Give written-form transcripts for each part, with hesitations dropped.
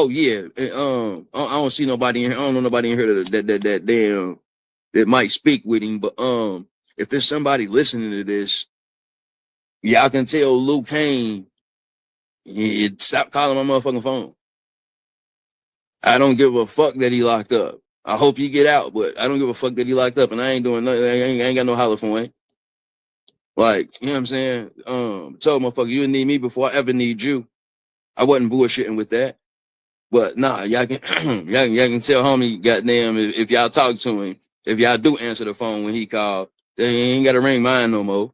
Oh yeah, I don't see nobody in here. I don't know nobody in here that damn that might speak with him. But if there's somebody listening to this, y'all can tell Luke Kane, stop calling my motherfucking phone. I don't give a fuck that he locked up. I hope he get out, but I don't give a fuck that he locked up, and I ain't doing nothing. I ain't got no holler for him. Like, you know what I'm saying? Told motherfucker, you need me before I ever need you. I wasn't bullshitting with that. But nah, y'all can y'all can tell homie, goddamn, if y'all talk to him, if y'all do answer the phone when he called, then he ain't gotta ring mine no more.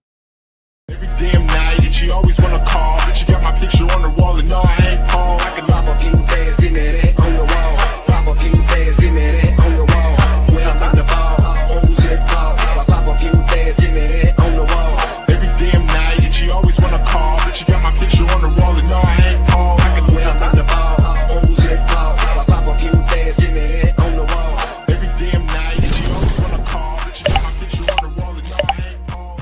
Every damn night that you always wanna call, that you got my picture on the wall and no, I ain't Paul. I can drop a few tags, give me that on the wall. Drop a few tags, give me that on the wall. When I'm about to fall, oh, just call. Pop a few tags, give me that on the wall. Every damn night that you always wanna call, that you got my picture on the wall and no, I ain't Paul. I can when I'm about to fall, oh, just call. Pop a few tags, give me that on the wall. Every damn night that you always wanna call, that you got my picture on the wall and no, I ain't Paul.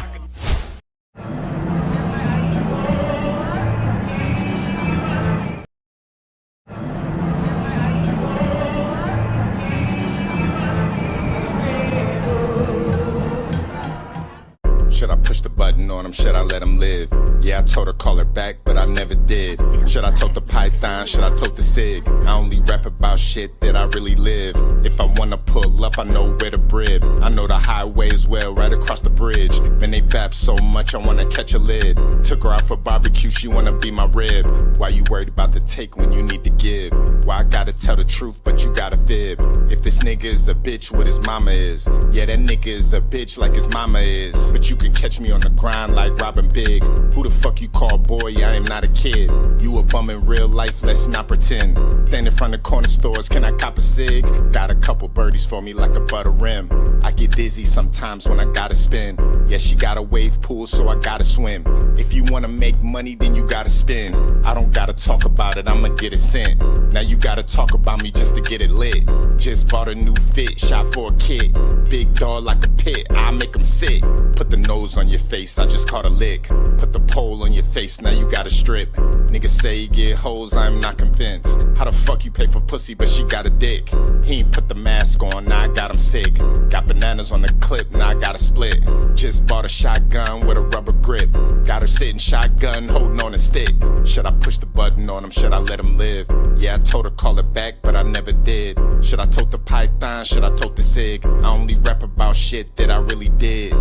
Should I push the button on him? Should I let him live? Yeah, I told her call her back, but I never did. Should I tote the python? Should I tote the cig? I only rap about shit that I really live. If I wanna pull up, I know where to brib. I know the highway as well, right across the bridge. Man, they bap so much, I wanna catch a lid. Took her out for barbecue, she wanna be my rib. Why you worried about the take when you need to give? Why I gotta tell the truth, but you gotta fib? If this nigga is a bitch, what his mama is? Yeah, that nigga is a bitch like his mama is. But you can catch me on the grind like Robin Big. Who the fuck you call boy? I am not a kid. You a bum in real life, let's not pretend. Stand in front of corner stores, can I cop a cig? Got a couple birdies for me like a butter rim. I get dizzy sometimes when I gotta spin. Yeah, she got a wave pool, so I gotta swim. If you wanna make money, then you gotta spin. I don't gotta talk about it, I'ma get a cent. Now you gotta talk about me just to get it lit. Just bought a new fit, shot for a kid. Big dog like a pit, I make him sit. Put the nose on your face, I just caught a lick. Put the pole on your face, now you gotta strip. Niggas say he get hoes, I'm not convinced. How the fuck you pay for pussy, but she got a dick? He ain't put the mask on, now I got him sick. Got bananas on the clip, now I gotta split. Just bought a shotgun with a rubber grip. Got her sitting shotgun, holding on a stick. Should I push the button on him, should I let him live? Yeah, I told her call it back, but I never did. Should I tote the python, should I tote the cig? I only rap about shit that I really did.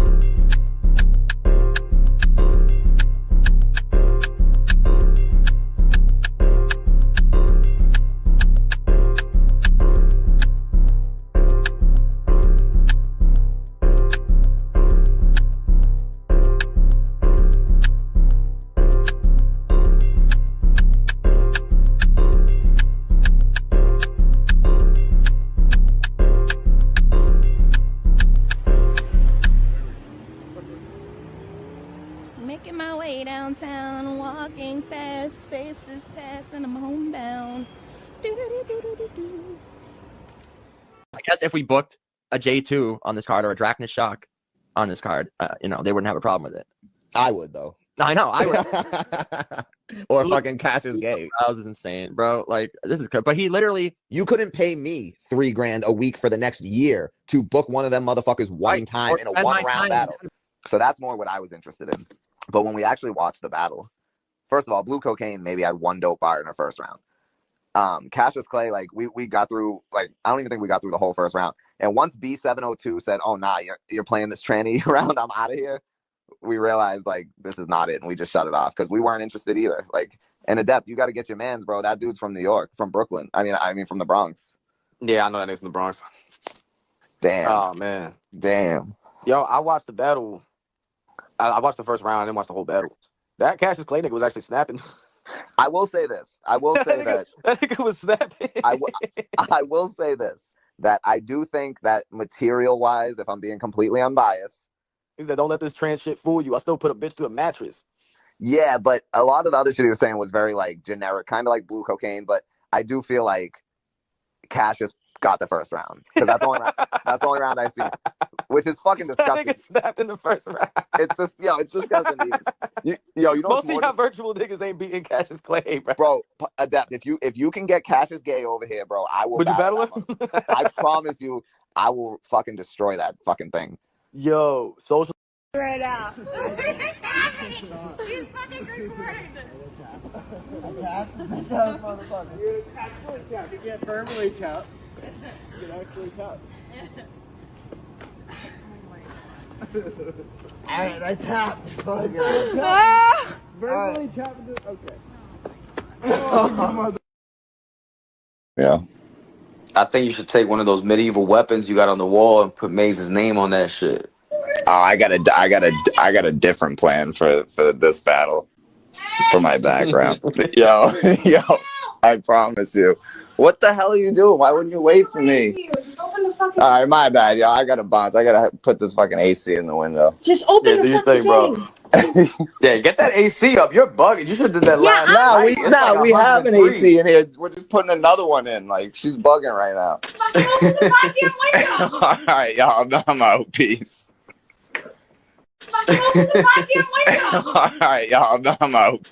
Making my way downtown, walking fast, faces past, and I'm homebound. Do-do-do-do-do-do. I guess if we booked a J2 on this card or a Drachnis Shock on this card, they wouldn't have a problem with it. I would though. I know, I would. Or fucking Cassius Gay. That was insane, bro. Like, this is good. But he literally... You couldn't pay me $3,000 a week for the next year to book one of them motherfuckers one time in a one-round battle. So that's more what I was interested in. But when we actually watched the battle, first of all, Blue Cocaine maybe had one dope bar in her first round. Cassius Clay, like we got through, like I don't even think we got through the whole first round. And once B702 said, "Oh nah, you're playing this tranny round, I'm out of here," we realized like this is not it, and we just shut it off because we weren't interested either. Like, and Adept, you got to get your mans, bro. That dude's from New York, from Brooklyn. I mean from the Bronx. Yeah, I know that nigga's from the Bronx. Damn. Oh man. Damn. Yo, I watched the battle. I watched the first round. I didn't watch the whole battle. That Cassius Clay nigga was actually snapping. I will say this. I will say that nigga was snapping. I will say this, that I do think that material-wise, if I'm being completely unbiased, he said, "Don't let this trans shit fool you. I still put a bitch through a mattress." Yeah, but a lot of the other shit he was saying was very like generic, kind of like Blue Cocaine. But I do feel like Cassius got the first round because that's the only round. That's the only round I've seen, which is fucking That disgusting. nigga snapped in the first round. It's just it's disgusting. You know Most what's of more y'all virtual niggas ain't beating Cassius Clay, bro. bro, Adept. If you can get Cassius Gay over here, bro, I will. Would you battle that him? motherfucker. I promise you, I will fucking destroy that fucking thing. Yo, social. Right now. He's fucking recording. Attack? Motherfucker. You actually tap. You can't verbally tap. You can actually tap. Alright, I tapped. Verbally tap. Okay. Yeah. I think you should take one of those medieval weapons you got on the wall and put Maze's name on that shit. Oh, I got a different plan for this battle. For my background. yo, I promise you. What the hell are you doing? Why wouldn't you wait for me? All right, my bad, yo. I gotta bounce. I gotta put this fucking AC in the window. Just open the do your fucking thing, bro. Yeah, get that AC up. You're bugging. You should have did that last night. It's like we have an 103. AC in here. We're just putting another one in. Like, she's bugging right now. All right, y'all. I'm out. Peace. All right, y'all. I'm out.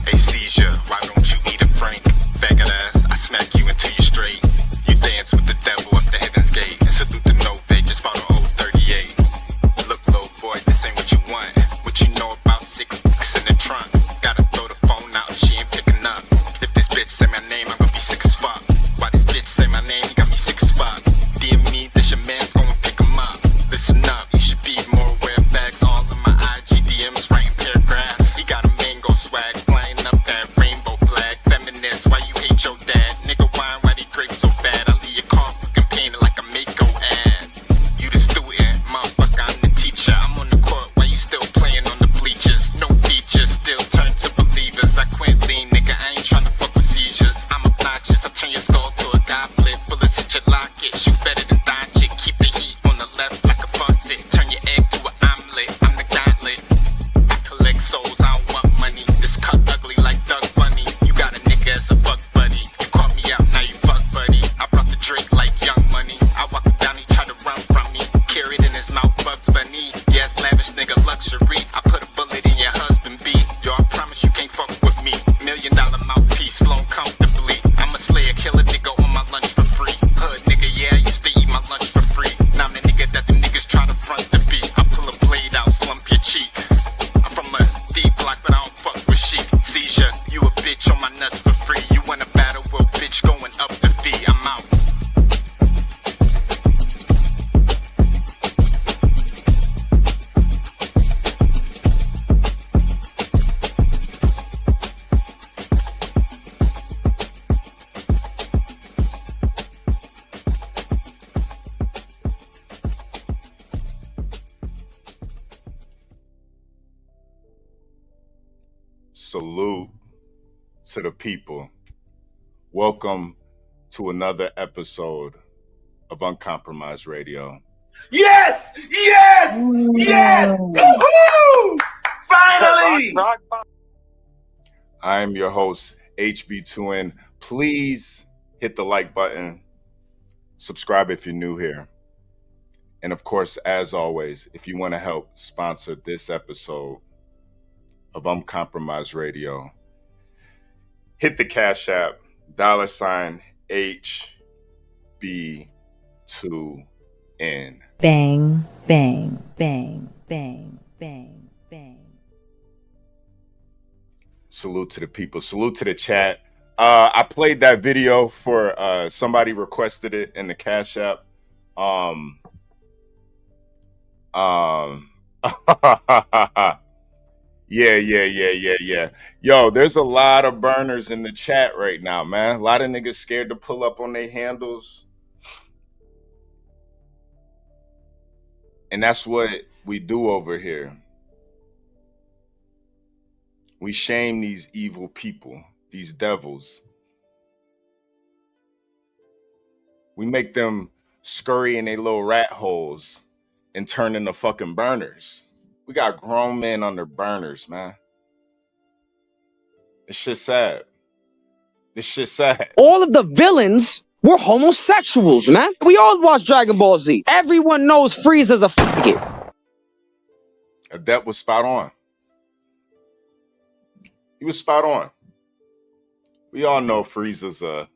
Hey, seizure, why don't you eat a Frank? Faggot ass, I smack you until you're straight. You dance with the devil up the heaven's gate. And salute the no fake, just bought an old 38. Look, little boy, this ain't what you want. What you know about 6 books in the trunk? Gotta throw the phone out, she ain't picking up. If this bitch say my name, I'm gonna be sick as fuck. Why this bitch say my name, he got me sick as fuck. DM me, this your man's gonna pick him up. Listen up, you should be more aware of facts. All of my IG DMs writing paragraphs. He got a mango swag, flying up that rainbow flag. Feminist, why you hate your dad? Nigga, why they grapes so bad? I leave your car fucking painted like a Mako ad. You the student, motherfucker, I'm the teacher. I'm on the court, why you still playing on the bleachers? No features, still turn to believers. I quit lean, nigga, I ain't tryna fuck with seizures. I'm obnoxious, I turn your skull to a goblet. Bullets hit your locket, shoot better than Doncic. Keep the heat on the left like a faucet. Turn your egg to an omelet, I'm the gauntlet. I collect souls, I don't want money. This cut ugly like Doug Bunny. You got a nigga as a fuck buddy. You caught me out, now you fuck buddy. I brought the drink like Young Money. I walk him down, he tried to run from me. Carried in his mouth, Bugs Bunny. Yes, lavish nigga luxury. I put a bullet in your husband beat. Yo, I promise you can't fuck with me. $1 million mouthpiece, flown comfortably. I'm a slayer, kill a nigga on my lunch for free. Hood nigga, yeah, I used to eat my lunch for free. Now I'm the nigga that the niggas try to front the beat. I pull a blade out, slump your cheek. I'm from a deep block, but I don't fuck with chic. Seizure, you a bitch on my nuts for free. You wanna battle, well, bitch, going up the fee. I'm out. Salute to the people. Welcome to another episode of Uncompromised Radio. Yes! Yes! Yes! Woo-hoo! Finally! I am your host, HB2N. Please hit the like button. Subscribe if you're new here. And of course, as always, if you want to help sponsor this episode of Uncompromised Radio, hit the Cash App, $HB2N. Bang, bang, bang, bang, bang, bang. Salute to the people. Salute to the chat. I played that video for somebody requested it in the Cash App. Yeah. Yo, there's a lot of burners in the chat right now, man. A lot of niggas scared to pull up on their handles. And that's what we do over here. We shame these evil people, these devils. We make them scurry in their little rat holes and turn into fucking burners. We got grown men under burners, man. This shit sad. This shit sad. All of the villains were homosexuals, man. We all watch Dragon Ball Z. Everyone knows Frieza's a faggot. Adept was spot on. He was spot on. We all know Frieza's a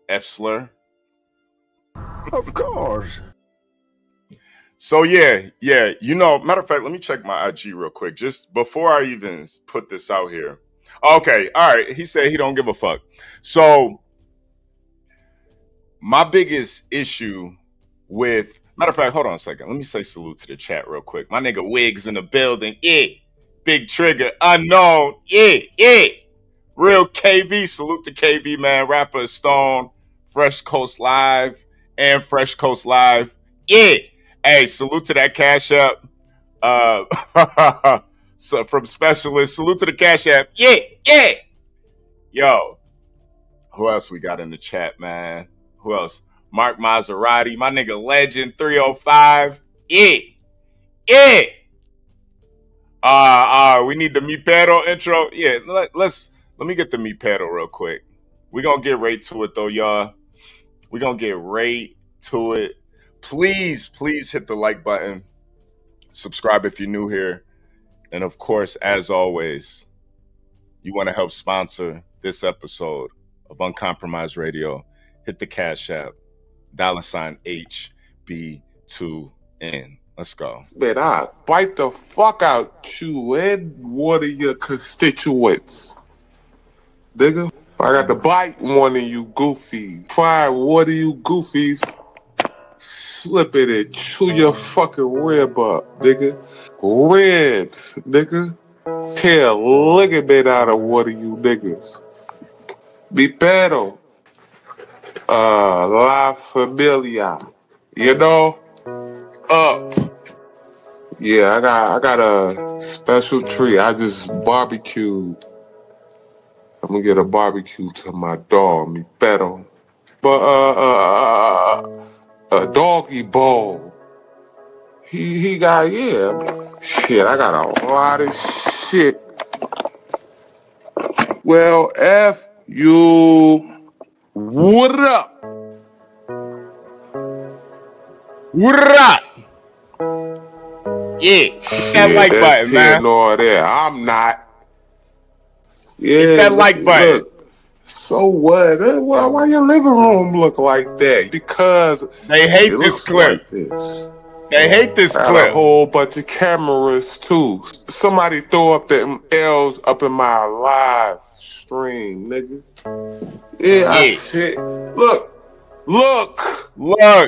F slur. Of course. So yeah. You know, matter of fact, let me check my IG real quick, just before I even put this out here. Okay, all right. He said he don't give a fuck. So my biggest issue with, matter of fact, hold on a second. Let me say salute to the chat real quick. My nigga Wiggs in the building. Yeah. Big Trigger, Unknown. Yeah. Real KB. Salute to KB, man. Rapper Stone, Fresh Coast Live, and Fresh Coast Live. Yeah. Hey, salute to that Cash App. So from Specialist, salute to the Cash App. Yeah. Yo, who else we got in the chat, man? Who else? Mark Maserati, my nigga Legend 305. Yeah. We need the Mi Pero intro. Yeah, let me get the Mi Pero real quick. We're gonna get right to it though, y'all. We're gonna get right to it. Please hit the like button. Subscribe if you're new here. And of course, as always, you want to help sponsor this episode of Uncompromised Radio, hit the Cash App, $HB2N. Let's go. Man, I bite the fuck out you and one of your constituents. Nigga, I got to bite one of you goofies. Fire one of you goofies. Slip it and chew your fucking rib up, nigga. Ribs, nigga. Tear a ligament out of one of you niggas. Mi Pero. La Familia. You know? Up. Yeah, I got a special treat. I just barbecued. I'm gonna get a barbecue to my dog, Mi Pero. But a doggy bowl. He got, yeah. Shit, I got a lot of shit. Well, F you. What up? What up? Yeah, that like button, man. All that. I'm not. Yeah, hit that like button. Look, so what? Why your living room look like that? Because they hate this clip. Like this. They hate this I got clip. A whole bunch of cameras too. Somebody throw up them L's up in my live stream, nigga. Yeah. I shit. Look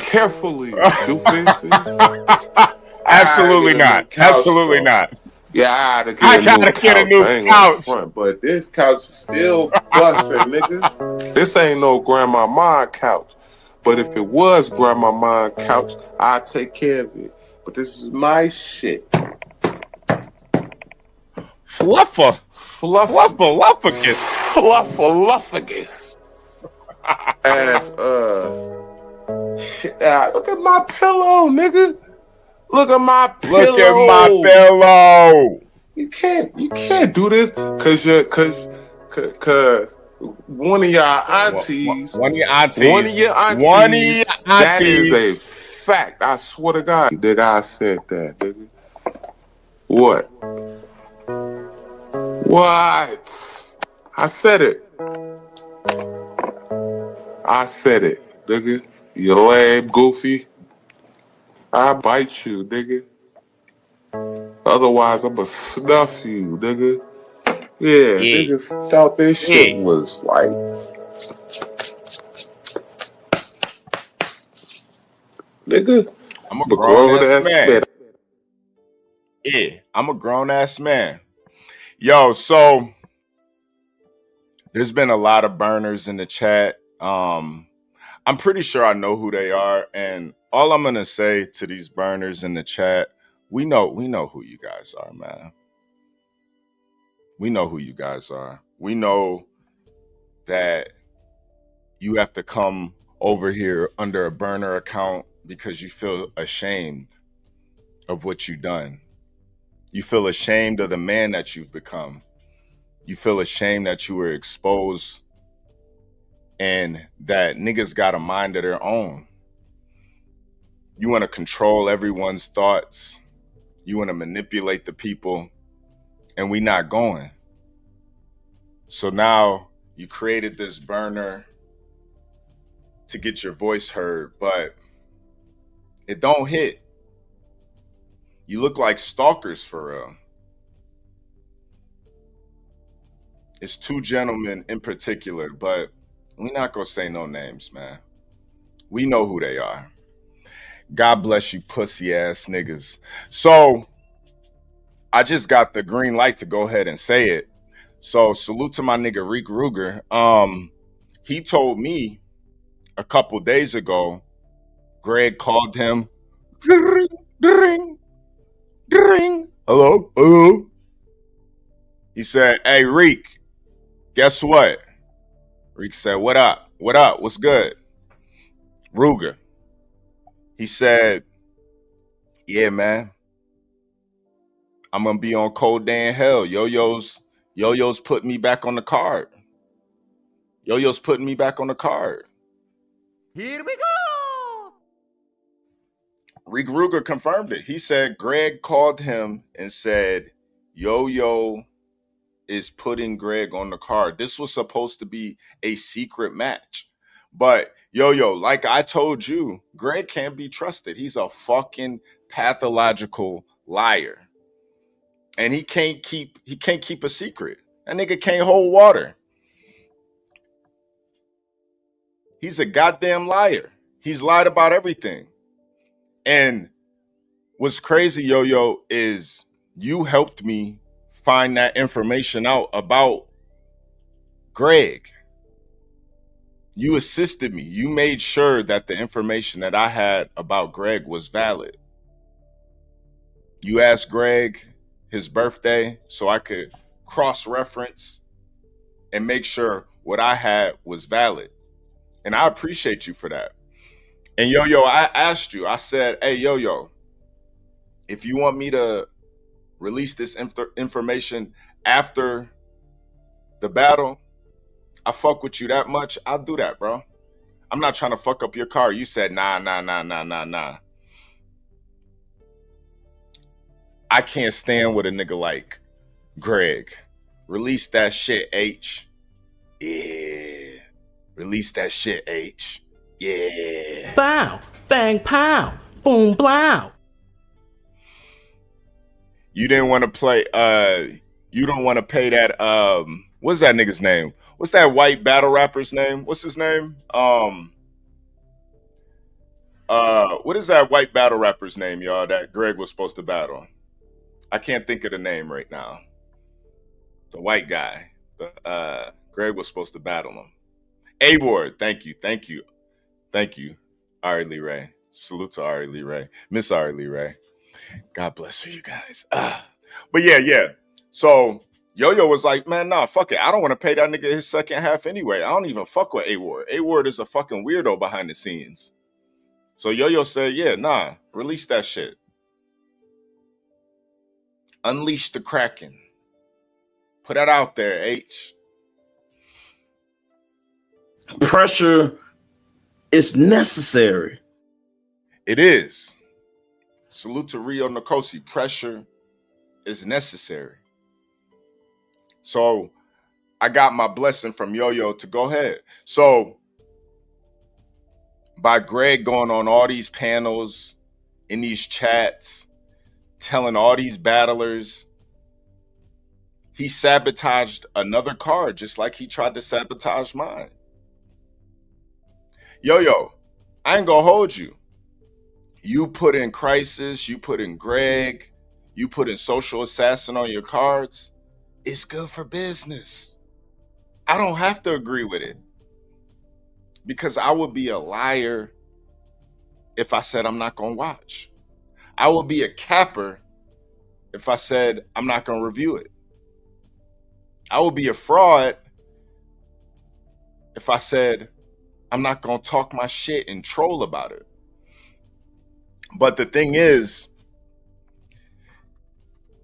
carefully, doofuses. Absolutely not. Absolutely not. Yeah, I gotta get a new couch. But this couch is still busting, nigga. This ain't no Grandma Mine couch. But if it was Grandma Mine couch, I'd take care of it. But this is my shit. Fluffagus. As look at my pillow, nigga. Look at my pillow. Look at my pillow. You can't do this cause one of your aunties. That is a fact. I swear to God that I said that, nigga. What? I said it. Nigga. You lame goofy. I bite you, nigga. Otherwise, I'ma snuff you, nigga. Yeah. Niggas thought this shit was like... Nigga, I'm a grown ass man. Yeah, I'm a grown ass man. Yo, so there's been a lot of burners in the chat. I'm pretty sure I know who they are, and all I'm gonna say to these burners in the chat, we know who you guys are, man. We know who you guys are. We know that you have to come over here under a burner account because you feel ashamed of what you've done. You feel ashamed of the man that you've become. You feel ashamed that you were exposed and that niggas got a mind of their own. You want to control everyone's thoughts. You want to manipulate the people, and we not going. So now you created this burner to get your voice heard, but it don't hit. You look like stalkers for real. It's two gentlemen in particular, but we're not gonna say no names, man. We know who they are. God bless you, pussy ass niggas. So I just got the green light to go ahead and say it. So salute to my nigga Reek Ruger. He told me a couple days ago, Greg called him. Dring, dring, dring. Hello, hello. He said, "Hey Reek, guess what?" Reek said, "What up? What up? What's good?" Ruger. He said, "Yeah, man. I'm gonna be on Cold Day in Hell. Yo-Yo's putting me back on the card. Yo-Yo's putting me back on the card." Here we go. Reek Ruger confirmed it. He said Greg called him and said, Yo-Yo is putting Greg on the card. This was supposed to be a secret match. But Yo-Yo, like I told you, Greg can't be trusted. He's a fucking pathological liar. And he can't keep a secret. That nigga can't hold water. He's a goddamn liar. He's lied about everything. And what's crazy, Yo-Yo, is you helped me find that information out about Greg. You assisted me. You made sure that the information that I had about Greg was valid. You asked Greg his birthday so I could cross-reference and make sure what I had was valid. And I appreciate you for that. And Yo-Yo, I asked you, I said, hey, Yo-Yo, if you want me to release this information after the battle, I fuck with you that much, I'll do that, bro. I'm not trying to fuck up your car. You said, nah. I can't stand with a nigga like Greg. Release that shit, H. Yeah. Release that shit, H. Yeah. Bow, bang, pow, boom, blow. You didn't want to play, you don't want to pay that, what's that nigga's name? What's that white battle rapper's name? What's his name? What is that white battle rapper's name, y'all, that Greg was supposed to battle? I can't think of the name right now. The white guy. Greg was supposed to battle him. A-Ward, thank you. Ari Lee Ray. Salute to Ari Lee Ray. Miss Ari Lee Ray. God bless her, you guys. But yeah. So Yo-Yo was like, man, nah, fuck it. I don't want to pay that nigga his second half anyway. I don't even fuck with A-Ward. A-Ward is a fucking weirdo behind the scenes. So Yo-Yo said, yeah, nah, release that shit. Unleash the Kraken. Put that out there, H. Pressure is necessary. It is. Salute to Rio Nkosi. Pressure is necessary. So I got my blessing from Yo-Yo to go ahead. So by Greg going on all these panels, in these chats, telling all these battlers, he sabotaged another card just like he tried to sabotage mine. Yo-Yo, I ain't gonna hold you. You put in Crisis, you put in Greg, you putting social assassin on your cards, it's good for business. I don't have to agree with it, because I would be a liar if I said I'm not going to watch. I would be a capper if I said I'm not going to review it. I would be a fraud if I said I'm not going to talk my shit and troll about it. But the thing is,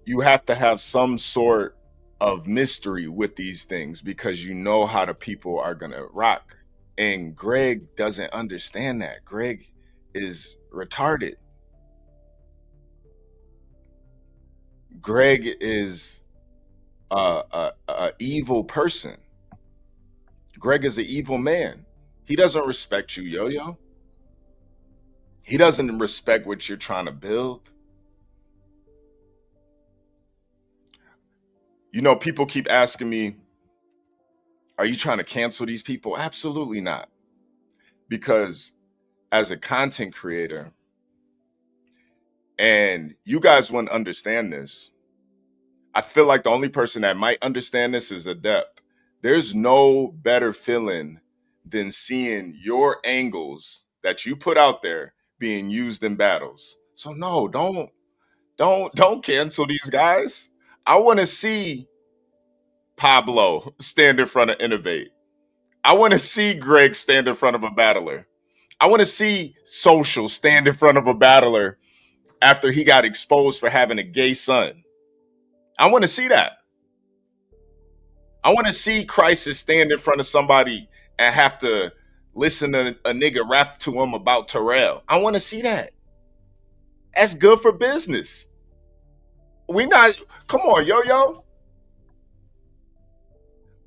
you have to have some sort of mystery with these things, because you know how the people are going to rock. And Greg doesn't understand that. Greg is retarded. Greg is a evil person. Greg is an evil man. He doesn't respect you, Yo-Yo. He doesn't respect what you're trying to build. You know, people keep asking me, are you trying to cancel these people? Absolutely not. Because as a content creator, and you guys wouldn't understand this, I feel like the only person that might understand this is Adept. There's no better feeling than seeing your angles that you put out there being used in battles. So no, don't cancel these guys. I want to see Pablo stand in front of Innovate. I want to see Greg stand in front of a battler. I want to see Social stand in front of a battler after he got exposed for having a gay son. I want to see that. I want to see Crisis stand in front of somebody and have to listen to a nigga rap to him about Terrell. I want to see that. That's good for business. Come on, Yo-Yo.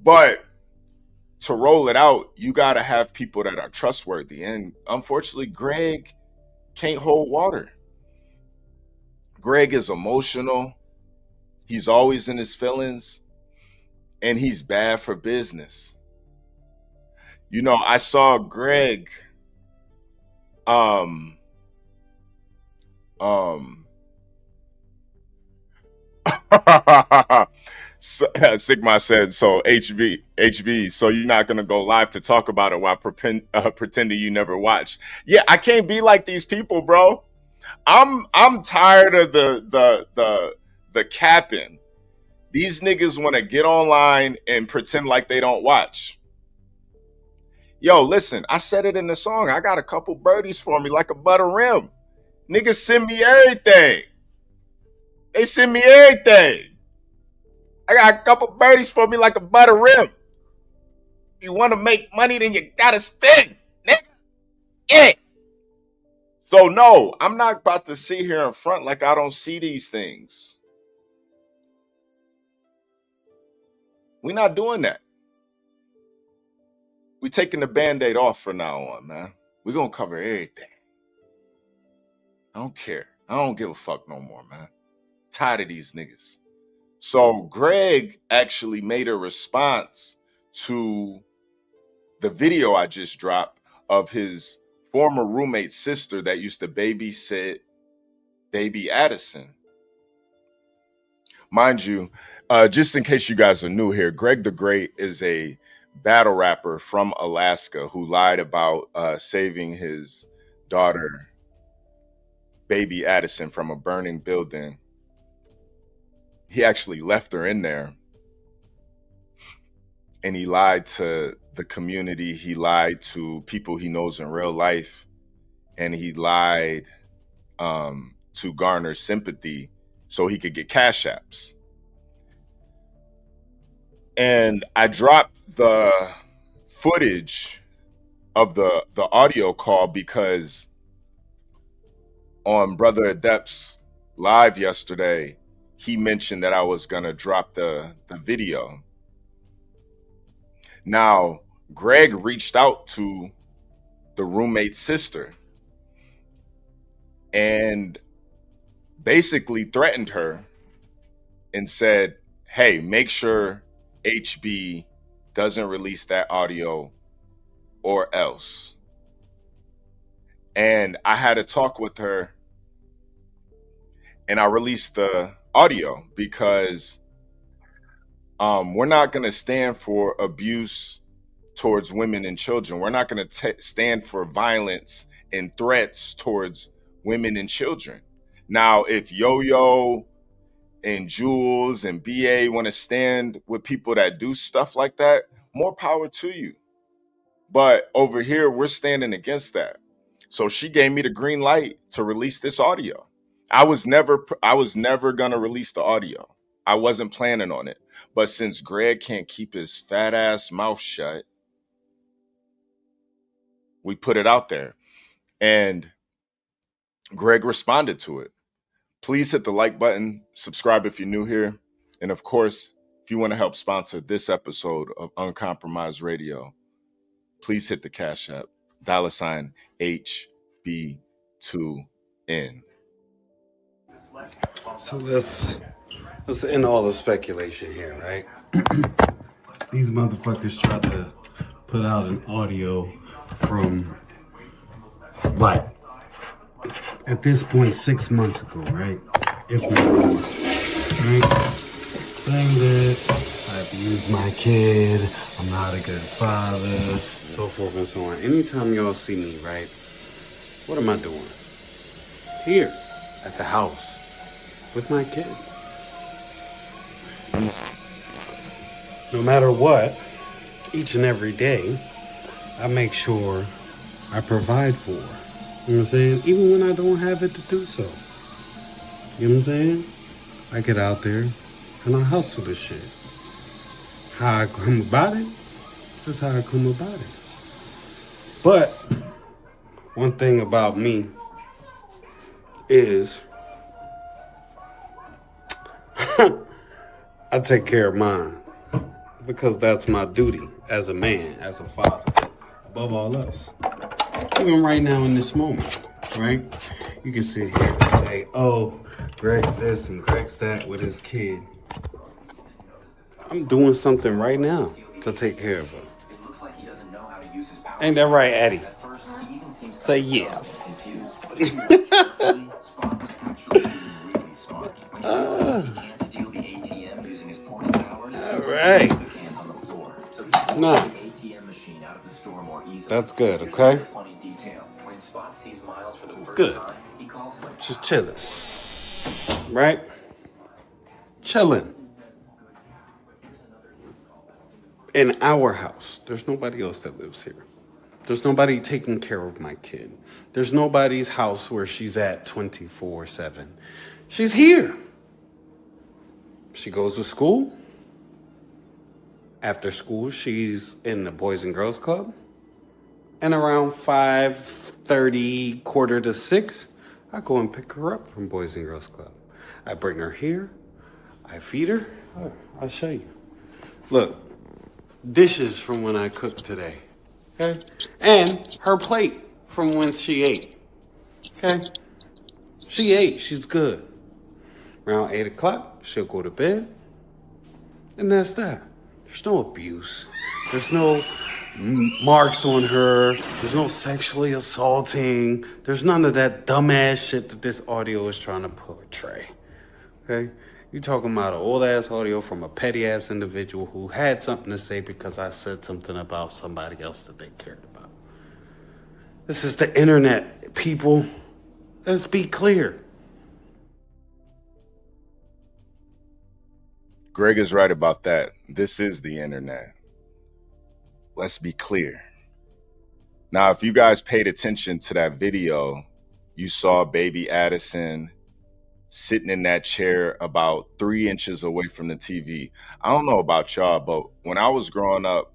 But to roll it out, you got to have people that are trustworthy. And unfortunately, Greg can't hold water. Greg is emotional. He's always in his feelings. And he's bad for business. You know, I saw Greg Sigma said, so HB, so you're not gonna go live to talk about it while pretending you never watched. Yeah, I can't be like these people, bro. I'm tired of the capping. These niggas want to get online and pretend like they don't watch. Yo, listen, I said it in the song. I got a couple birdies for me like a butter rim. Niggas send me everything. They send me everything. I got a couple birdies for me like a butter rim. If you want to make money, then you gotta spend, nigga. Yeah. So no, I'm not about to sit here in front like I don't see these things. We're not doing that. We're taking the Band-Aid off from now on, man. We're going to cover everything. I don't care. I don't give a fuck no more, man. Tired of these niggas. So Greg actually made a response to the video I just dropped of his former roommate's sister that used to babysit baby Addison. Mind you, just in case you guys are new here, Greg the Great is a battle rapper from Alaska who lied about saving his daughter, baby Addison, from a burning building. He actually left her in there. And he lied to the community. He lied to people he knows in real life. And he lied to garner sympathy so he could get cash apps. And I dropped the footage of the audio call because on Brother Adept's live yesterday, he mentioned that I was gonna drop the video. Now, Greg reached out to the roommate's sister and basically threatened her and said, hey, make sure HB doesn't release that audio or else. And I had a talk with her and I released the audio because we're not going to stand for abuse towards women and children. We're not going to stand for violence and threats towards women and children. Now, if Yo-Yo and Jules and BA want to stand with people that do stuff like that, more power to you. But over here, we're standing against that. So she gave me the green light to release this audio. I was never gonna release the audio. I wasn't planning on it. But since Greg can't keep his fat ass mouth shut, we put it out there. And Greg responded to it. Please hit the like button, subscribe if you're new here. And of course, if you want to help sponsor this episode of Uncompromised Radio, please hit the Cash App, $HB2N. So let's end all the speculation here, right? These motherfuckers tried to put out an audio from what? At this point, 6 months ago, right? If not more, right? Saying that I abused my kid, I'm not a good father, so forth and so on. Anytime y'all see me, right? What am I doing? Here, at the house, with my kid. No matter what, each and every day, I make sure I provide for her. You know what I'm saying? Even when I don't have it to do so. You know what I'm saying? I get out there and I hustle this shit. How I come about it, that's how I come about it. But one thing about me is I take care of mine because that's my duty as a man, as a father, above all else. Even right now in this moment, right? You can sit here and say, oh, Greg's this and Greg's that with his kid. I'm doing something right now to take care of her. Ain't that right, Eddie? Say yes. All right. No. That's good, okay? It's good. Just chilling. Right? Chilling. In our house. There's nobody else that lives here. There's nobody taking care of my kid. There's nobody's house where she's at 24/7. She's here. She goes to school. After school, she's in the Boys and Girls Club. And around 5:30, 5:45, I go and pick her up from Boys and Girls Club. I bring her here. I feed her. Oh, I'll show you. Look, dishes from when I cooked today. Okay? And her plate from when she ate. Okay? She ate. She's good. Around 8 o'clock, she'll go to bed. And that's that. There's no abuse. There's no marks on her. There's no sexually assaulting. There's none of that dumbass shit that this audio is trying to portray. Okay? You talking about an old ass audio from a petty ass individual who had something to say because I said something about somebody else that they cared about. This is the internet, people. Let's be clear. Greg is right about that. This is the internet. Let's be clear. Now, if you guys paid attention to that video, you saw baby Addison sitting in that chair about 3 inches away from the TV. I don't know about y'all, but when I was growing up,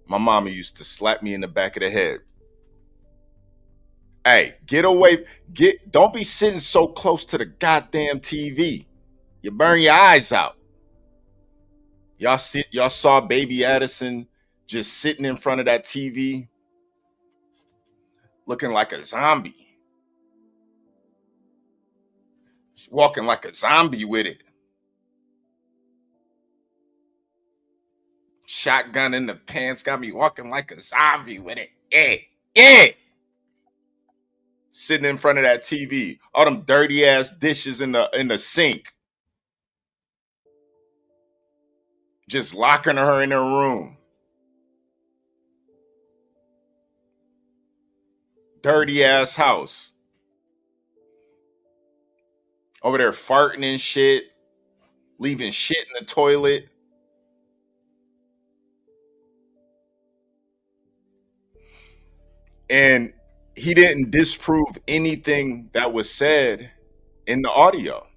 my mama used to slap me in the back of the head. Hey, get away. Don't be sitting so close to the goddamn TV. You burn your eyes out. Y'all saw baby Addison just sitting in front of that TV looking like a zombie. She's walking like a zombie with it. Shotgun in the pants got me walking like a zombie with it. Yeah. sitting in front of that TV, all them dirty ass dishes in the sink, just locking her in her room. Dirty ass house. Over there farting and shit, leaving shit in the toilet. And he didn't disprove anything that was said in the audio.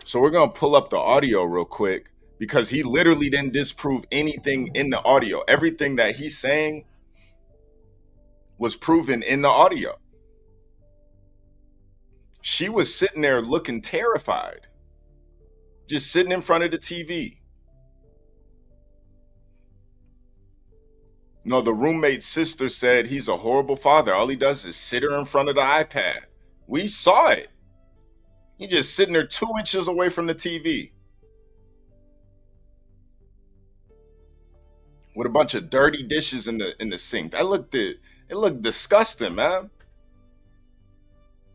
So we're going to pull up the audio real quick because he literally didn't disprove anything in the audio. Everything that he's saying was proven in the audio. She was sitting there looking terrified, just sitting in front of the TV. No, the roommate's sister said he's a horrible father. All he does is sit her in front of the iPad. We saw it. He just sitting there 2 inches away from the TV with a bunch of dirty dishes in the sink. It looked disgusting, man.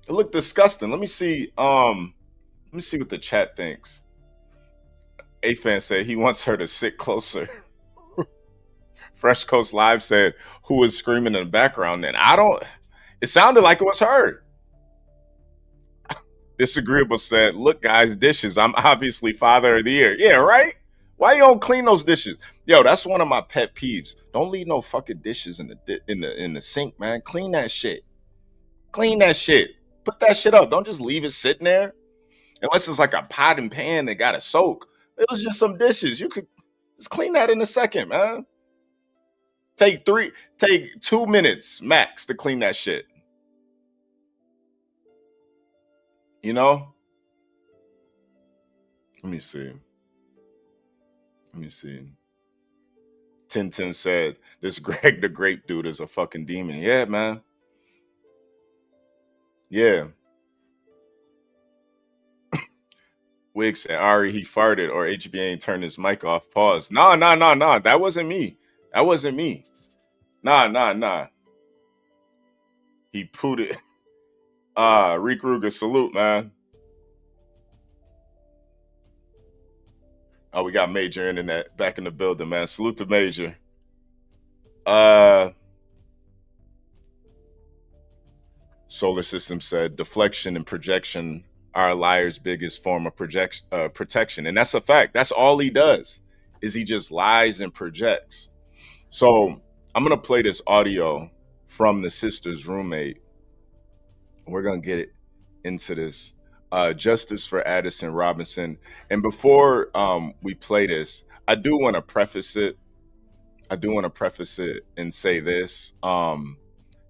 It looked disgusting. Let me see what the chat thinks. A-Fan said he wants her to sit closer. Fresh Coast Live said, who was screaming in the background then? It sounded like it was her. Disagreeable said, look, guys, dishes. I'm obviously father of the year. Yeah, right? Why you don't clean those dishes? Yo, that's one of my pet peeves. Don't leave no fucking dishes in the sink, man. Clean that shit. Clean that shit. Put that shit up. Don't just leave it sitting there. Unless it's like a pot and pan that got to soak. It was just some dishes. You could just clean that in a second, man. Take 2 minutes max to clean that shit. You know? Let me see. Tintin said, this Greg the Grape dude is a fucking demon. Yeah, man. Yeah. Wig said, Ari, he farted or HB ain't turned his mic off. Pause. Nah. That wasn't me. Nah. He pooed it. Reek Ruger, salute, man. Oh, we got Major Internet back in the building, man. Salute to Major. Solar System said, deflection and projection are a liar's biggest form of protection. And that's a fact. That's all he does, is he just lies and projects. So I'm going to play this audio from the sister's roommate. We're going to get it into this. Justice for Addison Robinson. And before we play this, I do want to preface it and say this.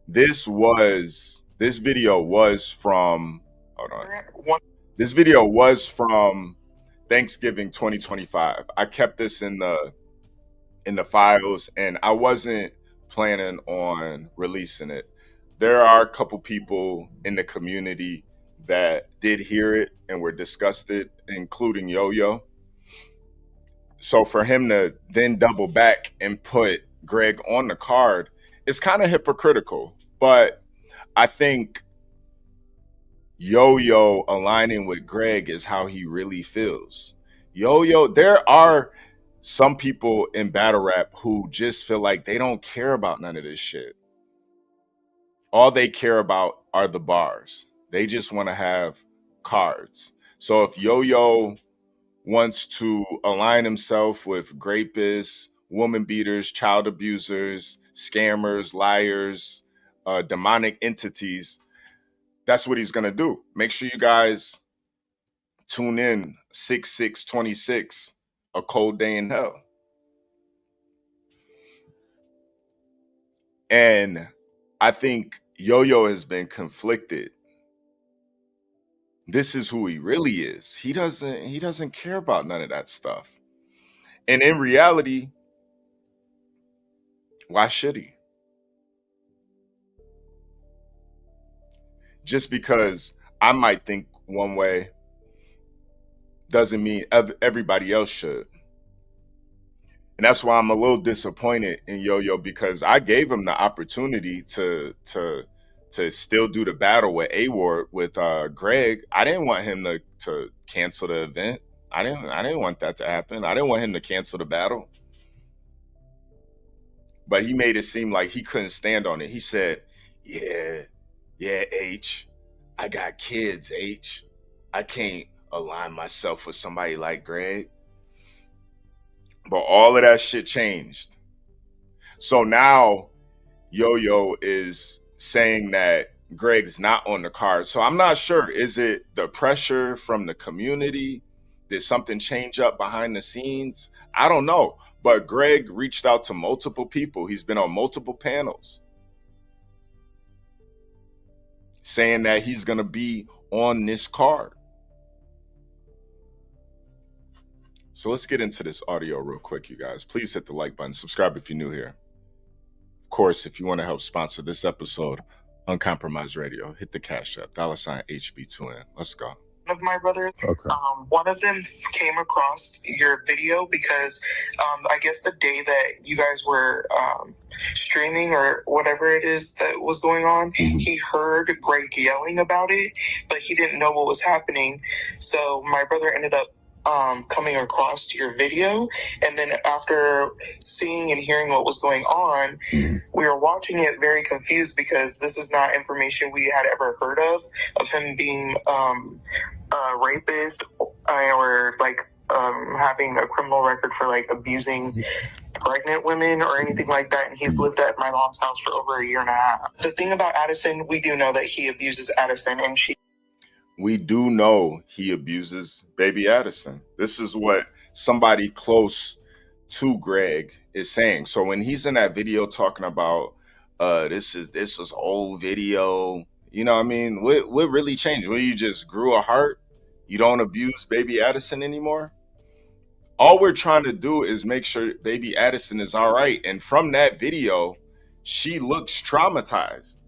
This video was from Thanksgiving 2025. I kept this in the files and I wasn't planning on releasing it. There are a couple people in the community that did hear it and were disgusted, including Yo-Yo. So for him to then double back and put Greg on the card, it's kind of hypocritical. But I think Yo-Yo aligning with Greg is how he really feels. Yo-Yo, there are some people in battle rap who just feel like they don't care about none of this shit. All they care about are the bars. They just want to have cards. So if Yo-Yo wants to align himself with grapists, woman beaters, child abusers, scammers, liars, demonic entities, that's what he's going to do. Make sure you guys tune in 6/6/26, A Cold Day in Hell. And I think Yo-Yo has been conflicted. This is who he really is. He doesn't care about none of that stuff. And in reality, why should he? Just because I might think one way doesn't mean everybody else should. And that's why I'm a little disappointed in Yo-Yo, because I gave him the opportunity to to still do the battle with A-Ward with Greg. I didn't want him to cancel the event. I didn't want that to happen. I didn't want him to cancel the battle. But he made it seem like he couldn't stand on it. He said, yeah, H, I got kids, H. I can't align myself with somebody like Greg. But all of that shit changed. So now Yo-Yo is saying that Greg's not on the card. So I'm not sure. Is it the pressure from the community? Did something change up behind the scenes? I don't know. But Greg reached out to multiple people. He's been on multiple panels saying that he's going to be on this card. So let's get into this audio real quick, you guys. Please hit the like button. Subscribe if you're new here. Of course, if you want to help sponsor this episode, Uncompromised Radio, hit the Cash App, $ HB2N. Let's go. Of my brothers. Okay. One of them came across your video because I guess the day that you guys were streaming or whatever it is that was going on, he heard Greg yelling about it, but he didn't know what was happening. So my brother ended up coming across your video, and then after seeing and hearing what was going on, we were watching it very confused because this is not information we had ever heard of him being a rapist or like having a criminal record for like abusing pregnant women or anything like that. And he's lived at my mom's house for over a year and a half. The thing about Addison, we do know that he abuses Addison, and We do know he abuses baby Addison. This is what somebody close to Greg is saying. So when he's in that video talking about this was old video, you know what I mean? What really changed? Well, you just grew a heart? You don't abuse baby Addison anymore? All we're trying to do is make sure baby Addison is all right. And from that video, she looks traumatized.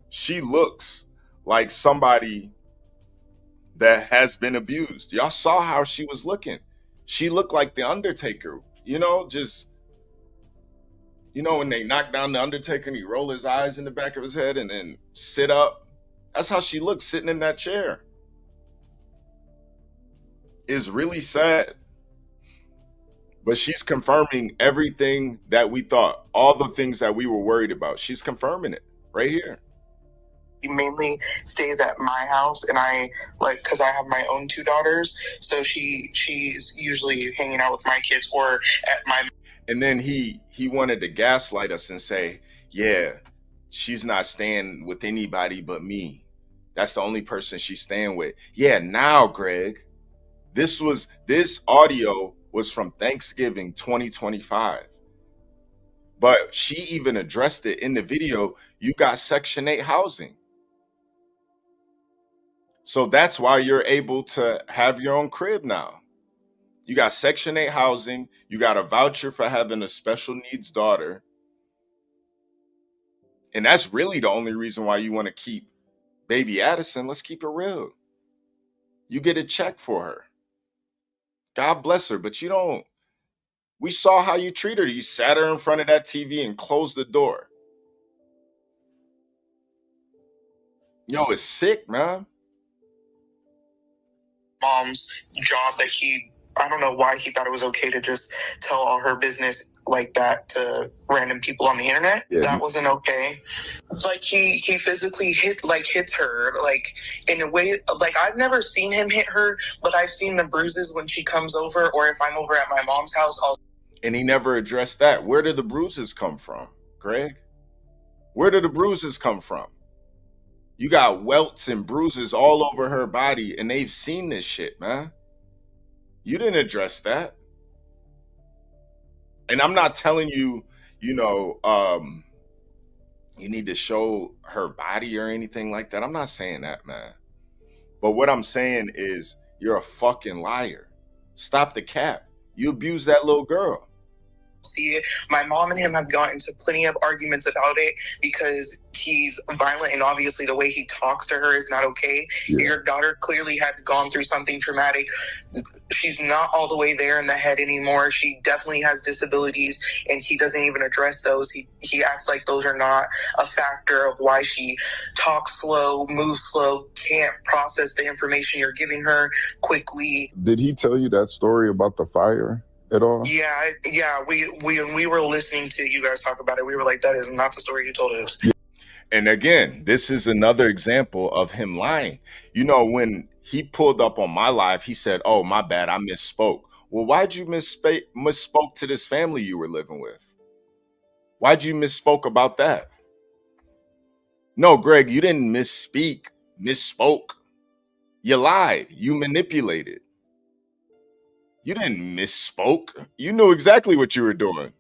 She looks like somebody that has been abused. Y'all saw how she was looking. She looked like the Undertaker, you know, just, you know, when they knock down the Undertaker and he roll his eyes in the back of his head and then sit up. That's how she looks sitting in that chair. It's really sad. But she's confirming everything that we thought, all the things that we were worried about. She's confirming it right here. He mainly stays at my house, and I like because I have my own 2 daughters, so she's usually hanging out with my kids or at my. And then he wanted to gaslight us and say, yeah, she's not staying with anybody but me. That's the only person she's staying with. Yeah, now, Greg, this audio was from Thanksgiving 2025. But she even addressed it in the video. You got Section 8 housing. So that's why you're able to have your own crib now. You got Section 8 housing. You got a voucher for having a special needs daughter. And that's really the only reason why you want to keep baby Addison. Let's keep it real. You get a check for her. God bless her, but you don't. We saw how you treated her. You sat her in front of that TV and closed the door. Yo, it's sick, man. Mom's job that I don't know why he thought it was okay to just tell all her business like that to random people on the internet. Yeah. That wasn't okay. Like he physically hits her like in a way, like I've never seen him hit her, but I've seen the bruises when she comes over or if I'm over at my mom's house. And he never addressed that. Where did the bruises come from, Greg? Where did the bruises come from? You got welts and bruises all over her body, and they've seen this shit, man. You didn't address that. And I'm not telling you, you know, you need to show her body or anything like that. I'm not saying that, man. But what I'm saying is you're a fucking liar. Stop the cap. You abused that little girl. see it. My mom and him have gotten into plenty of arguments about it because he's violent, and obviously the way he talks to her is not okay. Yeah. Your daughter clearly had gone through something traumatic. She's not all the way there in the head anymore. She definitely has disabilities, and he doesn't even address those. He acts like those are not a factor of why she talks slow, moves slow, can't process the information you're giving her quickly. Did he tell you that story about the fire at all? Yeah. We were listening to you guys talk about it. We were like, that is not the story he told us. Yeah. And again, this is another example of him lying. You know, when he pulled up on my live, he said, "Oh, my bad, I misspoke." Well, why'd you misspoke to this family you were living with? Why'd you misspoke about that? No, Greg, you didn't misspoke. You lied. You manipulated. You didn't misspoke. You knew exactly what you were doing.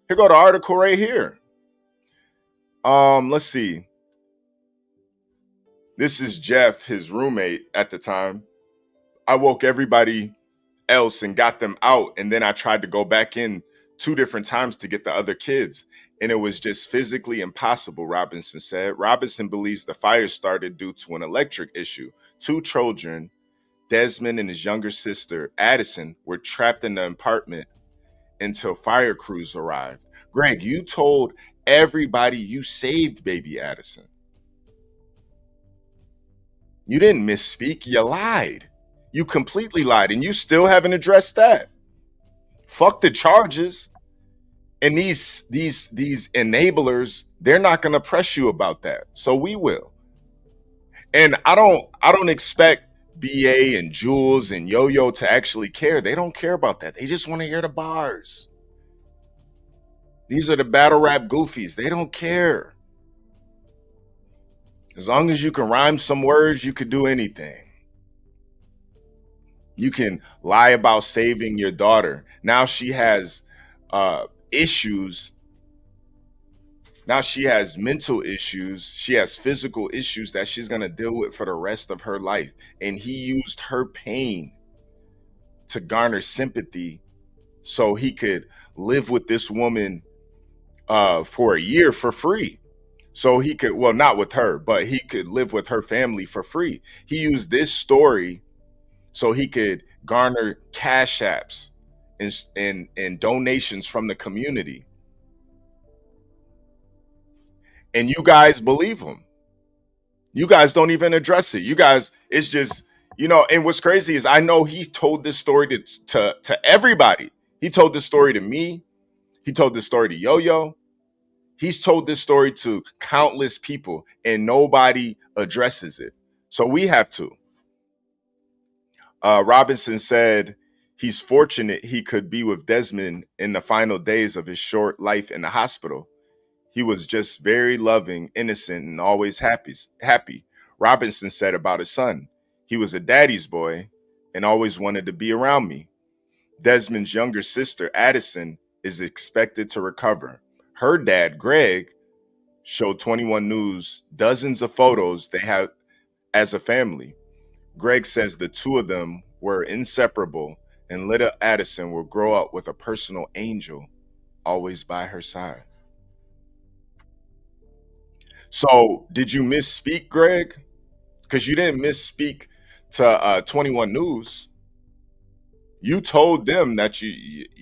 Here go the article right here. Let's see. This is Jeff, his roommate at the time. I woke everybody else and got them out, and then I tried to go back in 2 different times to get the other kids, and it was just physically impossible, Robinson said. Robinson believes the fire started due to an electric issue. 2 children, Desmond and his younger sister, Addison, were trapped in the apartment until fire crews arrived. Greg, you told everybody you saved baby Addison. You didn't misspeak. You lied. You completely lied, and you still haven't addressed that. Fuck the charges. And these enablers, they're not going to press you about that. So we will. And I don't expect BA and Jules and Yo-Yo to actually care. They don't care about that. They just want to hear the bars. These are the battle rap goofies. They don't care. As long as you can rhyme some words, you could do anything. You can lie about saving your daughter. Now she has issues. Now she has mental issues. She has physical issues that she's going to deal with for the rest of her life. And he used her pain to garner sympathy so he could live with this woman for a year for free. So he could, well, not with her, but he could live with her family for free. He used this story so he could garner cash apps and donations from the community. And you guys believe him. You guys don't even address it. You guys, it's just, you know, and what's crazy is I know he told this story to everybody. He told this story to me. He told this story to Yo-Yo. He's told this story to countless people, and nobody addresses it. So we have to. Robinson said he's fortunate he could be with Desmond in the final days of his short life in the hospital. He was just very loving, innocent, and always happy. Robinson said about his son, he was a daddy's boy and always wanted to be around me. Desmond's younger sister, Addison, is expected to recover. Her dad, Greg, showed 21 News dozens of photos they have as a family. Greg says the 2 of them were inseparable, and little Addison will grow up with a personal angel always by her side. So did you misspeak, Greg? Because you didn't misspeak to 21 News. You told them that you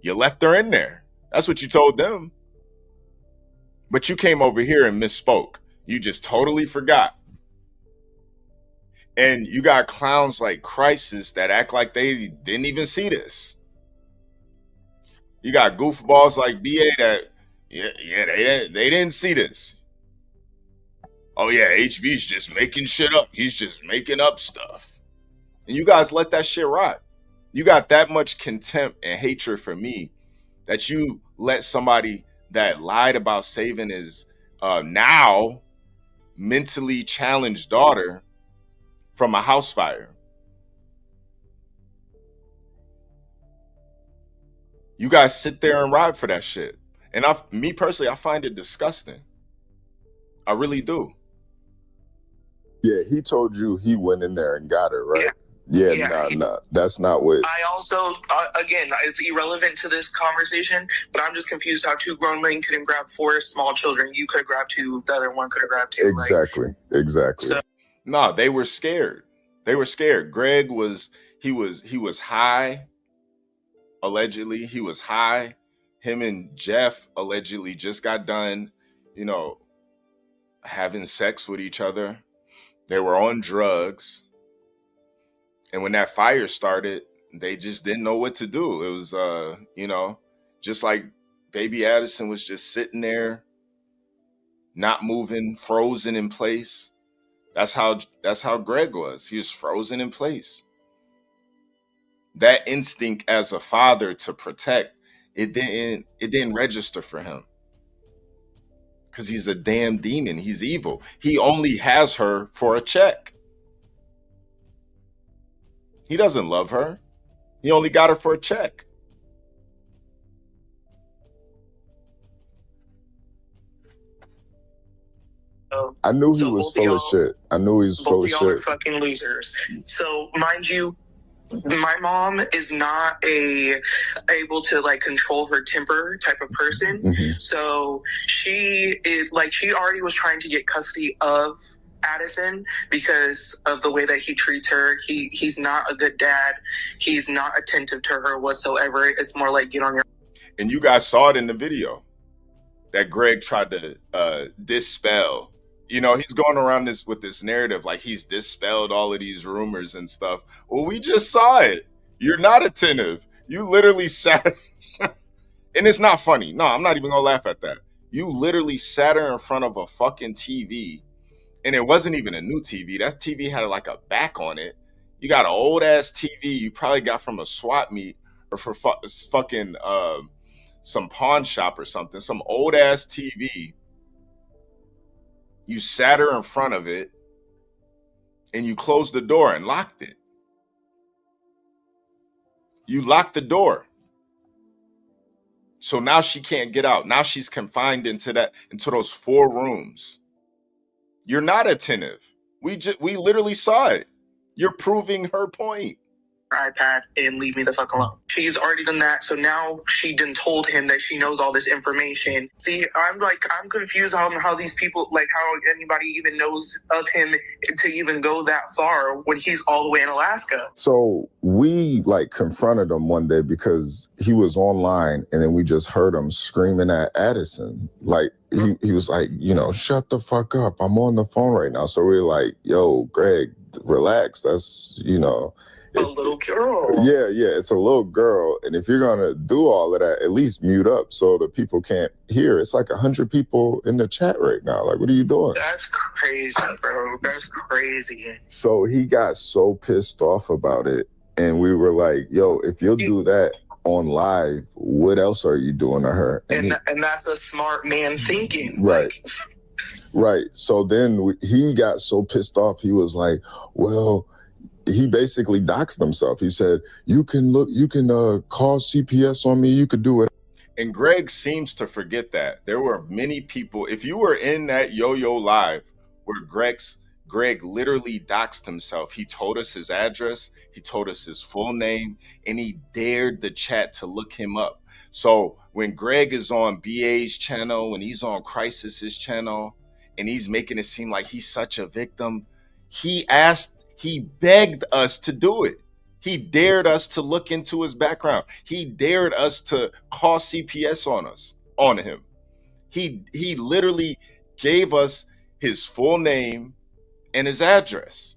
left her in there. That's what you told them. But you came over here and misspoke. You just totally forgot. And you got clowns like Crisis that act like they didn't even see this. You got goofballs like BA that, they didn't see this. Oh yeah, HB's just making shit up. He's just making up stuff. And you guys let that shit rot. You got that much contempt and hatred for me that you let somebody that lied about saving his now mentally challenged daughter from a house fire. You guys sit there and ride for that shit. And me personally, I find it disgusting. I really do. Yeah, he told you he went in there and got her, right? Yeah, nah, that's not what. I also, again, it's irrelevant to this conversation, but I'm just confused how two grown men couldn't grab four small children. You could have grabbed two, the other one could have grabbed two. Exactly. No, they were scared. They were scared. Greg was high. Allegedly, he was high. Him and Jeff allegedly just got done, having sex with each other. They were on drugs. And when that fire started, they just didn't know what to do. It was, just like baby Addison was just sitting there, not moving, frozen in place. That's how Greg was. He was frozen in place. That instinct as a father to protect, it didn't register for him. Because he's a damn demon. He's evil. He only has her for a check. He doesn't love her. He only got her for a check. I knew he was full of shit. Both of y'all are fucking losers. So, mind you, my mom is not able to control her temper type of person. Mm-hmm. So she already was trying to get custody of Addison because of the way that he treats her. He's not a good dad. He's not attentive to her whatsoever. It's more like get on your. And you guys saw it in the video that Greg tried to dispel. He's going around with this narrative like he's dispelled all of these rumors and stuff. Well, we just saw it. You're not attentive. You literally sat, and it's not funny. No, I'm not even gonna laugh at that. You literally sat her in front of a fucking TV, and it wasn't even a new TV. That TV had a back on it. You got an old ass TV you probably got from a swap meet or for fucking some pawn shop or something. Some old ass TV. You sat her in front of it and you closed the door and locked it. You locked the door. So now she can't get out. Now she's confined into those 4 rooms. You're not attentive. We literally saw it. You're proving her point. iPad and leave me the fuck alone. She's already done that, so now she done told him that she knows all this information. See, I'm confused on how these people, how anybody even knows of him to even go that far when he's all the way in Alaska. So we confronted him one day because he was online, and then we just heard him screaming at Addison. He was like, shut the fuck up. I'm on the phone right now. So we were like, yo, Greg, relax. That's, A little girl. Yeah, it's a little girl. And if you're going to do all of that, at least mute up so the people can't hear. It's 100 people in the chat right now. What are you doing? That's crazy, bro. That's crazy. So he got so pissed off about it. And we were like, yo, if you'll do that on live, what else are you doing to her? And that's a smart man thinking. Right. Right. So then he got so pissed off. He was like, well, he basically doxed himself. He said, you can call CPS on me. You could do it. And Greg seems to forget that. There were many people. If you were in that Yo-Yo Live where Greg literally doxed himself. He told us his address. He told us his full name. And he dared the chat to look him up. So when Greg is on BA's channel, when he's on Crisis's channel, and he's making it seem like he's such a victim, he begged us to do it. He dared us to look into his background. He dared us to call CPS on him. He literally gave us his full name and his address.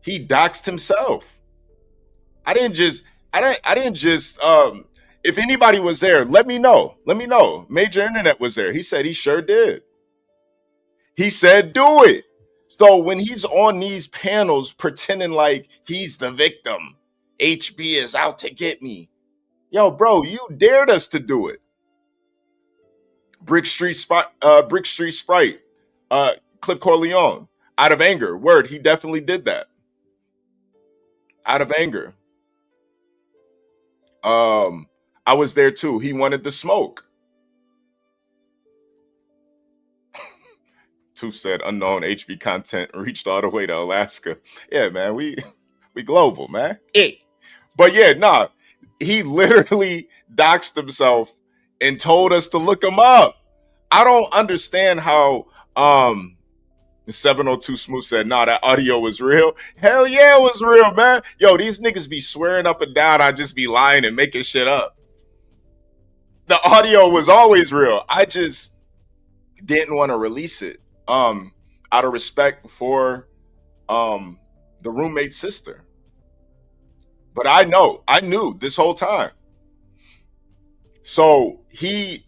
He doxed himself. I didn't just if anybody was there, let me know. Major Internet was there. He said he sure did. He said do it. So when he's on these panels pretending like he's the victim, HB is out to get me. Yo, bro, you dared us to do it. Brick Street Sprite, Clip Corleone, out of anger. Word, he definitely did that. Out of anger. I was there too. He wanted the smoke. Tooth said unknown HB content reached all the way to Alaska. Yeah, man, we global, man. But yeah, nah, he literally doxed himself and told us to look him up. I don't understand how 702 Smooth said, nah, that audio was real. Hell yeah, it was real, man. Yo, these niggas be swearing up and down I just be lying and making shit up. The audio was always real. I just didn't want to release it out of respect for the roommate's sister. But I knew this whole time. So he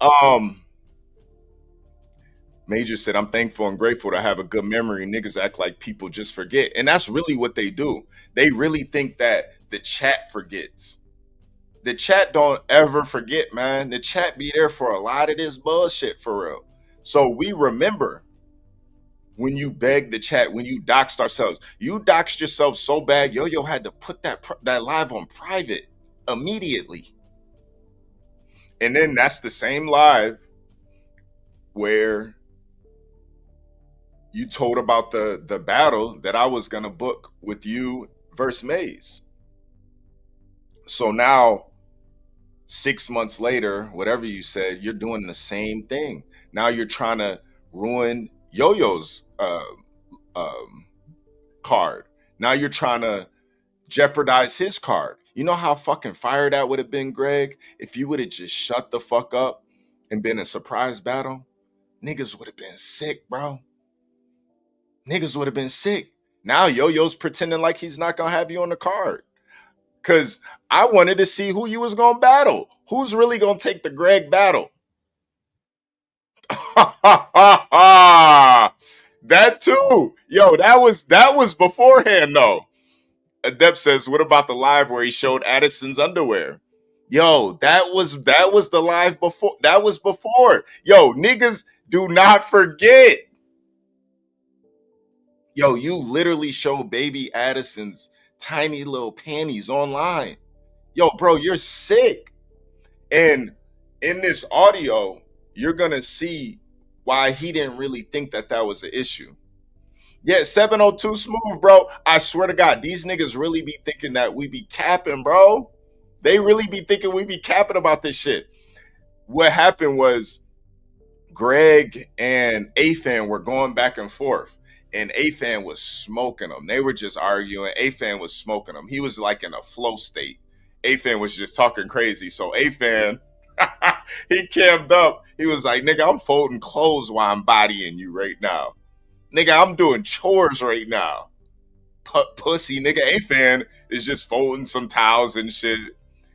Major said, I'm thankful and grateful to have a good memory. Niggas act like people just forget. And that's really what they do. They really think that the chat forgets. The chat don't ever forget, man. The chat be there for a lot of this bullshit for real. So we remember when you begged the chat, when you doxed ourselves. You doxed yourself so bad, Yo-Yo had to put that live on private immediately. And then that's the same live where you told about the battle that I was gonna book with you versus Maze. So now, 6 months later, whatever you said, you're doing the same thing. Now you're trying to ruin Yo-Yo's card. Now you're trying to jeopardize his card. You know how fucking fire that would have been, Greg, if you would have just shut the fuck up and been a surprise battle? Niggas would have been sick, bro. Niggas would have been sick. Now Yo-Yo's pretending like he's not gonna have you on the card. Cause I wanted to see who you was gonna battle. Who's really gonna take the Greg battle? That too. Yo, that was beforehand though. Adept says, what about the live where he showed Addison's underwear? Yo, that was the live before. That was before. Yo, niggas do not forget. Yo, you literally show baby Addison's tiny little panties online. Yo, bro, you're sick. And in this audio, you're gonna see why he didn't really think that was an issue. Yeah, 702 Smooth, bro. I swear to God, these niggas really be thinking that we be capping, bro. They really be thinking we be capping about this shit. What happened was Greg and A-Fan were going back and forth. And A-Fan was smoking them. They were just arguing. A-Fan was smoking them. He was like in a flow state. A-Fan was just talking crazy. So A-Fan, he cammed up. He was like, nigga, I'm folding clothes while I'm bodying you right now. Nigga, I'm doing chores right now. Pussy, nigga. A-Fan is just folding some towels and shit.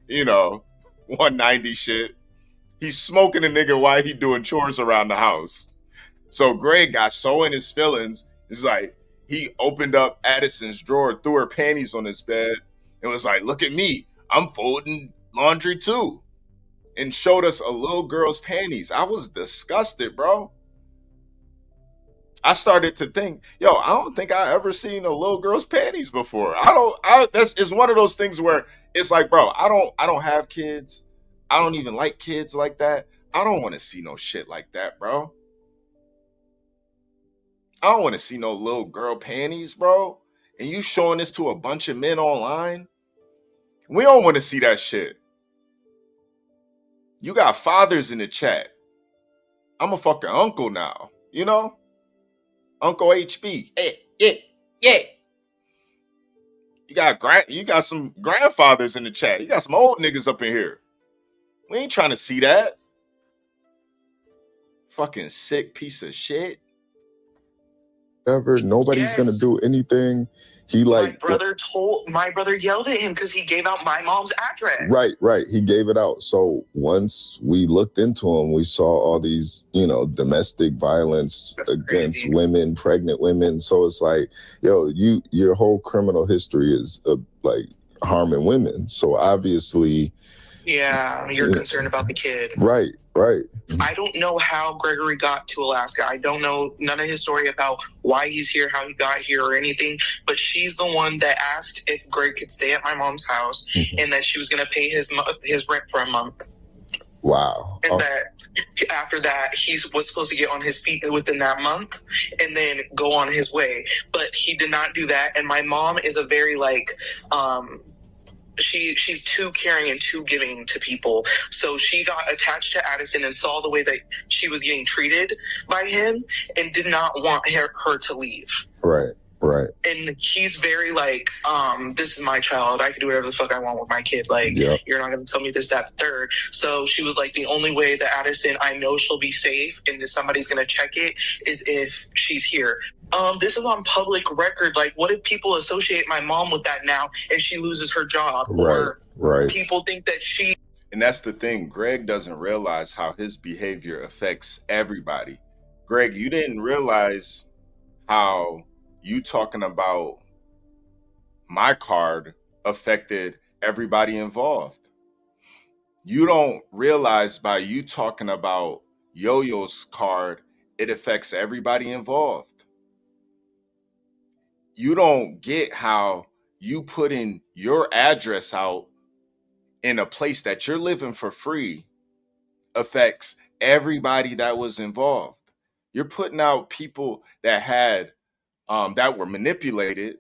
You know, 190 shit. He's smoking a nigga while he doing chores around the house. So Greg got so in his feelings. It's like he opened up Addison's drawer, threw her panties on his bed, and was like, look at me. I'm folding laundry too. And showed us a little girl's panties. I was disgusted, bro. I started to think, yo, I don't think I ever seen a little girl's panties before. It's one of those things where it's like, bro, I don't have kids. I don't even like kids like that. I don't want to see no shit like that, bro. I don't want to see no little girl panties, bro. And you showing this to a bunch of men online? We don't want to see that shit. You got fathers in the chat. I'm a fucking uncle now, you know? Uncle HB. Yeah. You got some grandfathers in the chat. You got some old niggas up in here. We ain't trying to see that. Fucking sick piece of shit. Ever, nobody's gonna do anything. He like my brother yelled at him because he gave out my mom's address. Right. He gave it out. So once we looked into him, we saw all these, domestic violence against women, pregnant women. So it's like, yo, your whole criminal history is like harming women. So obviously, yeah, you're concerned about the kid. Right. I don't know how Gregory got to Alaska. I don't know none of his story about why he's here, how he got here, or anything. But she's the one that asked if Greg could stay at my mom's house and that she was going to pay his rent for a month. Wow. After that, he was supposed to get on his feet within that month and then go on his way. But he did not do that. And my mom is a very like, she's too caring and too giving to people. So she got attached to Addison and saw the way that she was getting treated by him and did not want her to leave. Right. Right. And he's very like, this is my child. I can do whatever the fuck I want with my kid. Like, Yep. you're not going to tell me this, that, the third. So she was like, the only way that Addison, I know she'll be safe and that somebody's going to check it is if she's here. This is on public record. Like, what if people associate my mom with that now and she loses her job? Or Right. people think that she... And that's the thing. Greg doesn't realize how his behavior affects everybody. Greg, you didn't realize how you talking about my card affected everybody involved. You don't realize by you talking about Yo-Yo's card, it affects everybody involved. You don't get how you putting your address out in a place that you're living for free affects everybody that was involved. You're putting out people that had that were manipulated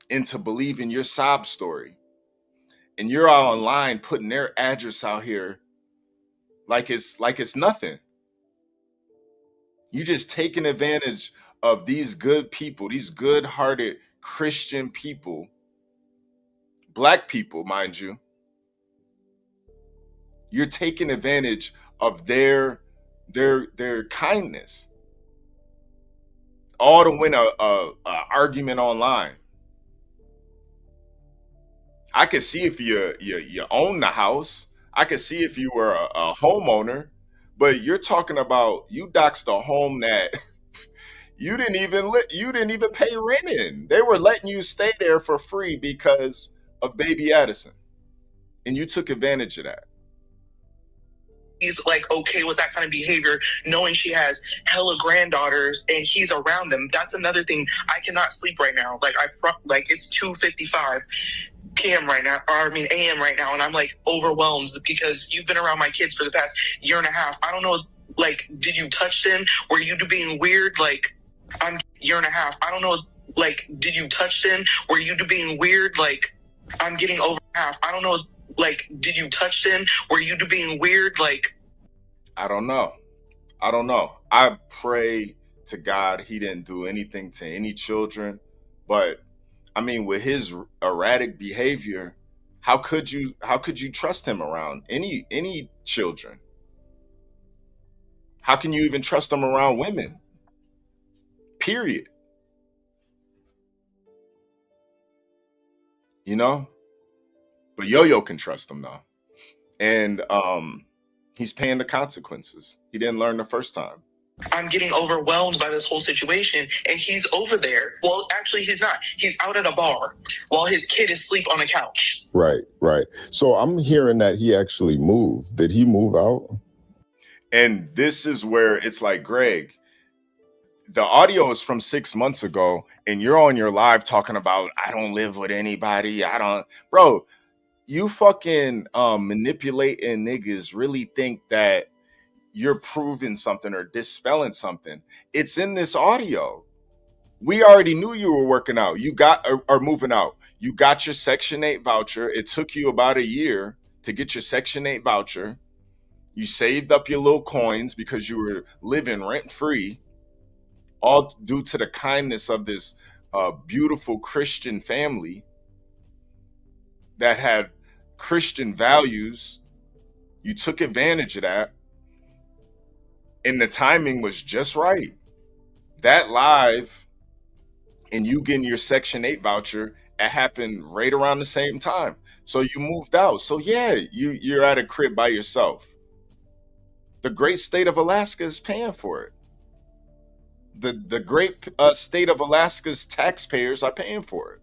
into believing your sob story, and you're all online putting their address out here like it's nothing. You just taking advantage of these good people, these good-hearted Christian people, Black people, mind you. You're taking advantage of their kindness, all to win a argument online. I could see if you own the house. I could see if you were a homeowner, but you're talking about you doxed a home that you didn't even pay rent in. They were letting you stay there for free because of baby Addison, and you took advantage of that. He's like okay with that kind of behavior, knowing she has hella granddaughters and he's around them. That's another thing. I cannot sleep right now. Like it's 2:55 p.m. right now, a.m. right now, and I'm like overwhelmed because you've been around my kids for the past year and a half. I don't know, like, did you touch them? Were you being weird? Like, I'm year and a half. I don't know, like, did you touch them? Were you being weird? Like, I'm getting over half. I don't know. Like, did you touch them? Were you being weird? Like, I don't know. I pray to God he didn't do anything to any children, but I mean, with his erratic behavior, how could you trust him around any children? How can you even trust him around women? Period. You know? But Yo-Yo can trust him now. And he's paying the consequences. He didn't learn the first time. I'm getting overwhelmed by this whole situation, and he's over there. Well, actually, he's not. He's out at a bar while his kid is asleep on the couch. Right. So I'm hearing that he actually moved. Did he move out? And this is where it's like, Greg, the audio is from 6 months ago, and you're on your live talking about, I don't live with anybody. Bro, you fucking manipulating niggas really think that you're proving something or dispelling something. It's in this audio. We already knew you were working out. You got or moving out. You got your Section 8 voucher. It took you about a year to get your Section 8 voucher. You saved up your little coins because you were living rent-free, all due to the kindness of this beautiful Christian family that had Christian values. You took advantage of that, and the timing was just right. That live and you getting your Section 8 voucher, it happened right around the same time. So you moved out. So yeah, you're at a crib by yourself. The great state of Alaska is paying for it. The great state of Alaska's taxpayers are paying for it.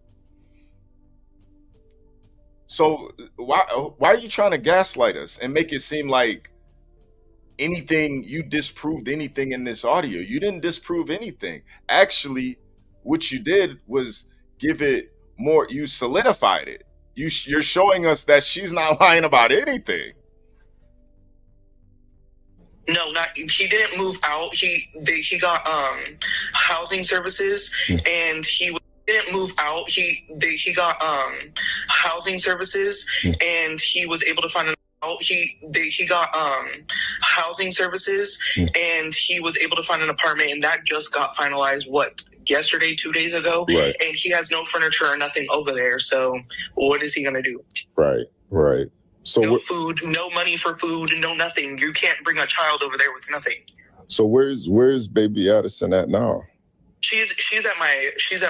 So why are you trying to gaslight us and make it seem like you disproved anything in this audio? You didn't disprove anything. Actually, what you did was give it more, you solidified it. You're showing us that she's not lying about anything. No, not he didn't move out. He got housing services, and he didn't move out. He got housing services, and he was able to find an out. He got housing services, and he was able to find an apartment, and that just got finalized. Yesterday, 2 days ago, Right. and he has no furniture or nothing over there. So, what is he gonna do? Right. Right. So no food, no money for food, no nothing. You can't bring a child over there with nothing. So where's baby Addison at now? She's at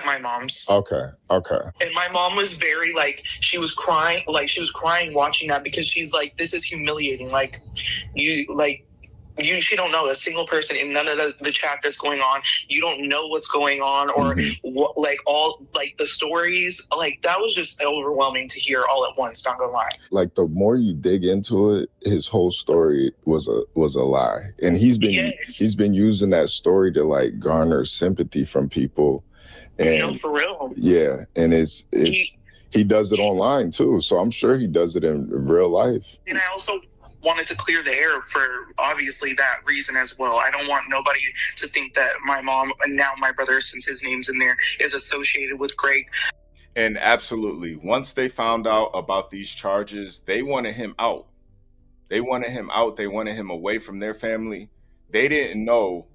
my mom's. Okay. And my mom was very she was crying watching that, because she's like, this is humiliating. She don't know a single person in none of the chat that's going on. You don't know what's going on, or all the stories. That was just overwhelming to hear all at once. Not gonna lie. Like, the more you dig into it, his whole story was a lie, and he's been using that story to garner sympathy from people. And no, for real. Yeah, and he does it online too, so I'm sure he does it in real life. And I also wanted to clear the air for obviously that reason as well. I don't want nobody to think that my mom, and now my brother, since his name's in there, is associated with Greg. And absolutely, once they found out about these charges, they wanted him out. They wanted him out. They wanted him away from their family. They didn't know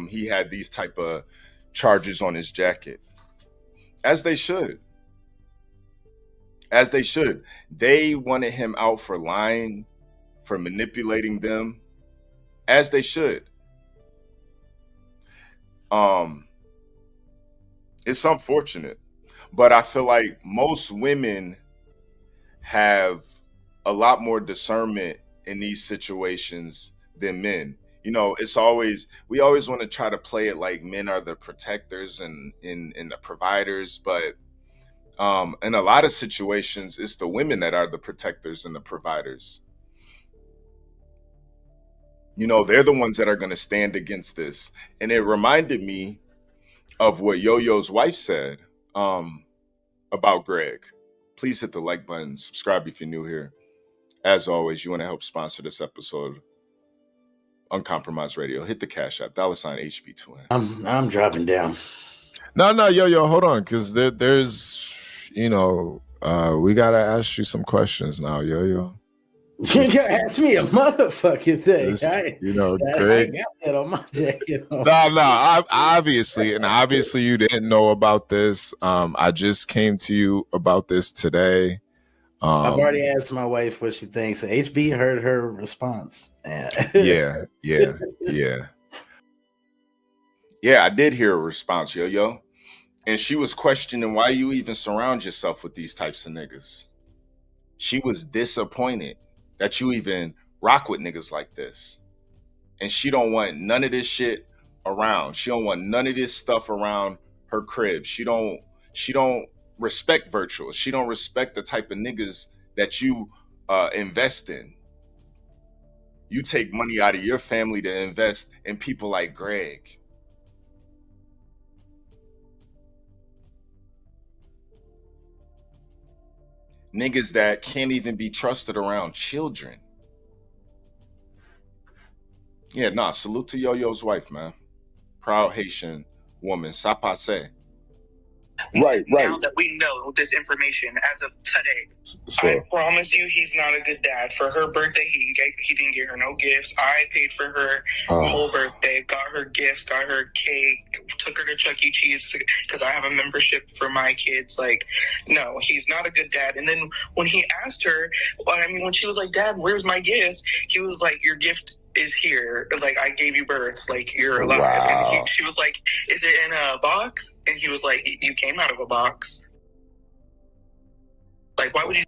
he had these type of charges on his jacket. As they should. As they should. They wanted him out for lying, for manipulating them, as they should. It's unfortunate, but I feel like most women have a lot more discernment in these situations than men. We always want to try to play it like men are the protectors and the providers, but in a lot of situations, it's the women that are the protectors and the providers. They're the ones that are going to stand against this. And it reminded me of what Yo-Yo's wife said about Greg. Please hit the like button, subscribe if you're new here. As always, you want to help sponsor this episode, Uncompromised Radio. Hit the Cash App, $HB2N. I'm dropping down. No, Yo-Yo, hold on, because there's, we got to ask you some questions now, Yo-Yo. You gotta ask me a motherfucking thing. Greg. I got that on my jacket. No, obviously you didn't know about this. I just came to you about this today. I've already asked my wife what she thinks. HB heard her response. Yeah, I did hear a response, Yo-Yo. And she was questioning why you even surround yourself with these types of niggas. She was disappointed that you even rock with niggas like this. And she don't want none of this shit around. She don't want none of this stuff around her crib. She don't respect Virtual. She don't respect the type of niggas that you invest in. You take money out of your family to invest in people like Greg. Niggas that can't even be trusted around children. Yeah, salute to Yo-Yo's wife, man. Proud Haitian woman. Ça passe. Right. Now that we know this information as of today, I promise you he's not a good dad. For her birthday, he didn't get her no gifts. I paid for her whole birthday, got her gifts, got her cake, took her to Chuck E. Cheese because I have a membership for my kids. No, he's not a good dad. And then when he asked her, when she was like, Dad, where's my gift? He was like, your gift is here. I gave you birth. You're alive. Wow. And she was like, is it in a box? And he was like, you came out of a box. Why would you?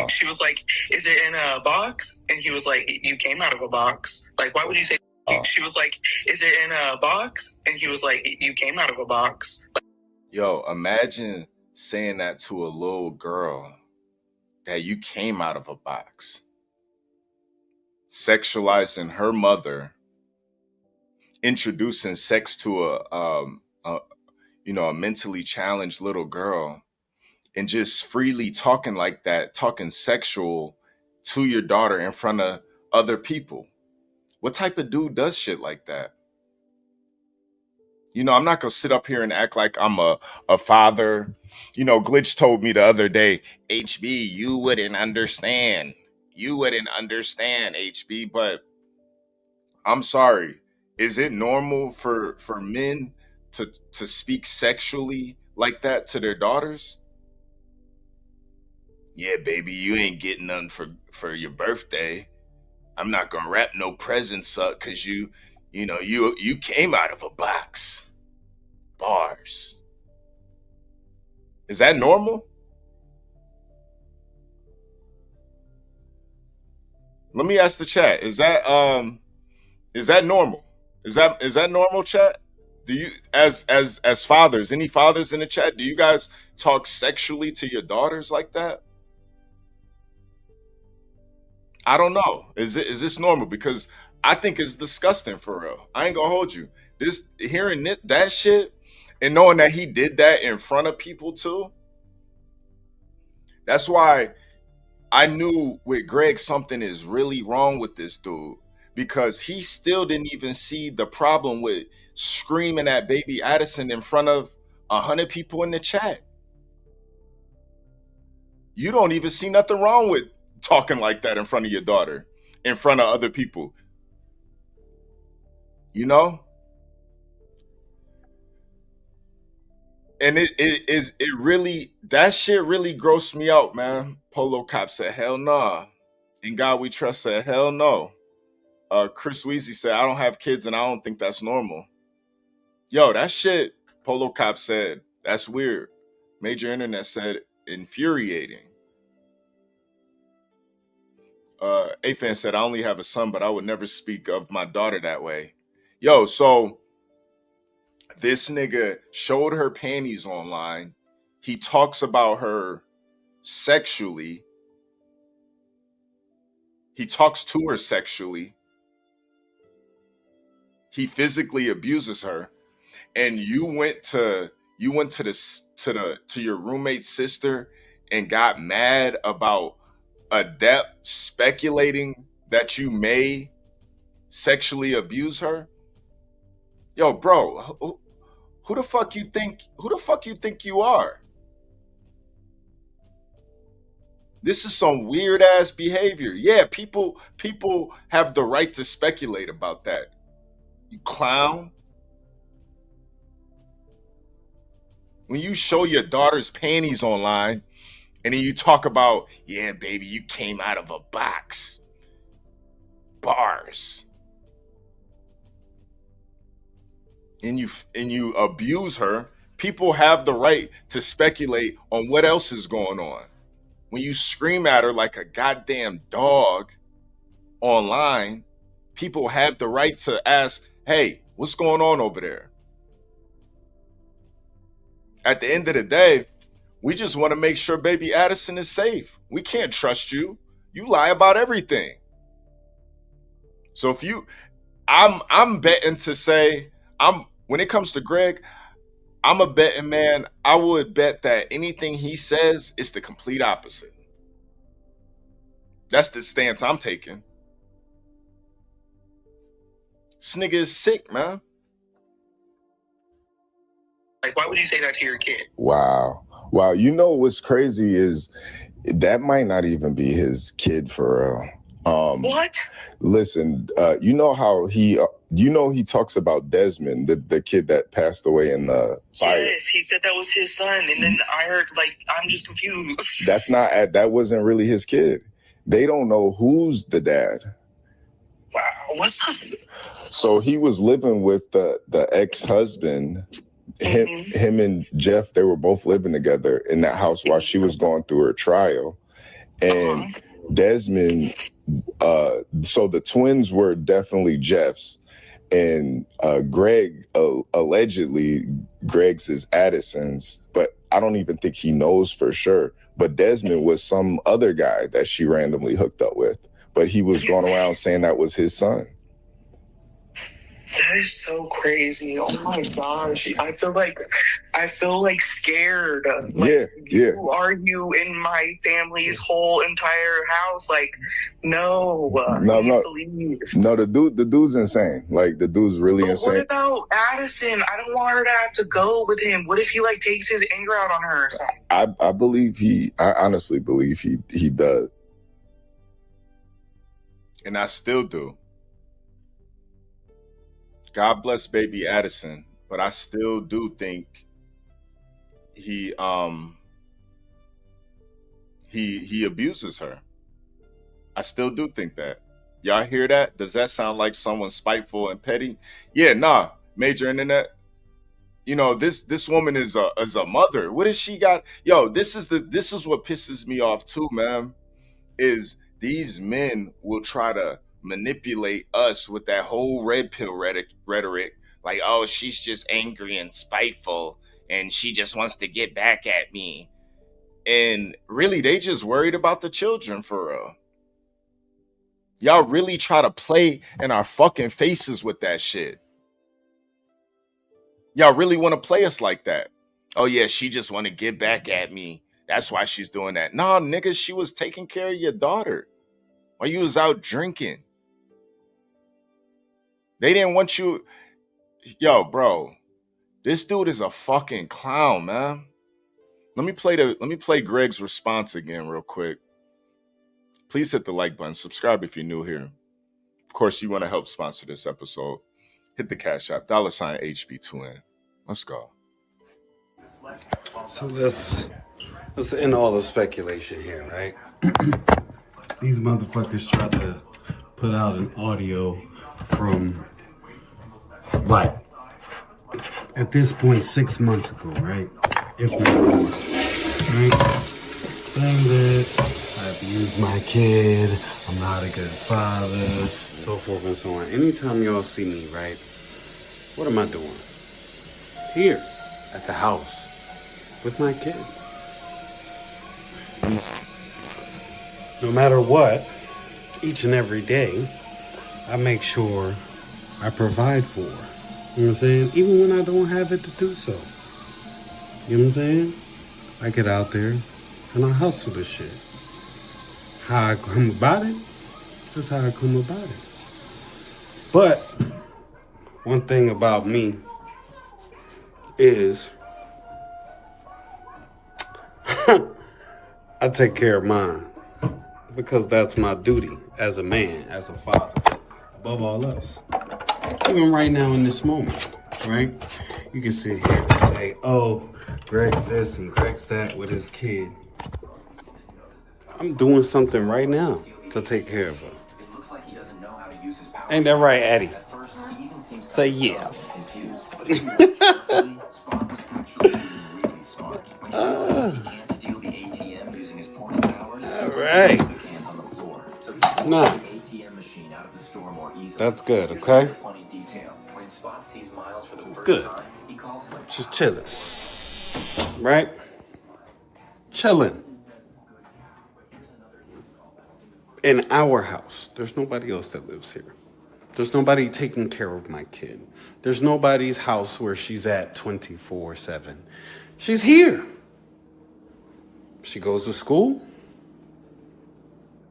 She was like, is it in a box? And he was like, you came out of a box. Why would you say? She was like, is it in a box? And he was like, you came out of a box. Yo, imagine saying that to a little girl, that you came out of a box. Sexualizing her mother, introducing sex to a mentally challenged little girl, and just freely talking like that, talking sexual to your daughter in front of other people. What type of dude does shit like that? You know, I'm not gonna sit up here and act like I'm a father. You know, Glitch told me the other day, HB, you wouldn't understand. You wouldn't understand, HB, but I'm sorry. Is it normal for men to speak sexually like that to their daughters? Yeah, baby, you ain't getting none for your birthday. I'm not gonna wrap no presents up because you came out of a box. Bars. Is that normal? Let me ask the chat. Is that normal? Is that normal, chat? Do you as fathers, any fathers in the chat, do you guys talk sexually to your daughters like that? I don't know. Is this normal? Because I think it's disgusting for real. I ain't gonna hold you. This hearing that shit and knowing that he did that in front of people too. That's why I knew with Greg something is really wrong with this dude, because he still didn't even see the problem with screaming at baby Addison in front of 100 people in the chat. You don't even see nothing wrong with talking like that in front of your daughter, in front of other people. You know? And it really, that shit really grossed me out, man. Polo Cop said, hell nah. In God we trust said, hell no. Chris Weezy said, I don't have kids and I don't think that's normal. Yo, that shit, Polo Cop said, that's weird. Major Internet said, infuriating. A-Fan said, I only have a son, but I would never speak of my daughter that way. Yo, so this nigga showed her panties online. He talks about her sexually. He talks to her sexually. He physically abuses her. And you went to your roommate's sister and got mad about Adept speculating that you may sexually abuse her. Yo, bro, who the fuck you think you are? This is some weird ass behavior. Yeah, people have the right to speculate about that. You clown. When you show your daughter's panties online and then you talk about, yeah, baby, you came out of a box. Bars. And you abuse her, people have the right to speculate on what else is going on. When you scream at her like a goddamn dog online, people have the right to ask, hey, what's going on over there? At the end of the day, we just want to make sure baby Addison is safe. We can't trust you. You lie about everything. So if I'm betting to say, when it comes to Greg, I'm a betting man. I would bet that anything he says is the complete opposite. That's the stance I'm taking. This nigga is sick, man. Like, why would you say that to your kid? Wow. You know what's crazy is that might not even be his kid for real. What? Listen, you know how he talks about Desmond, the kid that passed away in the fire. Yes, he said that was his son, and then I heard, like, I'm just confused. That wasn't really his kid. They don't know who's the dad. Wow, what's up? So he was living with the ex-husband. Him and Jeff, they were both living together in that house while she was going through her trial. And Desmond, so the twins were definitely Jeff's. And Greg, allegedly, Greg's is Addison's, but I don't even think he knows for sure. But Desmond was some other guy that she randomly hooked up with. But he was going around saying that was his son. That is so crazy. Oh my gosh. I feel like scared. Yeah, yeah. Who are you in my family's whole entire house? Like, no. No, I need no. to leave. No, the dude's insane. Like the dude's really But what insane. about Addison? I don't want her to have to go with him. What if he like takes his anger out on her or something? I honestly believe he does. And I still do. God bless baby Addison, but I still do think he abuses her. I still do think that. Y'all hear that? Does that sound like someone spiteful and petty? Yeah, nah. Major internet. You know, this woman is a mother. What has she got? Yo, this is what pisses me off too, man. Is these men will try to manipulate us with that whole red pill rhetoric, like, oh, she's just angry and spiteful and she just wants to get back at me. And really, they just worried about the children for real. Y'all really try to play in our fucking faces with that shit. Y'all really want to play us like that. Oh yeah, she just want to get back at me. That's why she's doing that. Nah, nigga, she was taking care of your daughter while you was out drinking. They didn't want you. Yo, bro, this dude is a fucking clown, man. Let me play Greg's response again real quick. Please hit the like button. Subscribe if you're new here. Of course, you want to help sponsor this episode. Hit the Cash App, $ HB2N. Let's go. So let's end all the speculation here, right? These motherfuckers tried to put out an audio from, like, at this point, 6 months ago, right? If not more, right? Saying that I abused my kid, I'm not a good father, so forth and so on. Anytime y'all see me, right? What am I doing? Here, at the house, with my kid. No matter what, each and every day, I make sure I provide for her. You know what I'm saying? Even when I don't have it to do so. You know what I'm saying? I get out there and I hustle this shit. How I come about it, that's how I come about it. But one thing about me is I take care of mine because that's my duty as a man, as a father, above all else. Even right now in this moment, right? You can sit here and say, oh, Greg's this and Greg's that with his kid. I'm doing something right now to take care of her. Ain't that right, Eddie? Say yes. All right. Nah. That's good, okay? It's good. Just chilling. Right? Chilling. In our house. There's nobody else that lives here. There's nobody taking care of my kid. There's nobody's house where she's at 24/7. She's here. She goes to school.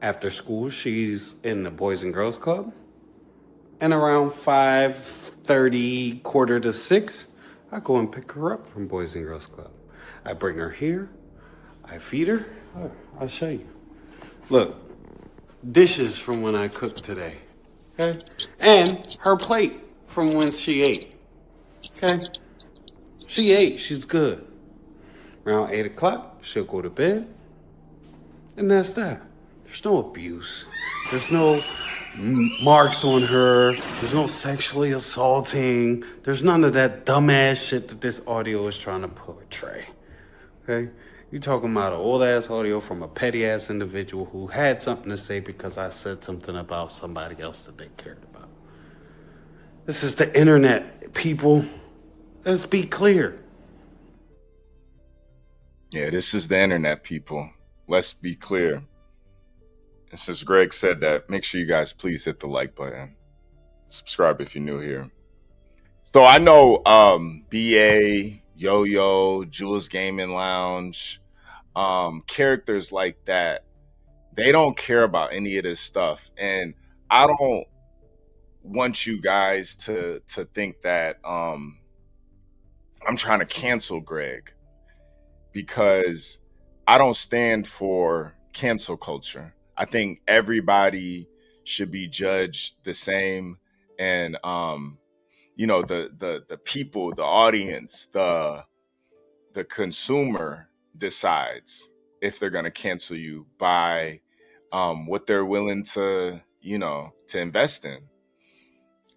After school, she's in the Boys and Girls Club. And around 5:30, 5:45, I go and pick her up from Boys and Girls Club. I bring her here. I feed her. I'll show you. Look, dishes from when I cooked today. Okay? And her plate from when she ate. Okay? She ate. She's good. Around 8 o'clock, she'll go to bed. And that's that. There's no abuse. There's no marks on her. There's no sexually assaulting. There's none of that dumbass shit that this audio is trying to portray. Okay? You talking about an old-ass audio from a petty-ass individual who had something to say because I said something about somebody else that they cared about. This is the internet, people. Let's be clear. Yeah, this is the internet, people. Let's be clear. And since Greg said that, make sure you guys please hit the like button. Subscribe if you're new here. So I know BA, Yo-Yo, Jules Gaming Lounge, characters like that, they don't care about any of this stuff. And I don't want you guys to think that I'm trying to cancel Greg, because I don't stand for cancel culture. I think everybody should be judged the same. And you know, the people, the audience, the consumer decides if they're going to cancel you by what they're willing to, you know, to invest in.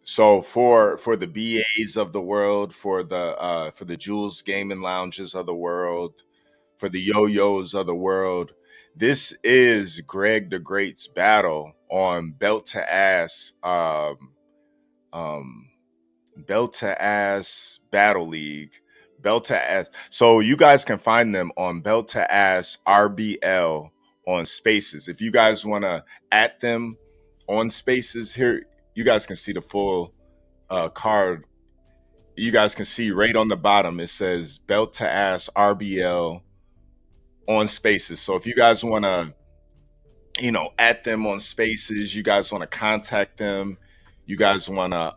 So for the BAs of the world, for the Jules Gaming Lounges of the world, for the Yo-Yos of the world, this is Greg the Great's battle on Belt to Ass Battle League, Belt to Ass. So you guys can find them on Belt to Ass RBL on Spaces. If you guys want to at them on Spaces, here you guys can see the full card. You guys can see right on the bottom it says Belt to Ass RBL on Spaces. So if you guys want to, you know, at them on Spaces, you guys want to contact them, you guys want to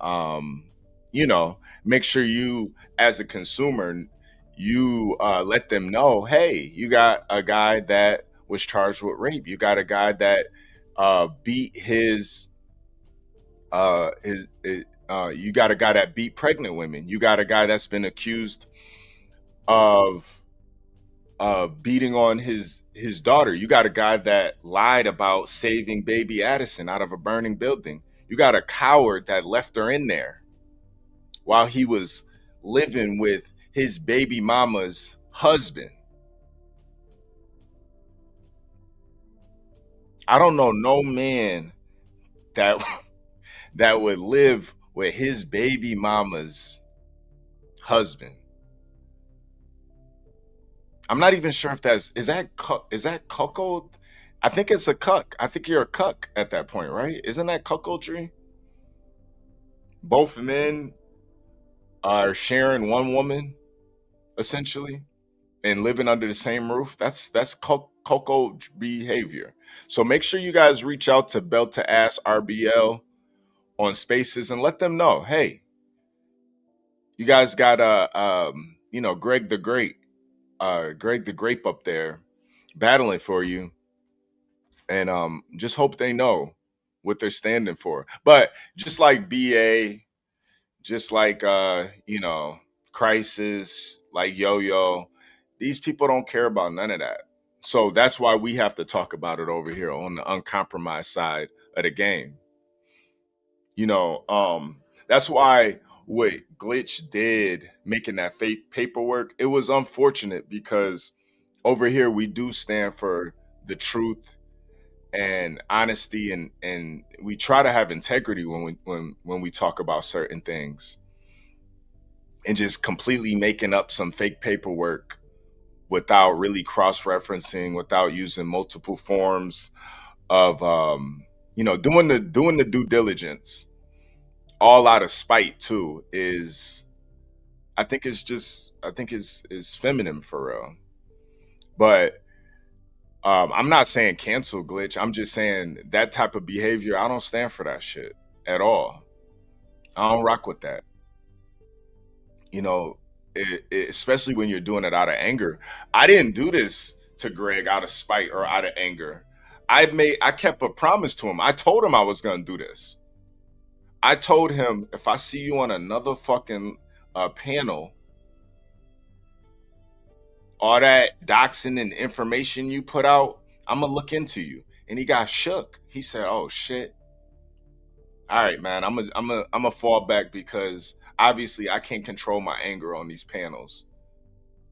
you know, make sure you as a consumer, you let them know, hey, you got a guy that was charged with rape, you got a guy that beat his you got a guy that beat pregnant women, you got a guy that's been accused of beating on his daughter, you got a guy that lied about saving baby Addison out of a burning building, you got a coward that left her in there while he was living with his baby mama's husband. I don't know no man that that would live with his baby mama's husband. I'm not even sure if is that cuckold? I think it's a cuck. I think you're a cuck at that point, right? Isn't that cuckoldry? Both men are sharing one woman, essentially, and living under the same roof. That's cuckold behavior. So make sure you guys reach out to Belt to Ass RBL on Spaces and let them know, hey, you guys got you know, Greg the Great, Greg the Grape up there battling for you, and just hope they know what they're standing for. But just like BA, just like you know, Crisis, like Yo-Yo, these people don't care about none of that. So that's why we have to talk about it over here on the uncompromised side of the game. You know, that's why what Glitch did, making that fake paperwork, it was unfortunate, because over here we do stand for the truth and honesty, and we try to have integrity when we talk about certain things. And just completely making up some fake paperwork without really cross-referencing, without using multiple forms of you know, doing the due diligence, all out of spite too, is, I think it's feminine for real. But I'm not saying cancel Glitch. I'm just saying that type of behavior, I don't stand for that shit at all. I don't rock with that. You know, especially when you're doing it out of anger. I didn't do this to Greg out of spite or out of anger. I kept a promise to him. I told him I was gonna do this. I told him, if I see you on another fucking panel, all that doxing and information you put out, I'm gonna look into you. And he got shook. He said, "Oh shit. All right, man. I'm a fall back, because obviously I can't control my anger on these panels.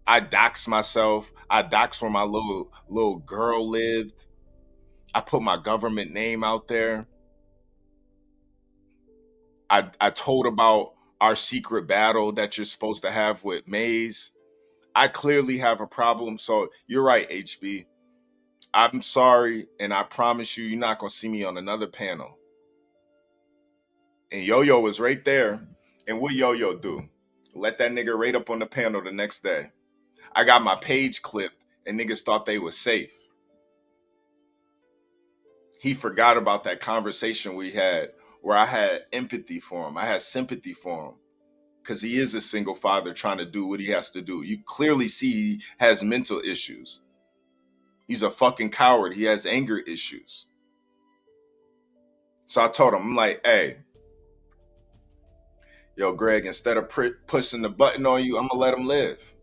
I dox myself. I dox where my little girl lived. I put my government name out there. I told about our secret battle that you're supposed to have with Maze. I clearly have a problem. So you're right, HB. I'm sorry, and I promise you're not gonna see me on another panel." And Yo-Yo was right there. And what Yo-Yo do? Let that nigga right up on the panel the next day. I got my page clipped and niggas thought they was safe. He forgot about that conversation we had where I had empathy for him. I had sympathy for him because he is a single father trying to do what he has to do. You clearly see he has mental issues. He's a fucking coward. He has anger issues. So I told him, I'm like, hey, yo, Greg, instead of pushing the button on you, I'm going to let him live.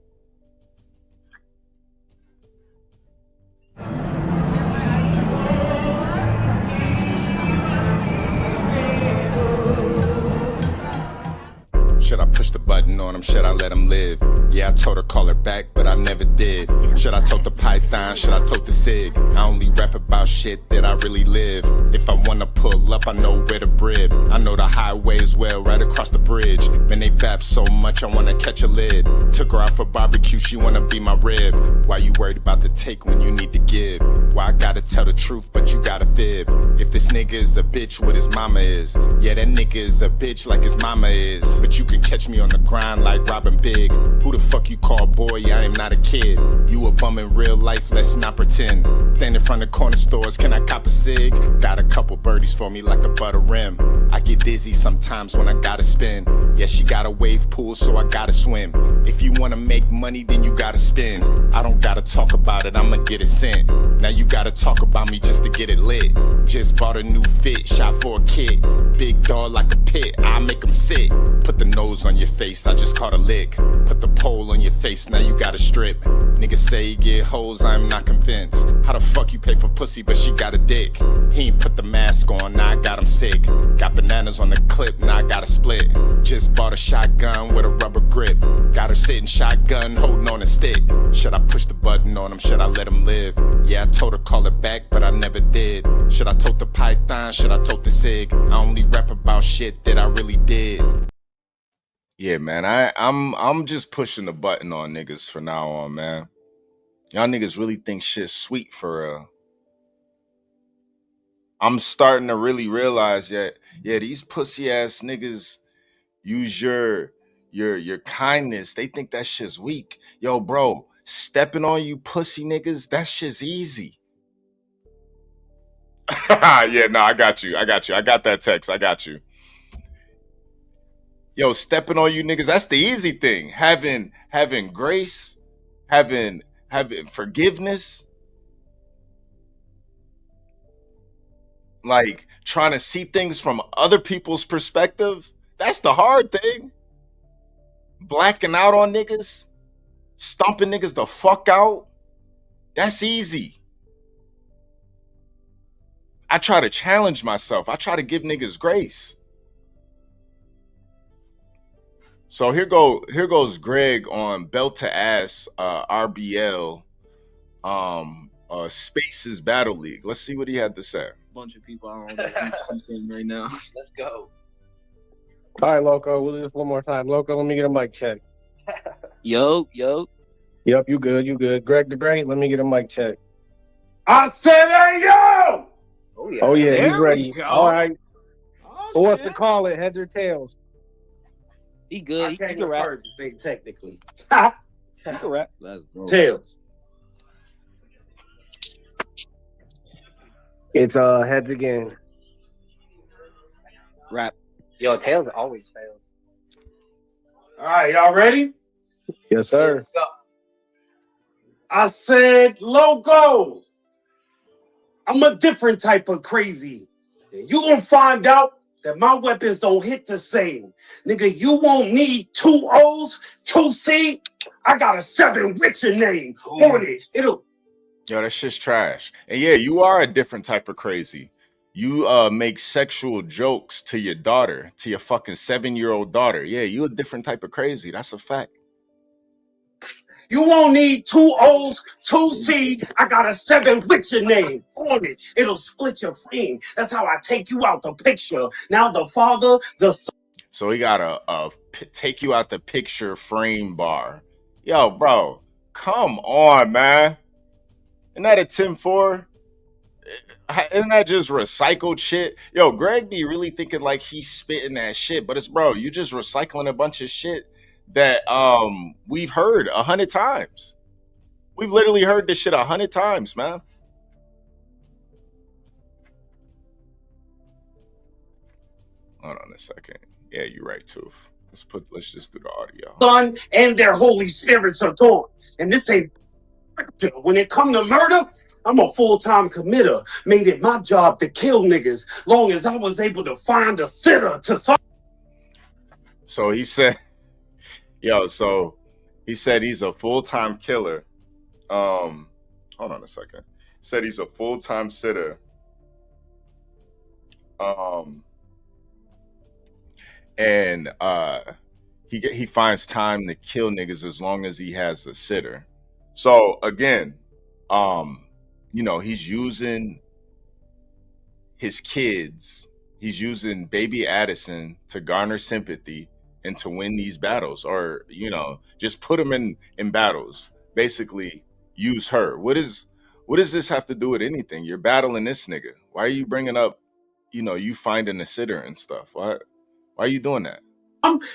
Should I push the button on him? Should I let him live? Yeah, I told her call her back, but I never did. Should I tote the python? Should I tote the cig? I only rap about shit that I really live. If I wanna pull up, I know where to brib. I know the highway as well, right across the bridge. Man, they bap so much, I wanna catch a lid. Took her out for barbecue, she wanna be my rib. Why you worried about the take when you need to give? Why I gotta tell the truth, but you gotta fib? If this nigga is a bitch, what his mama is. Yeah, that nigga is a bitch like his mama is. But you can catch me on the grind like Robin Big. Who the fuck you call boy? I am not a kid. You a bum in real life, let's not pretend. Stand in front of corner stores, can I cop a cig? Got a couple birdies for me like a butter rim. I get dizzy sometimes when I gotta spin. Yeah, she got a wave pool, so I gotta swim. If you wanna make money, then you gotta spin. I don't gotta talk about it, I'ma get it sent. Now you gotta talk about me just to get it lit. Just bought a new fit, shot for a kid. Big dog like a pit, I make him sit. Put the nose on your face, I just caught a lick. Put the pole on your face, now you gotta strip. Niggas say he get hoes, I'm not convinced. How the fuck you pay for pussy, but she got a dick? He ain't put the mask on, now I got him sick. Got bananas on the clip, now I gotta split. Just bought a shotgun with a rubber grip. Got her sitting shotgun, holding on a stick. Should I push the button on him, should I let him live? Yeah, I told her call it back, but I never did. Should I tote the python, should I tote the cig? I only rap about shit that I really did. Yeah, man, I'm just pushing the button on niggas for now on, man. Y'all niggas really think shit's sweet for real. I'm starting to really realize that, yeah, these pussy ass niggas use your kindness. They think that shit's weak. Yo, bro, stepping on you pussy niggas, that shit's easy. Yeah, no, I got you. I got that text. I got you. Yo, stepping on you niggas, that's the easy thing. Having grace, having forgiveness, like trying to see things from other people's perspective, that's the hard thing. Blacking out on niggas, stomping niggas the fuck out, that's easy. I try to challenge myself. I try to give niggas grace. So here goes Greg on Belt to Ass RBL Spaces Battle League. Let's see what he had to say. Bunch of people I don't know who's right now. Let's go. All right, Loco, we'll do this one more time. Loco, let me get a mic check. Yo. Yep, you good. Greg the Great, let me get a mic check. I said, hey, yo! Oh, yeah, There he's ready. we go. All right. Who wants to call it, heads or tails? He good. He can rap. Technically. He can rap. Let's go. Tails. It's heads again. Rap. Yo, tails always fails. All right, y'all ready? Yes, sir. I said, Loco, I'm a different type of crazy. You gonna find out that my weapons don't hit the same. Nigga, you won't need 2 O's, 2 C. I got a 7 with your name on it. It'll. Yo, that shit's trash. And yeah, you are a different type of crazy. You make sexual jokes to your daughter, to your fucking 7-year-old daughter. Yeah, you a different type of crazy. That's a fact. You won't need 2 O's, 2 C. I got a 7 with your name on it. It'll split your frame. That's how I take you out the picture. Now the father, the son. So he got a take you out the picture frame bar. Yo, bro, come on, man. Isn't that a 10-4? Isn't that just recycled shit? Yo, Greg be really thinking like he's spitting that shit, but it's bro, you just recycling a bunch of shit that we've heard 100 times. We've literally heard this shit 100 times, man. Hold on a second. Yeah, you're right, Tooth. Let's just do the audio. Son and their Holy Spirits are gone. And this ain't when it come to murder, I'm a full-time committer. Made it my job to kill niggas long as I was able to find a sitter to So he said, so he said he's a full-time killer. Hold on a second. He said he's a full-time sitter. And he finds time to kill niggas as long as he has a sitter. So again, he's using his kids, he's using baby Addison to garner sympathy and to win these battles, or just put him in battles. Basically, use her. What does this have to do with anything? You're battling this nigga. Why are you bringing up, you finding a sitter and stuff? Why are you doing that?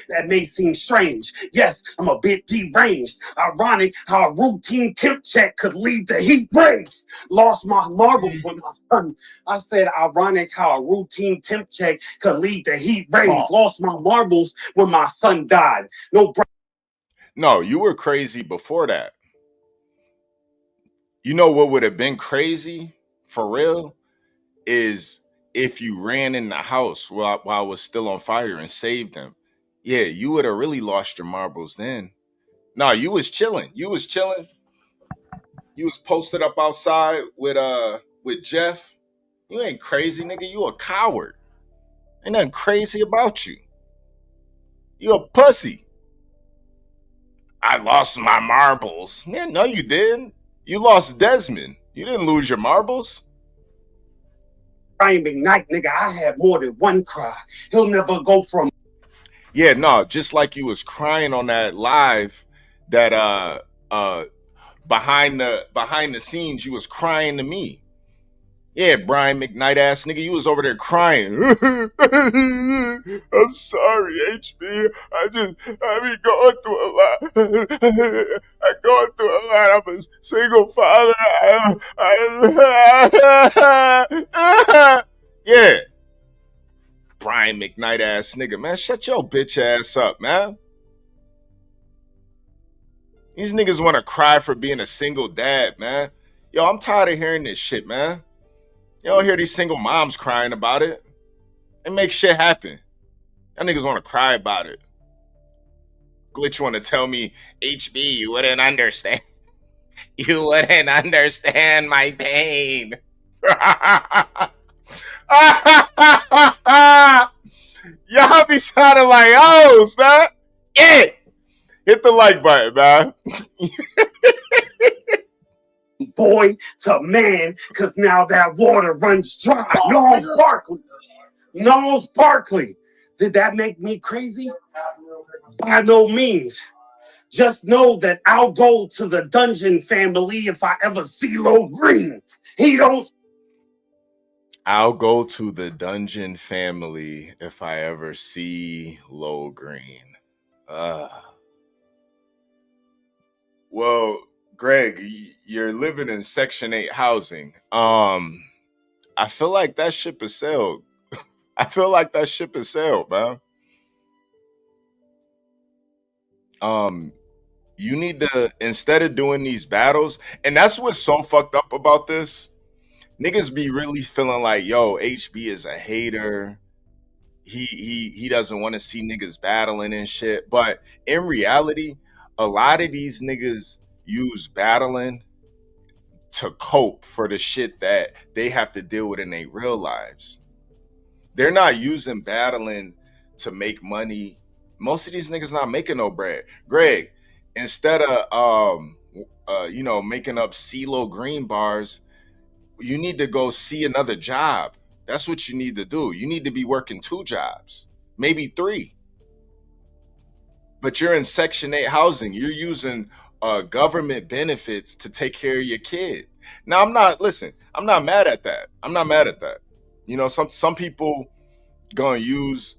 That may seem strange. Yes, I'm a bit deranged. Ironic how a routine temp check could lead to heat waves. Lost my marbles when my son. I said ironic how a routine temp check could lead to heat waves. Lost my marbles when my son died. No, you were crazy before that. You know what would have been crazy for real is if you ran in the house while it was still on fire and saved him. Yeah, you would have really lost your marbles then. No, you was chilling. You was posted up outside with Jeff. You ain't crazy, nigga. You a coward. Ain't nothing crazy about you. You a pussy. I lost my marbles. Yeah, no, you didn't. You lost Desmond. You didn't lose your marbles. Brian McKnight, nigga, I had more than one cry. He'll never go from. Yeah, no, just like you was crying on that live, that behind the scenes, you was crying to me. Yeah, Brian McKnight ass nigga, you was over there crying. I'm sorry, HB. I be going through a lot. I'm going through a lot. I'm a single father. Yeah. Brian McKnight ass nigga, man. Shut your bitch ass up, man. These niggas want to cry for being a single dad, man. Yo, I'm tired of hearing this shit, man. You don't hear these single moms crying about it. It makes shit happen. Y'all niggas want to cry about it. Glitch want to tell me, HB, you wouldn't understand. You wouldn't understand my pain. Y'all be sounding like hoes, man. Yeah. Hit the like button, man. Boy to man, because now that water runs dry. Gnarls Barkley. Did that make me crazy? By no means. Just know that I'll go to the Dungeon family if I ever see Low Green. He don't. I'll go to the Dungeon family if I ever see Low Green. Well, Greg, you're living in Section 8 housing. I feel like that ship has sailed. Man. You need to, instead of doing these battles, and that's what's so fucked up about this. Niggas be really feeling like, yo, HB is a hater. He doesn't want to see niggas battling and shit. But in reality, a lot of these niggas use battling to cope for the shit that they have to deal with in their real lives. They're not using battling to make money. Most of these niggas not making no bread. Greg, instead of making up CeeLo Green bars, you need to go see another job. That's what you need to do. You need to be working 2 jobs, maybe 3. But you're in Section 8 housing. You're using government benefits to take care of your kid. Now, I'm not mad at that. I'm not mad at that. You know, some people gonna use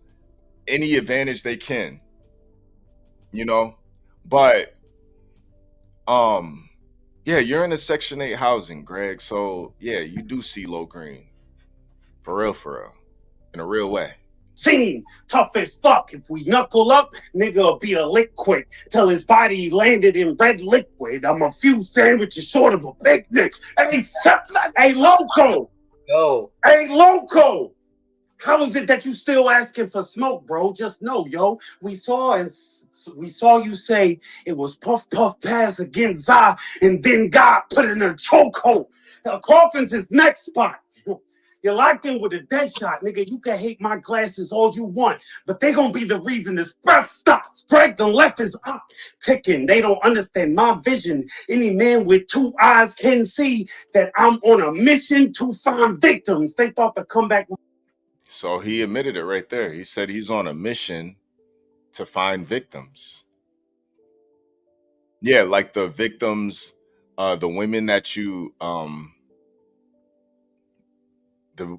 any advantage they can, you know, but yeah, you're in a Section 8 housing, Greg. So yeah, you do see low green. For real, in a real way. Scene tough as fuck. If we knuckle up, nigga will be a liquid till his body landed in red liquid. I'm a few sandwiches short of a picnic. Hey, Loco. Yo. Hey, Loco. How is it that you still asking for smoke, bro? Just know, yo. We saw you say it was puff puff pass against Za, and then God put in a chokehold. Coffin's his next spot. You're locked in with a dead shot, nigga. You can hate my glasses all you want, but they gonna be the reason this breath stops. Greg done left his up ticking. They don't understand my vision. Any man with two eyes can see that I'm on a mission to find victims. They thought to come back. So he admitted it right there. He said he's on a mission to find victims. Yeah, like the victims, the women that you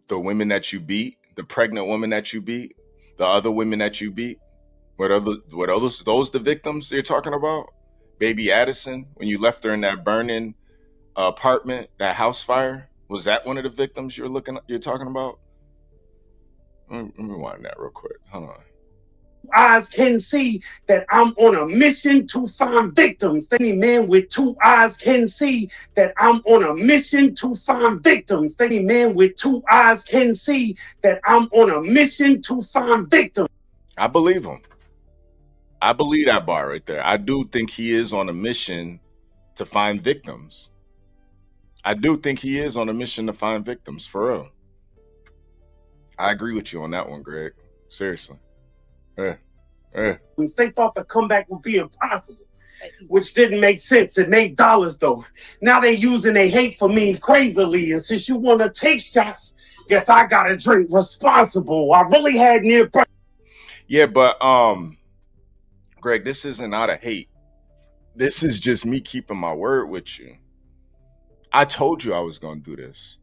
the women that you beat, the pregnant woman that you beat, the other women that you beat. What are those the victims you're talking about? Baby Addison, when you left her in that burning apartment, that house fire, was that one of the victims you're talking about? Let me rewind that real quick. Hold on. Eyes can see that I'm on a mission to find victims. Any man with two eyes can see that I'm on a mission to find victims. Any man with two eyes can see that I'm on a mission to find victims. I believe him. I believe that bar right there. I do think he is on a mission to find victims. I do think he is on a mission to find victims, for real. I agree with you on that one, Greg. Seriously. They thought the comeback would be impossible, which didn't make sense. It made dollars, though. Now they using their hate for me crazily. And since you want to take shots, guess I got to drink responsible. I really had near... Yeah, but, Greg, this isn't out of hate. This is just me keeping my word with you. I told you I was going to do this.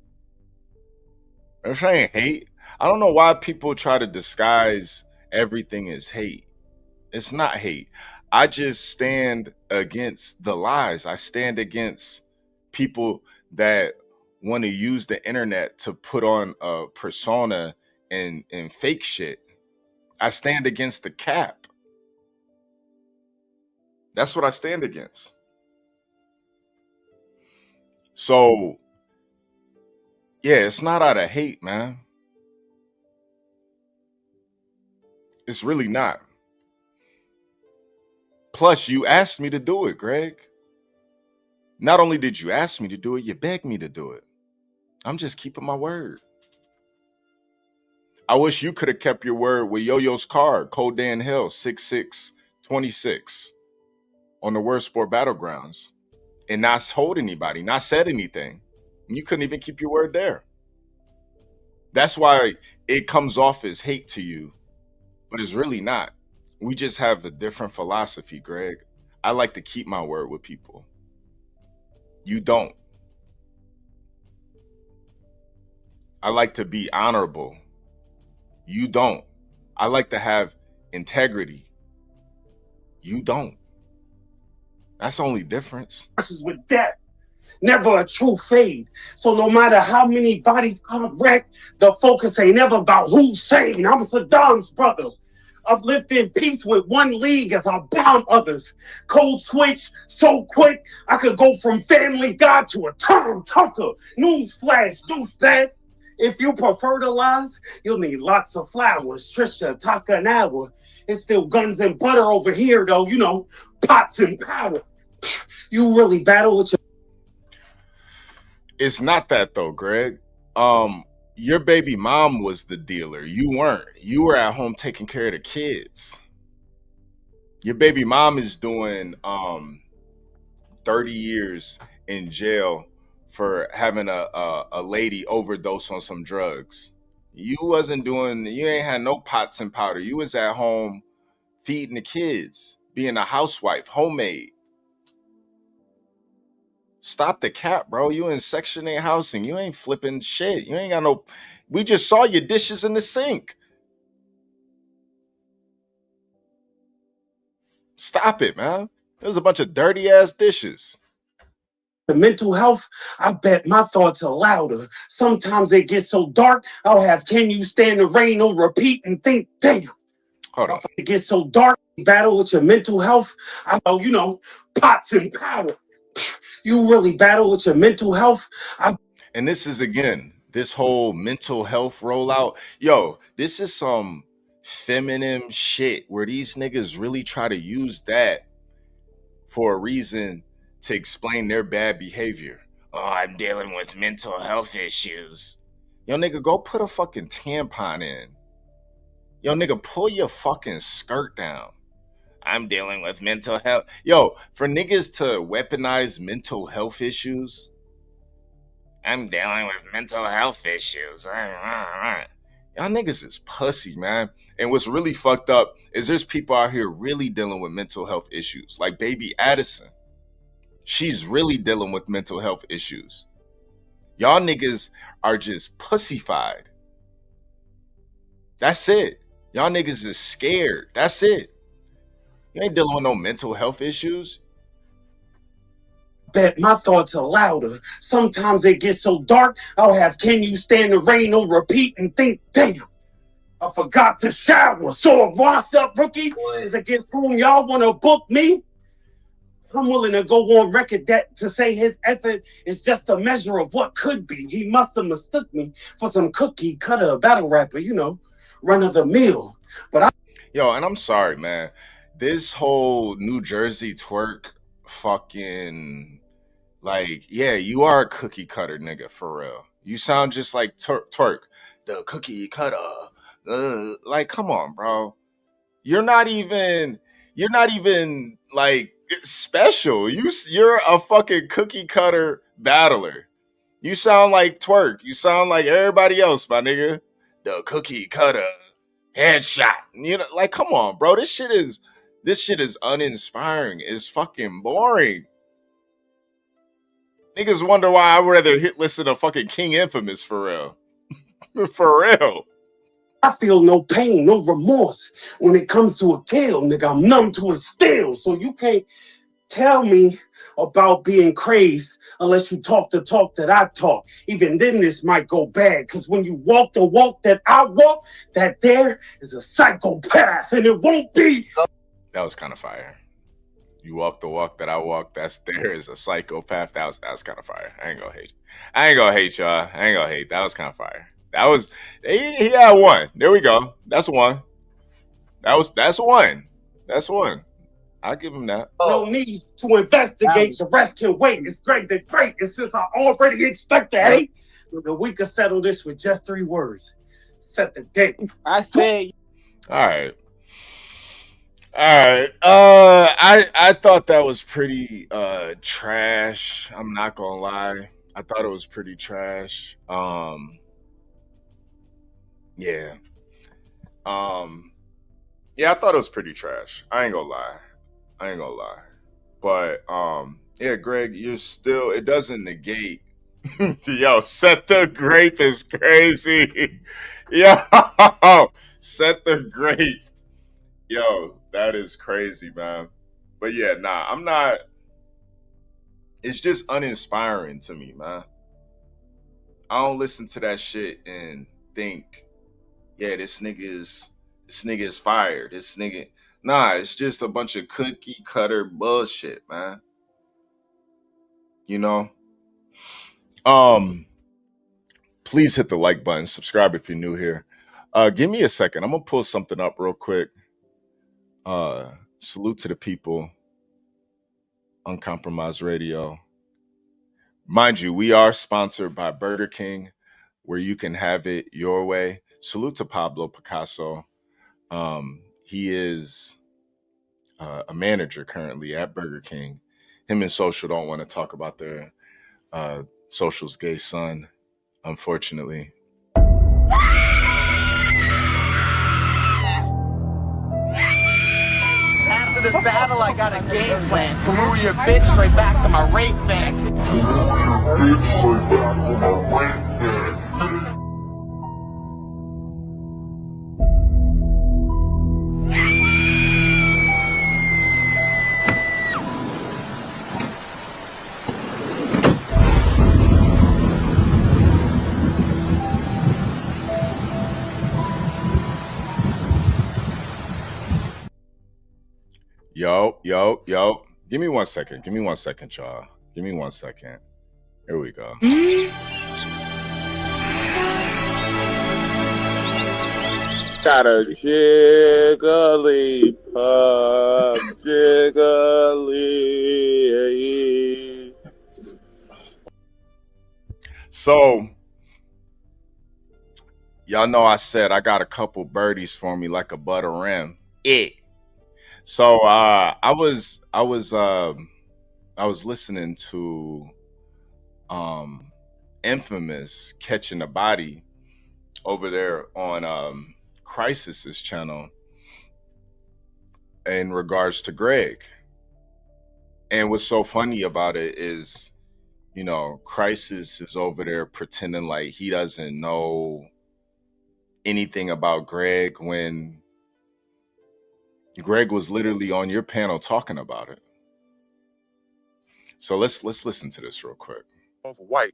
I'm saying hate. I don't know why people try to disguise everything as hate. It's not hate. I just stand against the lies. I stand against people that want to use the internet to put on a persona and fake shit. I stand against the cap. That's what I stand against. So, yeah, it's not out of hate, man. It's really not. Plus, you asked me to do it, Greg. Not only did you ask me to do it, you begged me to do it. I'm just keeping my word. I wish you could have kept your word with Yo-Yo's card, Code Dan Hill, 6626, on the Word Sport Battlegrounds, and not hold anybody, not said anything. And you couldn't even keep your word there. That's why it comes off as hate to you, but it's really not. We just have a different philosophy, Greg. I like to keep my word with people. You don't. I like to be honorable. You don't. I like to have integrity. You don't. That's the only difference. With death, never a true fade. So no matter how many bodies I wreck, the focus ain't ever about who's sane. I'm Saddam's brother. Uplifting peace with one league as I bomb others. Code switch so quick, I could go from Family Guy to a Tom Tucker. Newsflash, douchebag. If you prefer the lies, you'll need lots of flowers. Trisha, Taka, an hour. It's still guns and butter over here, though. You know, pots and powder. You really battle with your... It's not that, though, Greg. Your baby mom was the dealer. You weren't. You were at home taking care of the kids. Your baby mom is doing 30 years in jail for having a lady overdose on some drugs. You ain't had no pots and powder. You was at home feeding the kids, being a housewife, homemade. Stop the cap, bro. You in Section 8 housing. You ain't flipping shit. You ain't got no. We just saw your dishes in the sink. Stop it, man. There's a bunch of dirty ass dishes. The mental health, I bet my thoughts are louder. Sometimes it gets so dark, I'll have Can You Stand the Rain on repeat and think, damn. Hold on. It gets so dark, battle with your mental health. I know, you know, pots and power. You really battle with your mental health. And this is, again, this whole mental health rollout. Yo, this is some feminine shit where these niggas really try to use that for a reason to explain their bad behavior. Oh, I'm dealing with mental health issues. Yo, nigga, go put a fucking tampon in. Yo, nigga, pull your fucking skirt down. I'm dealing with mental health. Yo, for niggas to weaponize mental health issues, I'm dealing with mental health issues. Y'all niggas is pussy, man. And what's really fucked up is there's people out here really dealing with mental health issues. Like Baby Addison. She's really dealing with mental health issues. Y'all niggas are just pussified. That's it. Y'all niggas is scared. That's it. You ain't dealing with no mental health issues. Bet my thoughts are louder. Sometimes it gets so dark, I'll have Can You Stand the Rain on repeat and think, damn, I forgot to shower. So a Ross up rookie is against whom y'all want to book me. I'm willing to go on record that to say his effort is just a measure of what could be. He must have mistook me for some cookie cutter battle rapper, you know, run of the mill. But Yo, and I'm sorry, man. This whole New Jersey twerk fucking, like, yeah, you are a cookie cutter nigga, for real. You sound just like twerk, the cookie cutter. Like, come on, bro. You're not even like special. You're a fucking cookie cutter battler. You sound like twerk. You sound like everybody else, my nigga. The cookie cutter headshot. You know, like, come on, bro. This shit is uninspiring. It's fucking boring. Niggas wonder why I would rather listen to fucking King Infamous, for real. For real. I feel no pain, no remorse. When it comes to a kill, nigga, I'm numb to it still. So you can't tell me about being crazed unless you talk the talk that I talk. Even then this might go bad, because when you walk the walk that I walk, that there is a psychopath, and it won't be. That was kind of fire. You walk the walk that I walk, there is a psychopath. That was kind of fire. I ain't gonna hate y'all. I ain't gonna hate. That was kind of fire. That was, he had one. There we go. That's one. That's one. I'll give him that. No need to investigate. The rest can wait. It's great. They're great. And since I already expect to hate, we could settle this with just 3 words. Set the date. I say. All right. I thought that was pretty trash. I'm not gonna lie. I thought it was pretty trash. Yeah. Yeah, I thought it was pretty trash. I ain't gonna lie. But yeah, Greg, you're still, it doesn't negate. Yo, Set the Grape is crazy. Yo, Set the Grape. Yo, that is crazy, man. But yeah, nah, I'm not. It's just uninspiring to me, man. I don't listen to that shit and think, yeah, this nigga is fired. This nigga, nah, it's just a bunch of cookie cutter bullshit, man. You know? Please hit the like button, subscribe if you're new here. Give me a second. I'm gonna pull something up real quick. Salute to the people. Uncompromised Radio. Mind you, we are sponsored by Burger King, where you can have it your way. Salute to Pablo Picasso. He is a manager currently at Burger King. Him and Social don't want to talk about their Social's gay son, unfortunately. After this battle, I got a game plan. To lure your bitch straight back to my rape bag. Yo. Give me 1 second. Give me 1 second, y'all. Give me 1 second. Here we go. Got a jiggly pub, jiggly. So, y'all know I said I got a couple birdies for me like a butter rim. So I was listening to Infamous Catching the Body over there on Crisis's channel in regards to Greg. And what's so funny about it is, you know, Crisis is over there pretending like he doesn't know anything about Greg when Greg was literally on your panel talking about it. So let's listen to this real quick. Of white,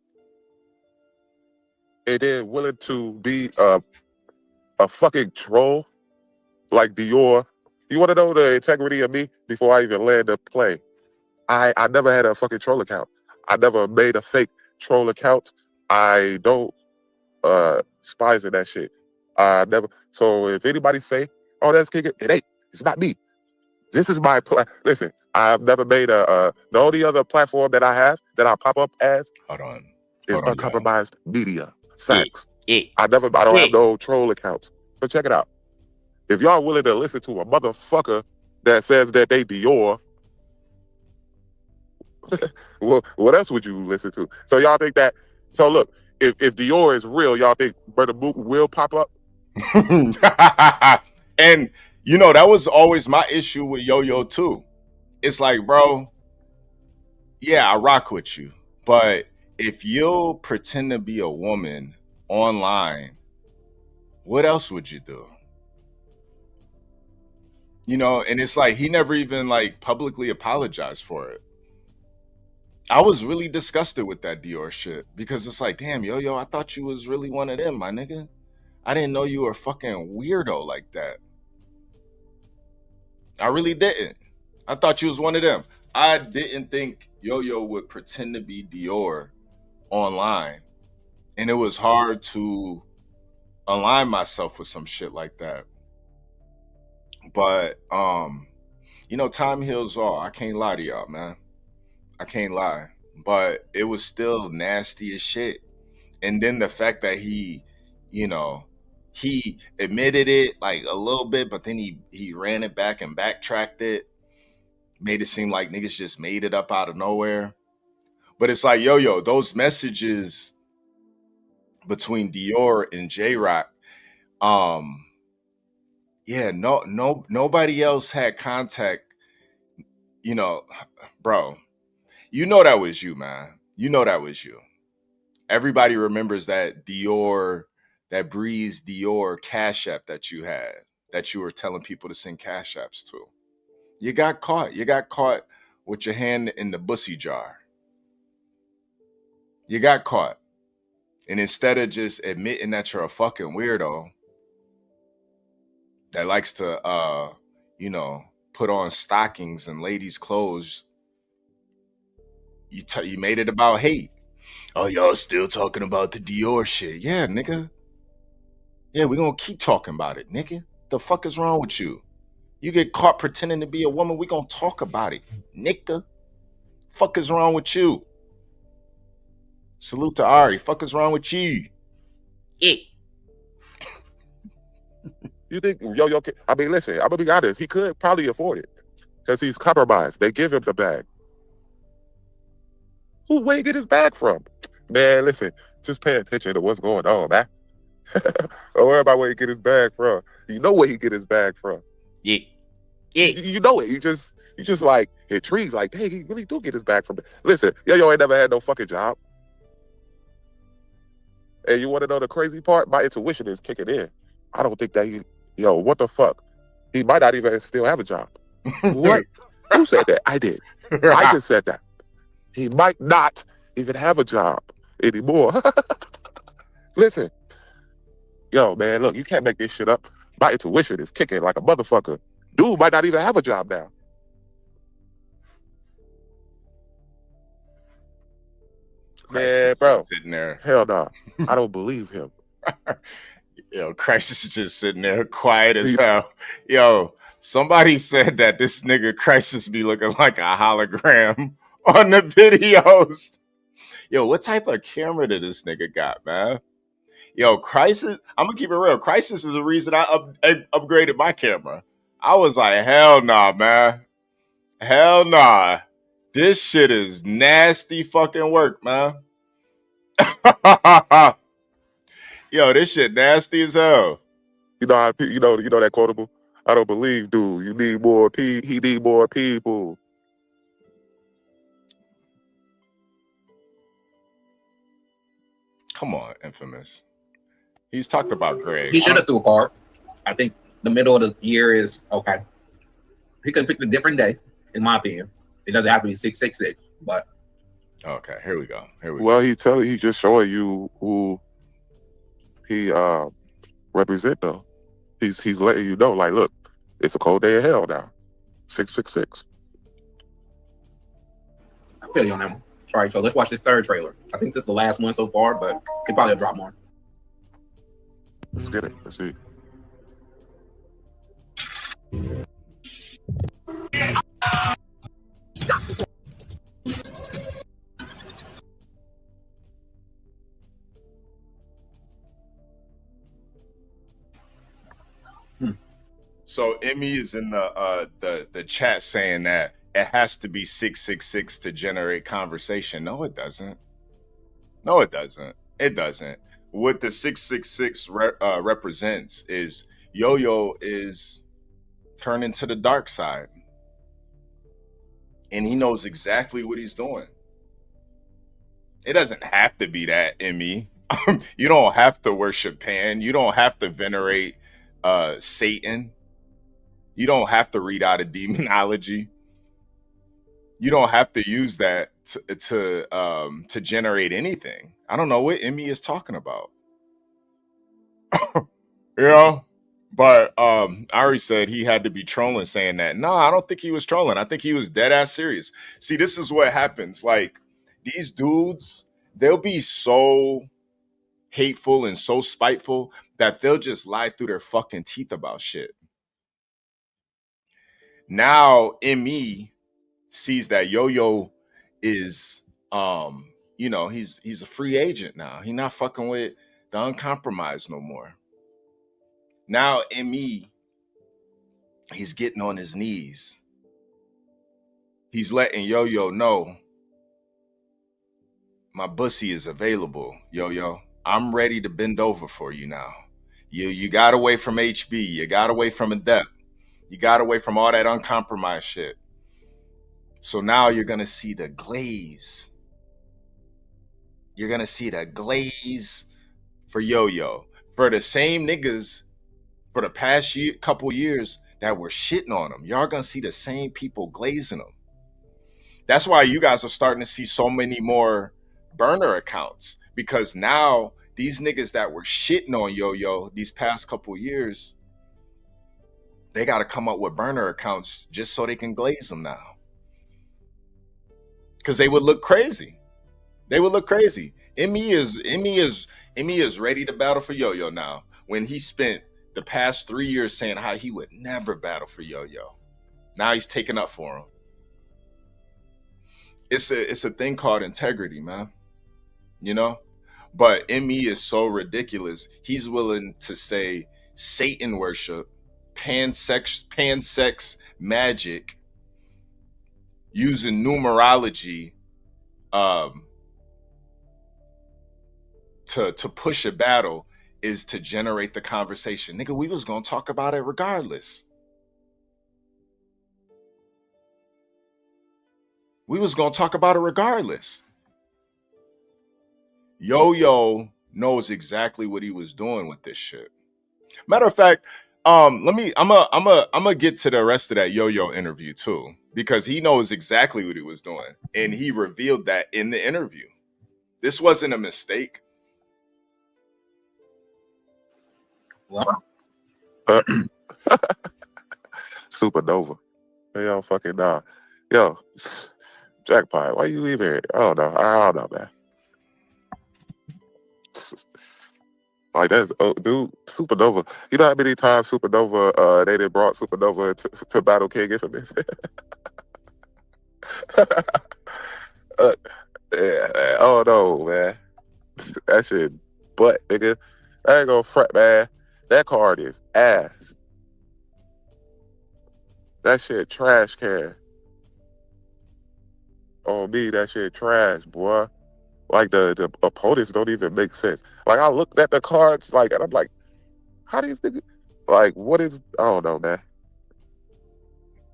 and then willing to be a fucking troll like Dior. You want to know the integrity of me before I even land the play? I never had a fucking troll account. I never made a fake troll account. I don't spies in that shit. I never. So if anybody say, "Oh, that's kicking," it ain't. It's not me. This is my listen. I've never made the only other platform that I have that I pop up as is Uncompromised Media. Facts. I don't have no troll accounts. But check it out. If y'all willing to listen to a motherfucker that says that they Dior, well, what else would you listen to? So y'all think that? So look, if Dior is real, y'all think Brother Mook will pop up? And you know, that was always my issue with Yo-Yo too. It's like, bro, yeah, I rock with you. But if you'll pretend to be a woman online, what else would you do? You know, and it's like he never even like publicly apologized for it. I was really disgusted with that Dior shit because it's like, damn, Yo-Yo, I thought you was really one of them, my nigga. I didn't know you were a fucking weirdo like that. I really didn't. I thought you was one of them. I didn't think Yo-Yo would pretend to be Dior online. And it was hard to align myself with some shit like that. But, you know, time heals all. I can't lie to y'all, man. I can't lie. But it was still nasty as shit. And then the fact that he, you know, he admitted it like a little bit, but then he ran it back and backtracked it. Made it seem like niggas just made it up out of nowhere. But it's like, Yo-Yo, those messages between Dior and J-Rock, yeah, nobody else had contact. You know, bro, you know that was you, man. You know that was you. Everybody remembers that Dior, that Breeze Dior Cash App that you had, that you were telling people to send Cash Apps to. You got caught. You got caught with your hand in the bussy jar. You got caught. And instead of just admitting that you're a fucking weirdo that likes to, you know, put on stockings and ladies' clothes, you made it about hate. Oh, y'all still talking about the Dior shit. Yeah, nigga. Yeah, we're going to keep talking about it, nigga. The fuck is wrong with you? You get caught pretending to be a woman, we going to talk about it, nigga. Fuck is wrong with you? Salute to Ari. Fuck is wrong with you? You think Yo-Yo can, I mean, listen, I'm going to be honest. He could probably afford it because he's compromised. They give him the bag. Where he get his bag from? Man, listen, just pay attention to what's going on, man. Don't worry about where he get his bag from. You know where he get his bag from. Yeah. You know it. You just like intrigued, like, hey, he really do get his bag from. Listen, Yo ain't never had no fucking job. And you want to know the crazy part? My intuition is kicking in. I don't think that what the fuck? He might not even still have a job. What? Who said that? I did. I just said that. He might not even have a job anymore. Listen, man, look, you can't make this shit up. My intuition is kicking like a motherfucker. Dude might not even have a job now. Man, bro. Sitting there. Hell no. I don't believe him. Crisis is just sitting there quiet as hell. Yo, somebody said that this nigga Crisis be looking like a hologram on the videos. Yo, what type of camera did this nigga got, man? Yo, Crisis, I'm gonna keep it real. Crisis is the reason I upgraded my camera. I was like, hell nah, man. Hell nah. This shit is nasty fucking work, man. Yo, this shit nasty as hell. You know that quotable? I don't believe, dude. You need more people. He need more people. Come on, Infamous. He's talked about Greg. He should have threw a card. I think the middle of the year is okay. He could pick a different day, in my opinion. It doesn't have to be 666, but okay, here we go. Well, he's just showing you who he represent though. He's letting you know, like, look, it's a cold day of hell now. 666. I feel you on that one. All right, so let's watch this third trailer. I think this is the last one so far, but he probably will drop more. Let's get it. Let's see. So Emmy is in the chat saying that it has to be 666 to generate conversation. No, it doesn't. No, it doesn't. It doesn't. What the 666 represents is Yo-Yo is turning to the dark side. And he knows exactly what he's doing. It doesn't have to be that, Emmy. You don't have to worship Pan. You don't have to venerate Satan. You don't have to read out of demonology. You don't have to use that to generate anything. I don't know what Emmy is talking about. But I already said he had to be trolling saying that. No, I don't think he was trolling. I think he was dead ass serious. See, this is what happens. Like, these dudes, they'll be so hateful and so spiteful that they'll just lie through their fucking teeth about shit. Now, Emmy sees that Yo-Yo is, he's a free agent now. He's not fucking with the Uncompromised no more. Now, Emmy, he's getting on his knees. He's letting Yo-Yo know, my bussy is available, Yo-Yo. I'm ready to bend over for you now. You got away from HB. You got away from Adept. You got away from all that uncompromised shit. So now you're going to see the glaze. You're going to see the glaze for Yo-Yo. For the same niggas for the past couple years that were shitting on him. Y'all going to see the same people glazing him. That's why you guys are starting to see so many more burner accounts. Because now these niggas that were shitting on Yo-Yo these past couple years, they got to come up with burner accounts just so they can glaze them now. Because they would look crazy. They would look crazy. Emmy is ready to battle for Yo-Yo now. When he spent the past 3 years saying how he would never battle for Yo-Yo. Now he's taking up for him. It's a thing called integrity, man. You know? But Emmy is so ridiculous. He's willing to say Satan worship, pansex magic, using numerology to push a battle is to generate the conversation. Nigga, we was gonna talk about it regardless. We was gonna talk about it regardless. Yo knows exactly what he was doing with this shit. Matter of fact, I'm gonna get to the rest of that Yo interview too, because he knows exactly what he was doing, and he revealed that in the interview. This wasn't a mistake. Well, Supernova. Yo, fucking nah. Yo, Jackpot, why you even? I don't know, man. Like that's dude, Supernova. You know how many times Supernova they did brought Supernova to Battle King Infamous? Yeah, man. Oh no, man. That shit butt, nigga. I ain't gonna fret, man. That card is ass. That shit trash can. On me, that shit trash, boy. Like the opponents don't even make sense. Like I looked at the cards, like, and I'm like, how these niggas? Like, what is? I don't know, man.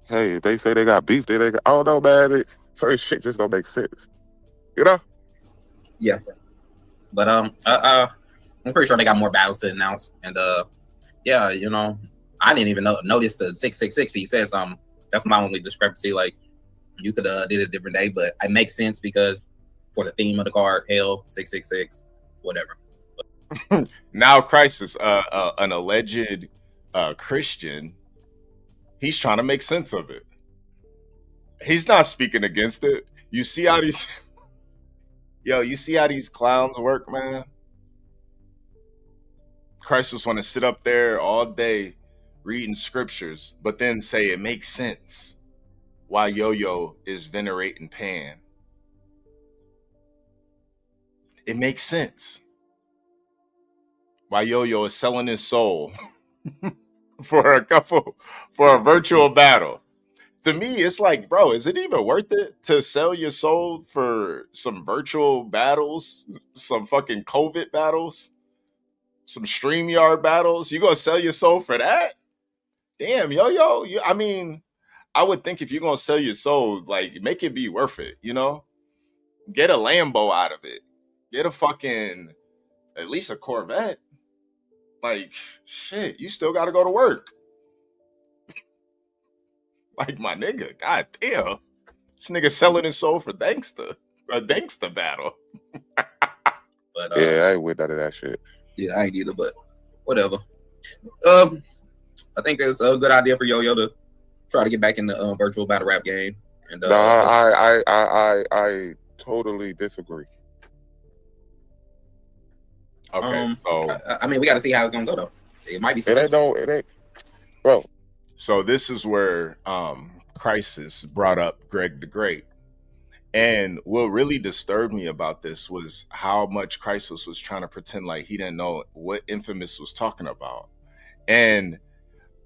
Hey, if they say they got beef, I don't know, man. Certain shit just don't make sense. You know? Yeah. But I'm pretty sure they got more battles to announce, and yeah, you know, I didn't even notice the 666. He said something. That's my only discrepancy. Like, you could did it a different day, but it makes sense because for the theme of the card, hell, 666, whatever. Now Crisis, an alleged Christian, he's trying to make sense of it. He's not speaking against it. You see how these you see how these clowns work, man? Crisis want to sit up there all day reading scriptures, but then say it makes sense why Yo is venerating Pan. It makes sense why Yo is selling his soul for a virtual battle. To me, it's like, bro, is it even worth it to sell your soul for some virtual battles, some fucking COVID battles, some StreamYard battles? You gonna sell your soul for that? Damn, Yo, I mean, I would think if you're gonna sell your soul, like, make it be worth it, you know? Get a Lambo out of it. Get a fucking, at least a Corvette. Like, shit, you still gotta go to work. Like, my nigga, god damn. This nigga selling his soul for a Dankster battle. But yeah, I ain't with none of that shit. Yeah, I ain't either, but whatever. I think it's a good idea for Yo to try to get back in the virtual battle rap game. And no, I totally disagree. Okay, so I mean, we got to see how it's gonna go though. It might be. It ain't, bro. So this is where Crisis brought up Greg the Great. And what really disturbed me about this was how much Crisis was trying to pretend like he didn't know what Infamous was talking about. And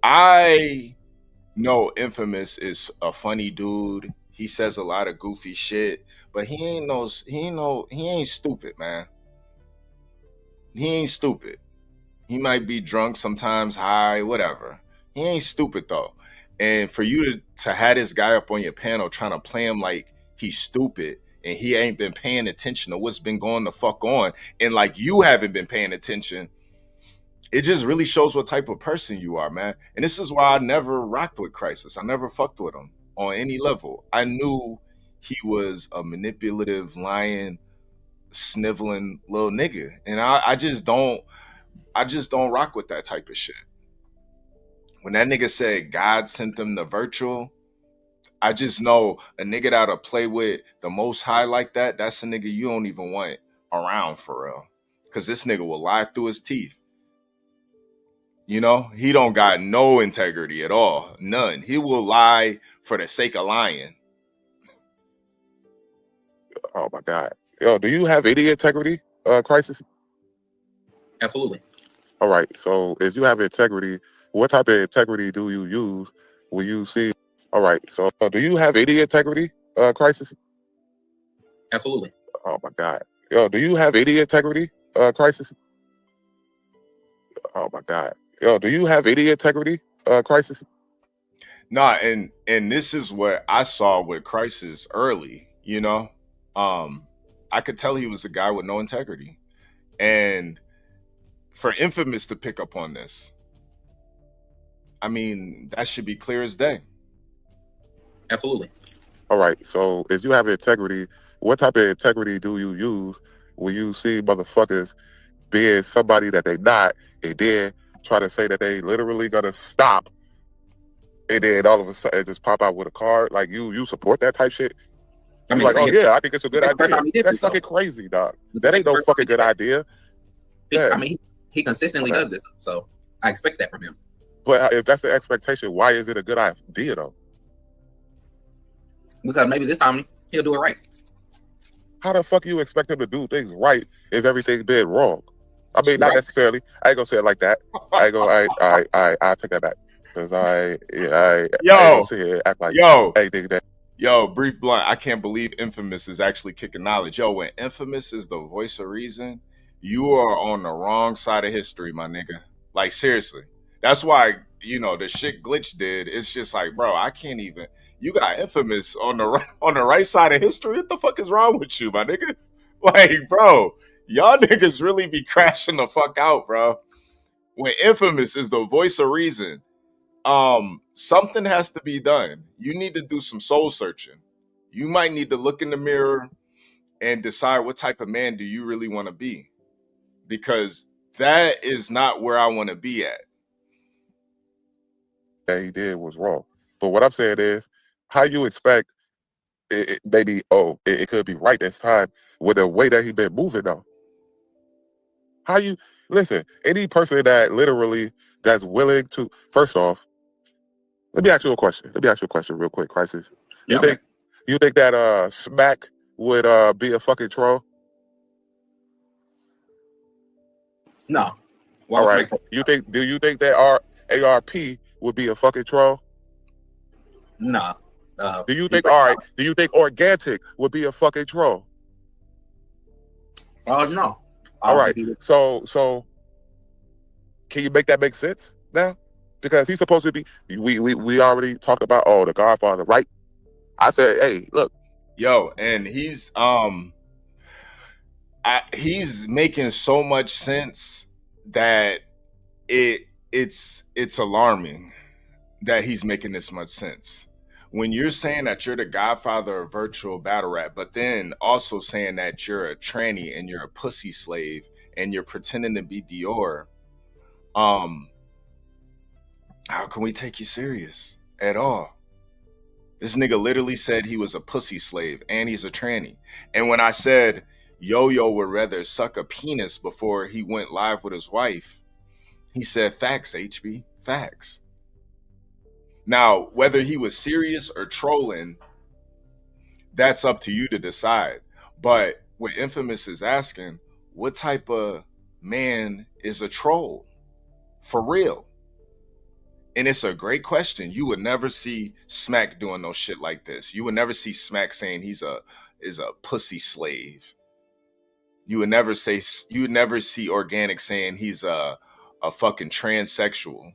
I know Infamous is a funny dude. He says a lot of goofy shit, but he ain't stupid, man. He ain't stupid. He might be drunk sometimes, high, whatever. He ain't stupid though. And for you to have this guy up on your panel trying to play him like he's stupid and he ain't been paying attention to what's been going the fuck on, and like you haven't been paying attention, it just really shows what type of person you are, man. And this is why I never rocked with Crisis. I never fucked with him on any level. I knew he was a manipulative, lying, sniveling little nigga. And I just don't rock with that type of shit. When that nigga said God sent them the virtual, I just know a nigga that'll play with the Most High like that, that's a nigga you don't even want around for real. Because this nigga will lie through his teeth. You know, he don't got no integrity at all. None. He will lie for the sake of lying. Oh my God. Yo, do you have any integrity, Crisis? Absolutely. All right. So if you have integrity, what type of integrity do you use when you see? All right. So do you have any integrity, Crisis? Absolutely. Oh my God. Yo, do you have any integrity, Crisis? Oh my God. Yo, do you have any integrity, Crisis? Nah, and this is what I saw with Crisis early, you know. I could tell he was a guy with no integrity. And for Infamous to pick up on this, I mean, that should be clear as day. Absolutely. All right. So if you have integrity, what type of integrity do you use when you see motherfuckers being somebody that they not, and then try to say that they literally gonna stop, and then all of a sudden just pop out with a card? Like you support that type shit? I I'm mean, like, oh yeah, I think it's a good it's the first idea. time he did That's this, though. fucking crazy, dog. That ain't no fucking good idea. Yeah. I mean, he consistently Okay. does this, so I expect that from him. But if that's the expectation, why is it a good idea though? Because maybe this time he'll do it right. How the fuck you expect him to do things right if everything's been wrong? I mean, not necessarily. I ain't gonna say it like that. I take that back because I ain't gonna sit here and act like anything that. Yo, Brief Blunt, I can't believe Infamous is actually kicking knowledge. Yo, when Infamous is the voice of reason, you are on the wrong side of history, my nigga. Like, seriously. That's why, you know, the shit Glitch did, it's just like, bro, I can't even. You got Infamous on the right side of history? What the fuck is wrong with you, my nigga? Like, bro, y'all niggas really be crashing the fuck out, bro. When Infamous is the voice of reason, something has to be done. You need to do some soul searching. You might need to look in the mirror and decide what type of man do you really want to be, because that is not where I want to be at. That he did was wrong. But what I'm saying is, how you expect it could be right this time with the way that he been moving though? How you listen? Any person that literally that's willing to, first off, let me ask you a question. Real quick, Crisis. You think that Smack would be a fucking troll? No. All right. Do you think that our ARP would be a fucking troll? No. Do you think Organic would be a fucking troll? No. All right. So can you make that make sense now? Because he's supposed to be. We already talked about the Godfather, right? I said, hey, look. Yo, and he's making so much sense that it's alarming that he's making this much sense. When you're saying that you're the godfather of virtual battle rap, but then also saying that you're a tranny and you're a pussy slave and you're pretending to be Dior, how can we take you serious at all? This nigga literally said he was a pussy slave and he's a tranny. And when I said Yo-Yo would rather suck a penis before he went live with his wife, he said, facts, HB, facts. Now, whether he was serious or trolling, that's up to you to decide. But what Infamous is asking, what type of man is a troll? For real. And it's a great question. You would never see Smack doing no shit like this. You would never see Smack saying he's a pussy slave. You would never see Organic saying he's a fucking transsexual.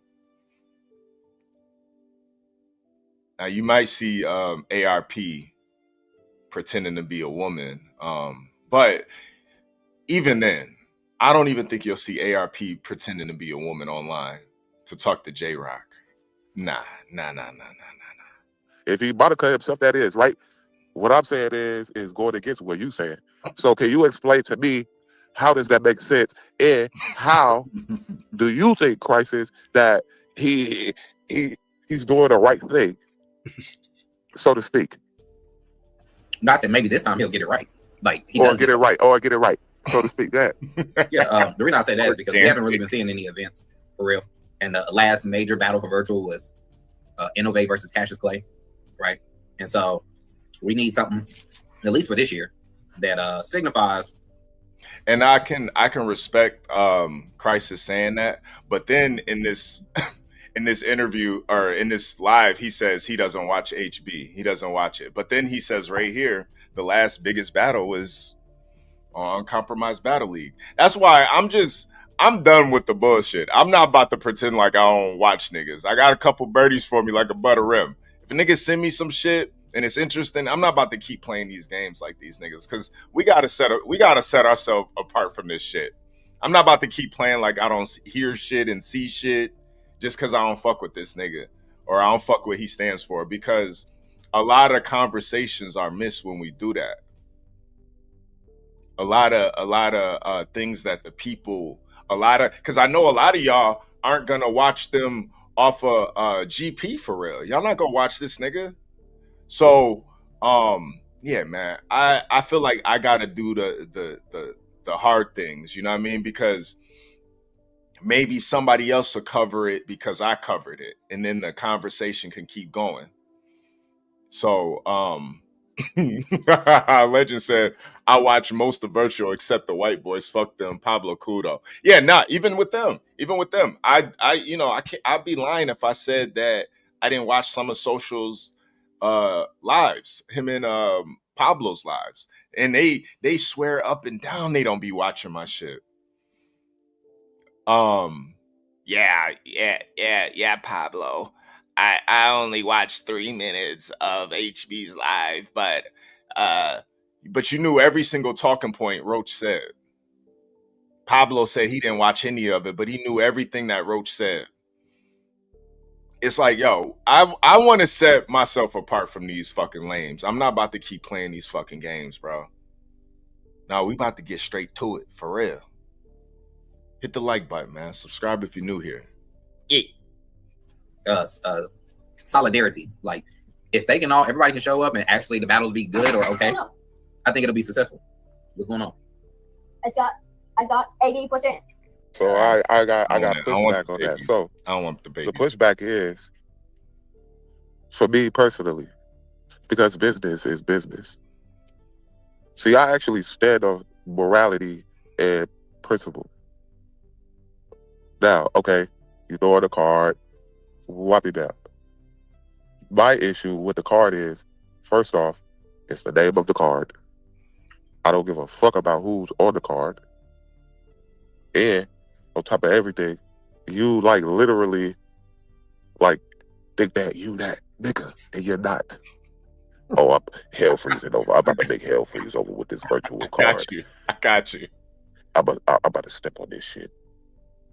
Now you might see ARP pretending to be a woman, but even then, I don't even think you'll see ARP pretending to be a woman online to talk to J-Rock. Nah. If he about to cut himself, that is right. What I'm saying is going against what you saying. So can you explain to me how does that make sense? And how do you think, Crisis, that he's doing the right thing, so to speak? I said maybe this time he'll get it right. Like he or does get it right, so to speak. That. Yeah. The reason I say that is because we haven't really been seeing any events for real. And the last major battle for virtual was Innovate versus Cassius Clay, right? And so we need something, at least for this year, that signifies. And I can respect Crisis saying that, but then in this interview or in this live, he says he doesn't watch HB. He doesn't watch it. But then he says right here, the last biggest battle was on Compromised Battle League. That's why I'm done with the bullshit. I'm not about to pretend like I don't watch niggas. I got a couple birdies for me like a butter rim. If a nigga send me some shit and it's interesting, I'm not about to keep playing these games like these niggas, because we gotta set ourselves apart from this shit. I'm not about to keep playing like I don't hear shit and see shit just because I don't fuck with this nigga or I don't fuck what he stands for, because a lot of conversations are missed when we do that. A lot of things that the people, because I know a lot of y'all aren't gonna watch them off of GP for real. Y'all not gonna watch this nigga. So yeah, man, I feel like I gotta do the hard things, you know what I mean? Because maybe somebody else will cover it because I covered it, and then the conversation can keep going. So Legend said, I watch most of Virtual except the white boys. Fuck them. Pablo Kudo. Yeah, even with them. I I'd be lying if I said that I didn't watch some of Social's lives, him and Pablo's lives. And they swear up and down they don't be watching my shit. Yeah, Pablo. I only watched 3 minutes of HB's live, but you knew every single talking point Roach said. Pablo said he didn't watch any of it, but he knew everything that Roach said. It's like, yo, I want to set myself apart from these fucking lames. I'm not about to keep playing these fucking games, bro. No, we about to get straight to it, for real. Hit the like button, man. Subscribe if you're new here. Solidarity. Like, if they can everybody can show up and actually the battles be good or okay, I think it'll be successful. What's going on? I got 80%. So I got pushback on that. So I don't want the babies. The pushback is, for me personally, because business is business. See, I actually stand on morality and principle. Now, okay, you throw in a card, whop it down. My issue with the card is, first off, it's the name of the card. I don't give a fuck about who's on the card. And on top of everything, you literally think that you that nigga and you're not. Oh, I'm hell freezing over. I'm about to make hell freeze over with this virtual card. I got you. I'm about to step on this shit.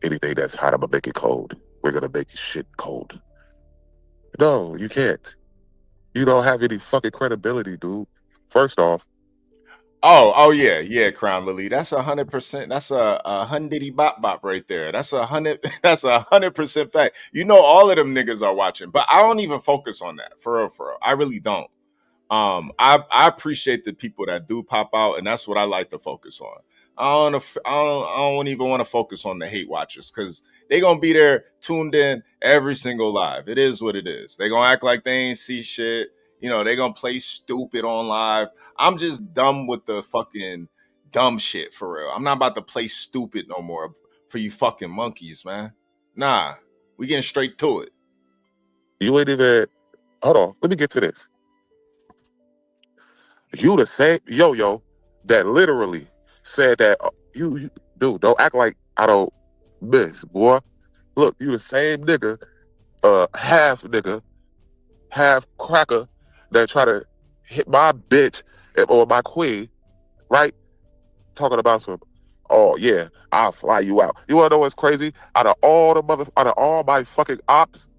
Anything that's hot, I'm gonna make it cold. We're gonna make shit cold. No, you can't. You don't have any fucking credibility, dude. First off. Oh yeah, Crown Lily. That's 100%. That's a hundity bop right there. That's 100% fact. You know, all of them niggas are watching, but I don't even focus on that for real. I really don't. I appreciate the people that do pop out, and that's what I like to focus on. I don't even want to focus on the hate watchers, because they gonna be there tuned in every single live. It is what it is. They gonna act like they ain't see shit. You know, they gonna play stupid on live. I'm just dumb with the fucking dumb shit, for real. I'm not about to play stupid no more for you fucking monkeys, man. Nah, we getting straight to it. You ain't even. Hold on, let me get to this. You the same yo that literally said that you dude, don't act like I don't miss, boy. Look, you the same nigga, half cracker that try to hit my bitch or my queen, right? Talking about some, oh yeah, I'll fly you out. You wanna know what's crazy? Out of all my fucking ops,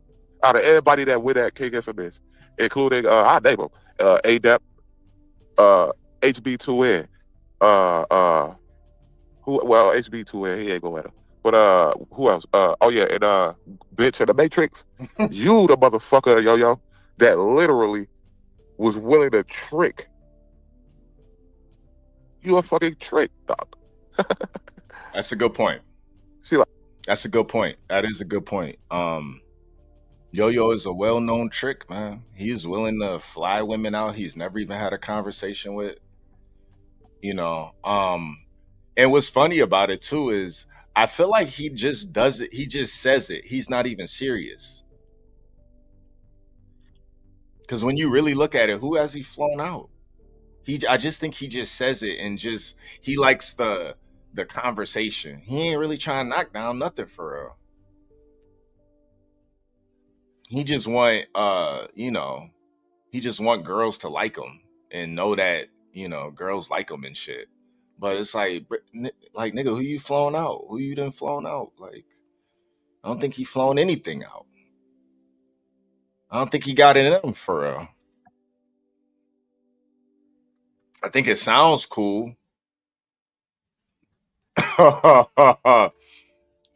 out of everybody that win at King Infamous, including I name them, ADEP, HB2N, HB2N, he ain't going at him. But who else? Oh yeah, and bitch in the Matrix. You the motherfucker, yo, that literally was willing to trick. You a fucking trick, dog. That's a good point. That's a good point. That is a good point. Yo-Yo is a well-known trick, man. He's willing to fly women out he's never even had a conversation with. You know, and what's funny about it too is I feel like he just does it. He just says it. He's not even serious. Because when you really look at it, who has he flown out? I just think he just says it and he likes the the conversation. He ain't really trying to knock down nothing for real. He just want he just want girls to like him and know that, girls like him and shit. But it's like nigga, who you flown out? Who you done flown out? Like, I don't think he flown anything out. I don't think he got it in him for real. I think it sounds cool.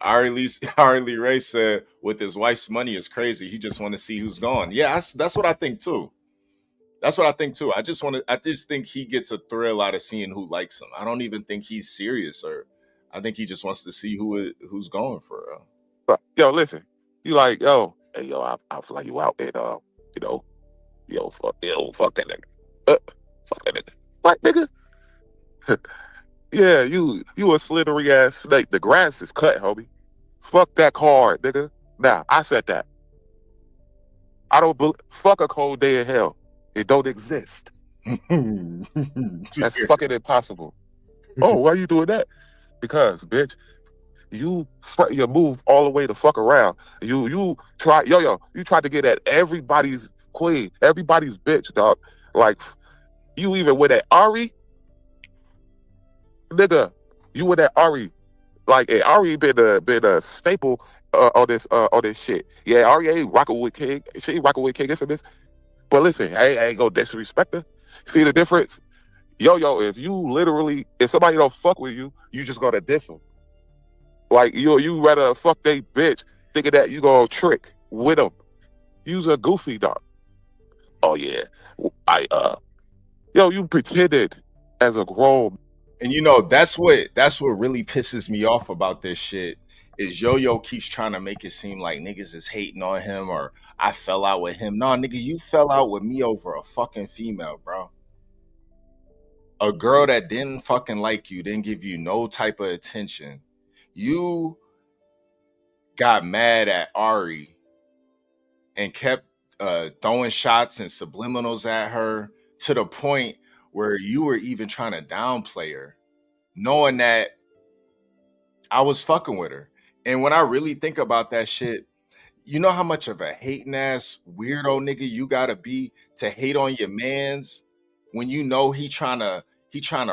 Ari Lee Ray said, with his wife's money is crazy. He just want to see who's gone. Yeah, that's what I think too. That's what I think too. I just think he gets a thrill out of seeing who likes him. I don't even think he's serious, or I think he just wants to see who's going for real. But yo, listen, you like, yo, hey, yo, I'll fly you out, and fuck that nigga, fuck that nigga, what nigga? Yeah, you a slithery ass snake. The grass is cut, homie. Fuck that card, nigga. Now I said that. I don't fuck a cold day in hell. It don't exist. That's fucking impossible. Oh, why you doing that? Because, bitch, you move all the way the fuck around. You tried to get at everybody's queen, everybody's bitch, dog. Like, you even with that Ari, nigga. You with that Ari, like, hey, Ari been a staple on this shit. Yeah, Ari ain't rocking with King. She ain't rocking with King Infamous. But listen, I ain't gonna disrespect her. See the difference? Yo, if somebody don't fuck with you, you just gotta diss them. Like, you rather fuck they bitch thinking that you gonna trick with them. You's a goofy dog. Oh yeah, you pretended as a grown. And that's what really pisses me off about this shit is Yo-Yo keeps trying to make it seem like niggas is hating on him or I fell out with him. Nah, nigga, you fell out with me over a fucking female, bro. A girl that didn't fucking like you, didn't give you no type of attention. You got mad at Ari and kept throwing shots and subliminals at her to the point where you were even trying to downplay her, knowing that I was fucking with her. And when I really think about that shit, you know how much of a hating ass weirdo nigga you gotta be to hate on your mans when you know he trying to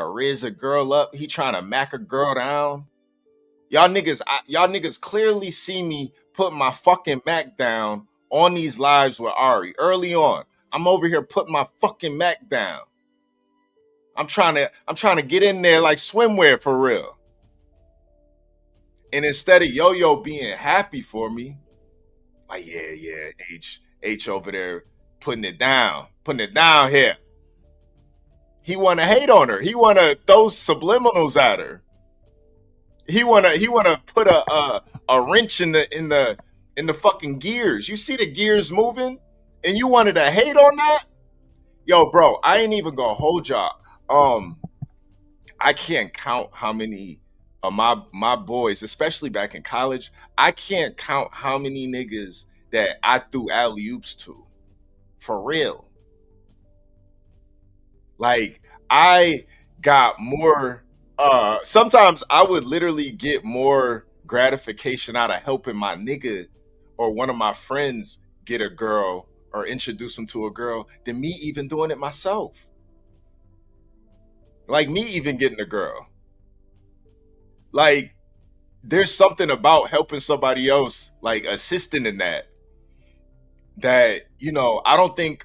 riz a girl up, he trying to mac a girl down. Y'all niggas clearly see me put my fucking Mac down on these lives with Ari early on. I'm over here putting my fucking Mac down. I'm trying to get in there like swimwear for real. And instead of Yo-Yo being happy for me, like, yeah, H over there putting it down here. He want to hate on her. He want to throw subliminals at her. He want to put a wrench in the fucking gears. You see the gears moving, and you wanted to hate on that? Yo, bro, I ain't even gonna hold y'all. I can't count how many of my boys, especially back in college, I can't count how many niggas that I threw alley-oops to. For real. Like, I got more, sometimes I would literally get more gratification out of helping my nigga or one of my friends get a girl or introduce him to a girl than me even doing it myself. Like, me even getting a girl. Like, there's something about helping somebody else, like assisting in that I don't think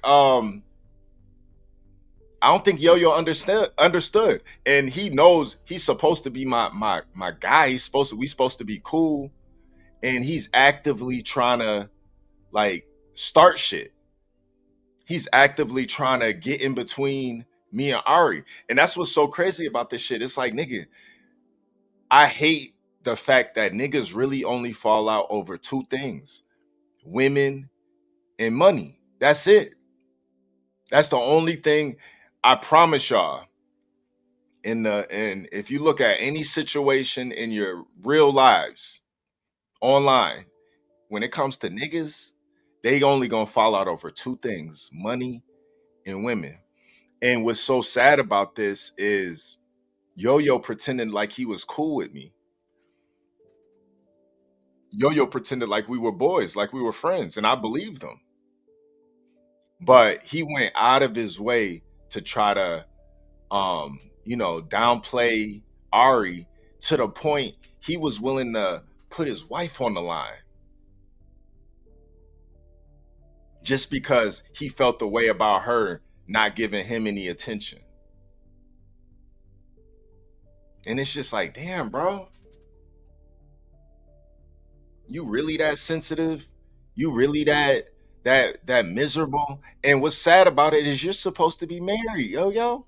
Yo-Yo understood. And he knows he's supposed to be my guy. We supposed to be cool. And he's actively trying to, like, start shit. He's actively trying to get in between me and Ari. And that's what's so crazy about this shit. It's like, nigga, I hate the fact that niggas really only fall out over two things: women and money. That's it. That's the only thing. I promise y'all. And if you look at any situation in your real lives online, when it comes to niggas, they only gonna fall out over two things: money and women. And what's so sad about this is Yo-Yo pretended like he was cool with me. Yo-Yo pretended like we were boys, like we were friends, and I believed him. But he went out of his way to try to, downplay Ari to the point he was willing to put his wife on the line just because he felt the way about her not giving him any attention. And it's just like, damn, bro. You really that sensitive? You really that miserable? And what's sad about it is you're supposed to be married, yo.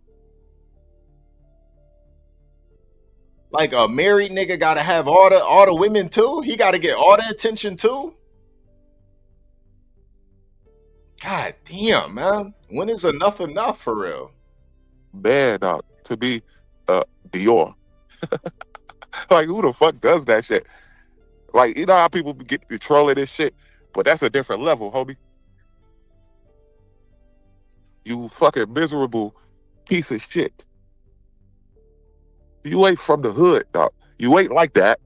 Like a married nigga gotta have all the women too? He gotta get all the attention too? God damn, man. When is enough for real? Bad to be Dior. Like, who the fuck does that shit? Like, you know how people get control of this shit? But that's a different level, homie. You fucking miserable piece of shit. You ain't from the hood, dog. You ain't like that.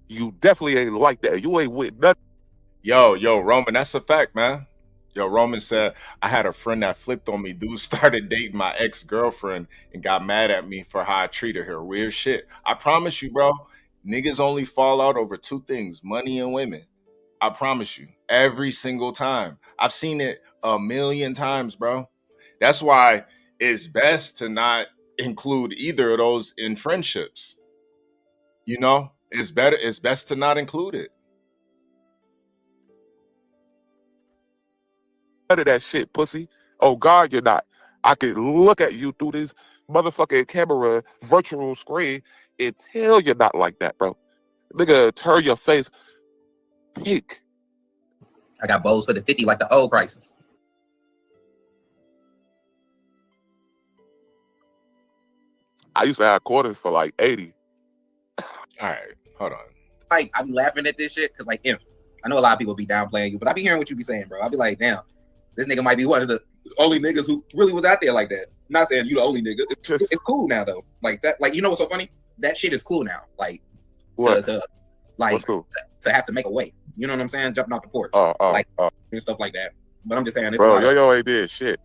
You definitely ain't like that. You ain't with nothing. Yo, Roman, that's a fact, man. Yo, Roman said, I had a friend that flipped on me. Dude started dating my ex-girlfriend and got mad at me for how I treated her. Weird shit. I promise you, bro, niggas only fall out over two things, money and women. I promise you, every single time. I've seen it a million times, bro. That's why it's best to not include either of those in friendships. You know, it's best to not include it. None of that shit, pussy. Oh God, you're not. I can look at you through this motherfucking camera virtual screen and tell you're not like that, bro. Nigga, turn your face pink. I got bowls for the 50 like the old prices. I used to have quarters for like 80. All right, hold on. Like, I be laughing at this shit because, like, I know a lot of people be downplaying you, but I be hearing what you be saying, bro. I be like, damn, this nigga might be one of the only niggas who really was out there like that. I'm not saying you the only nigga. It's cool now though. Like that. Like, you know what's so funny? That shit is cool now. Like What? to cool? to have to make a way. You know what I'm saying? Jumping off the porch, and stuff like that. But I'm just saying, it's Bro, Yo-Yo ain't did shit.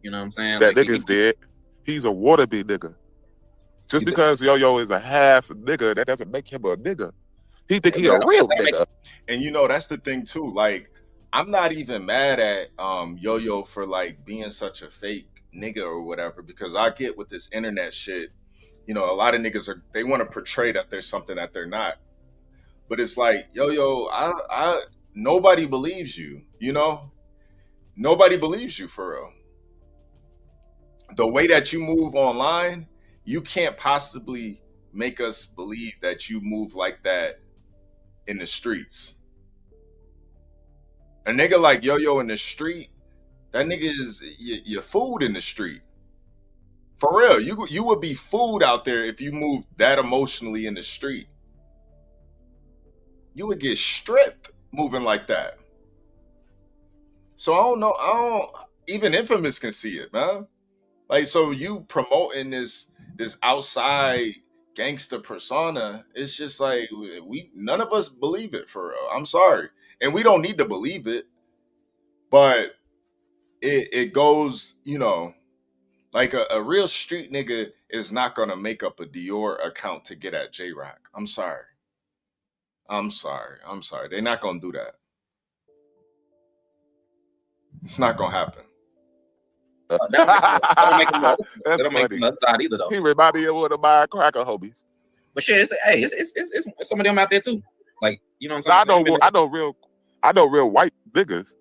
You know what I'm saying? That Like, nigga's dead. He's a waterby nigga. Just because Yo-Yo is a half nigga, that doesn't make him a nigga. He think he a real nigga. And you know, that's the thing too. Like, I'm not even mad at Yo-Yo for like being such a fake nigga or whatever, because I get with this internet shit, you know, a lot of niggas they want to portray that there's something that they're not. But it's like, Yo-Yo, I nobody believes you, you know? Nobody believes you for real. The way that you move online, you can't possibly make us believe that you move like that in the streets. A nigga like Yo-Yo in the street, that nigga is your food in the street. For real, you would be food out there if you moved that emotionally in the street. You would get stripped moving like that. So I don't know. Even Infamous can see it, man. Like, so you promoting this outside gangster persona, it's just like none of us believe it for real. I'm sorry. And we don't need to believe it, but it goes, you know, like a real street nigga is not gonna make up a Dior account to get at J-Rock. I'm sorry. They're not gonna do that. It's not gonna happen. That don't make him outside either though. He remind me of one of my cracker homies. But shit, it's some of them out there too. Like, you know what I'm saying? I know real white niggas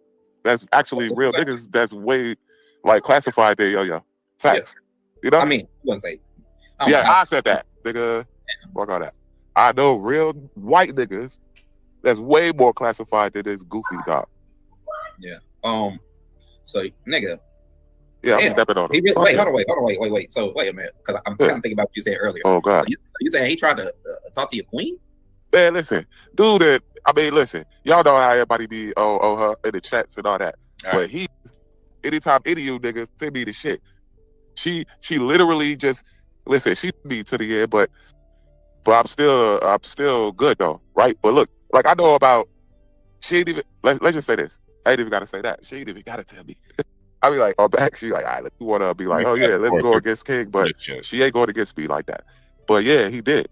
that's actually real niggas that's way like classified there, Yo-Yo. Facts. Yeah. You know? I mean, you wouldn't say. I said that, nigga. Work on that. I know real white niggas that's way more classified than this goofy dog. Yeah. So nigga. Yeah, I'm stepping on him. Wait, hold on, wait. So wait a minute, because I'm kind of thinking about what you said earlier. Oh God. So you saying he tried to talk to your queen? Man, listen, dude. Listen. Y'all know how everybody be her in the chats and all that. But anytime any of you niggas send me the shit, she literally just Listen, she be to the end, but I'm still good though, right? But look, like I know about. She ain't even. Let's just say this. I ain't even gotta say that. She ain't even gotta tell me. I be like, oh, back. She like, all right, you wanna be like, oh yeah, let's go against King, but she ain't going against me like that. But yeah, he did.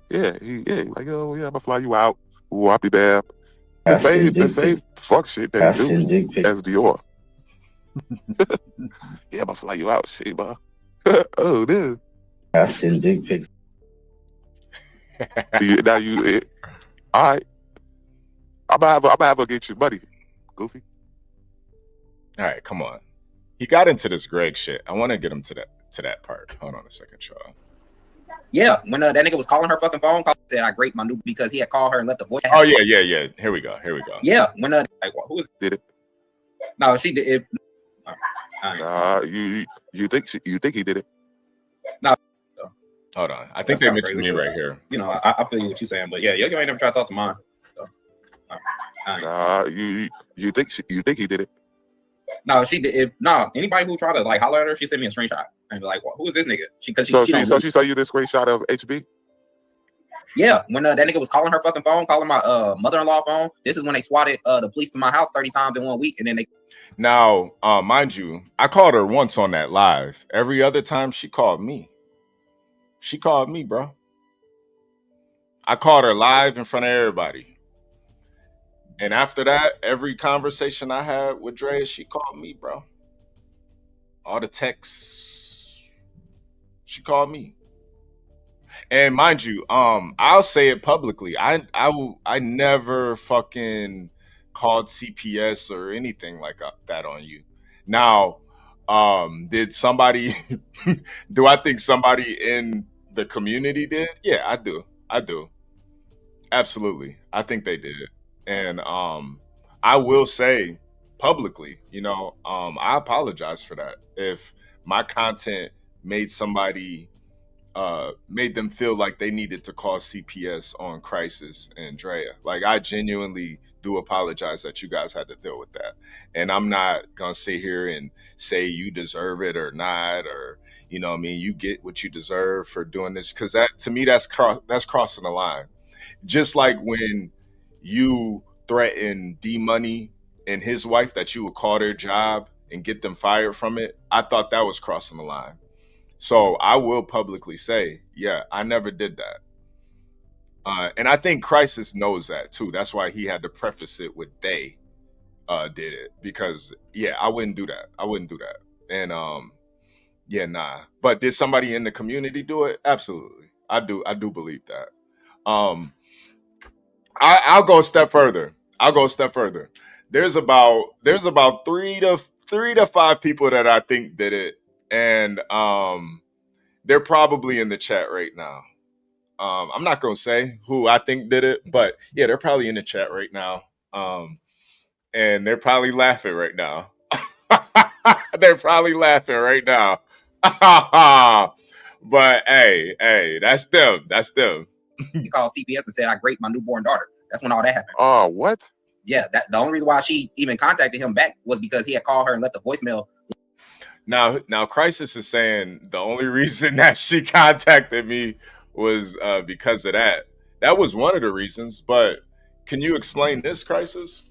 Yeah, he like, oh yeah, I'm gonna fly you out. Ooh, I'll be bad. The same fuck shit that he do as Dior. Yeah, I'm gonna fly you out, Sheba. Oh, dude. I send dick pics. Now you, all right. I'm gonna have her get you money, Goofy. All right, come on. He got into this Greg shit. I want to get him to that part. Hold on a second, y'all. Yeah, when that nigga was calling her fucking phone, said I grate my new because he had called her and left a voice. Oh yeah. Here we go. Yeah, when like who was did it? No, she did it. Nah, you think he did it? No. Hold on. I think they mentioned me right here. You know, I feel what you're saying, but yeah, you ain't never try to talk to mine. So, nah, you think he did it? No, she did. No, anybody who tried to like holler at her, she sent me a screenshot and be like, well, "Who is this nigga?" She saw you this screenshot of HB. Yeah, when that nigga was calling her fucking phone, calling my mother-in-law phone. This is when they swatted the police to my house 30 times in 1 week, and then they. Now, mind you, I called her once on that live. Every other time she called me. She called me, bro. I called her live in front of everybody. And after that, every conversation I had with Drea, she called me, bro. All the texts, she called me. And mind you, I'll say it publicly. I never fucking called CPS or anything like that on you. Now, did somebody? Do I think somebody in the community did? Yeah, I do. Absolutely, I think they did. And I will say publicly, I apologize for that. If my content made somebody, made them feel like they needed to call CPS on Crisis and Drea, like I genuinely do apologize that you guys had to deal with that. And I'm not gonna sit here and say you deserve it or not, or you get what you deserve for doing this, because that to me that's crossing the line. Just like when you threaten D-Money and his wife that you would call their job and get them fired from it, I thought that was crossing the line. So I will publicly say, yeah, I never did that. And I think Crisis knows that too. That's why he had to preface it with they did it, because yeah, I wouldn't do that. And yeah, nah. But did somebody in the community do it? Absolutely. I do believe that. I'll go a step further. There's about three to five people that I think did it, and they're probably in the chat right now. I'm not gonna say who I think did it, but yeah, they're probably in the chat right now, and they're probably laughing right now. They're probably laughing right now. But hey, that's them. He called CPS and said I grate my newborn daughter. That's when all that happened. Oh, what? Yeah, the only reason why she even contacted him back was because he had called her and left a voicemail. Now Crisis is saying the only reason that she contacted me was because of that. That was one of the reasons, but can you explain this, Crisis?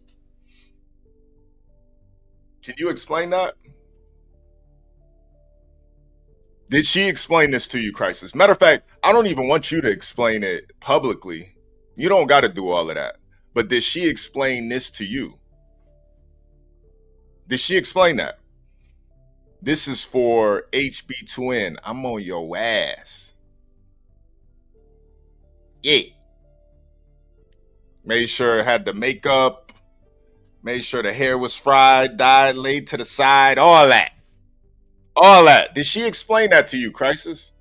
Can you explain that? Did she explain this to you, Crisis? Matter of fact, I don't even want you to explain it publicly. You don't got to do all of that. But did she explain this to you? Did she explain that? This is for HB2N. I'm on your ass. Yeah. Made sure it had the makeup. Made sure the hair was fried, dyed, laid to the side. All that. Did she explain that to you, Crisis?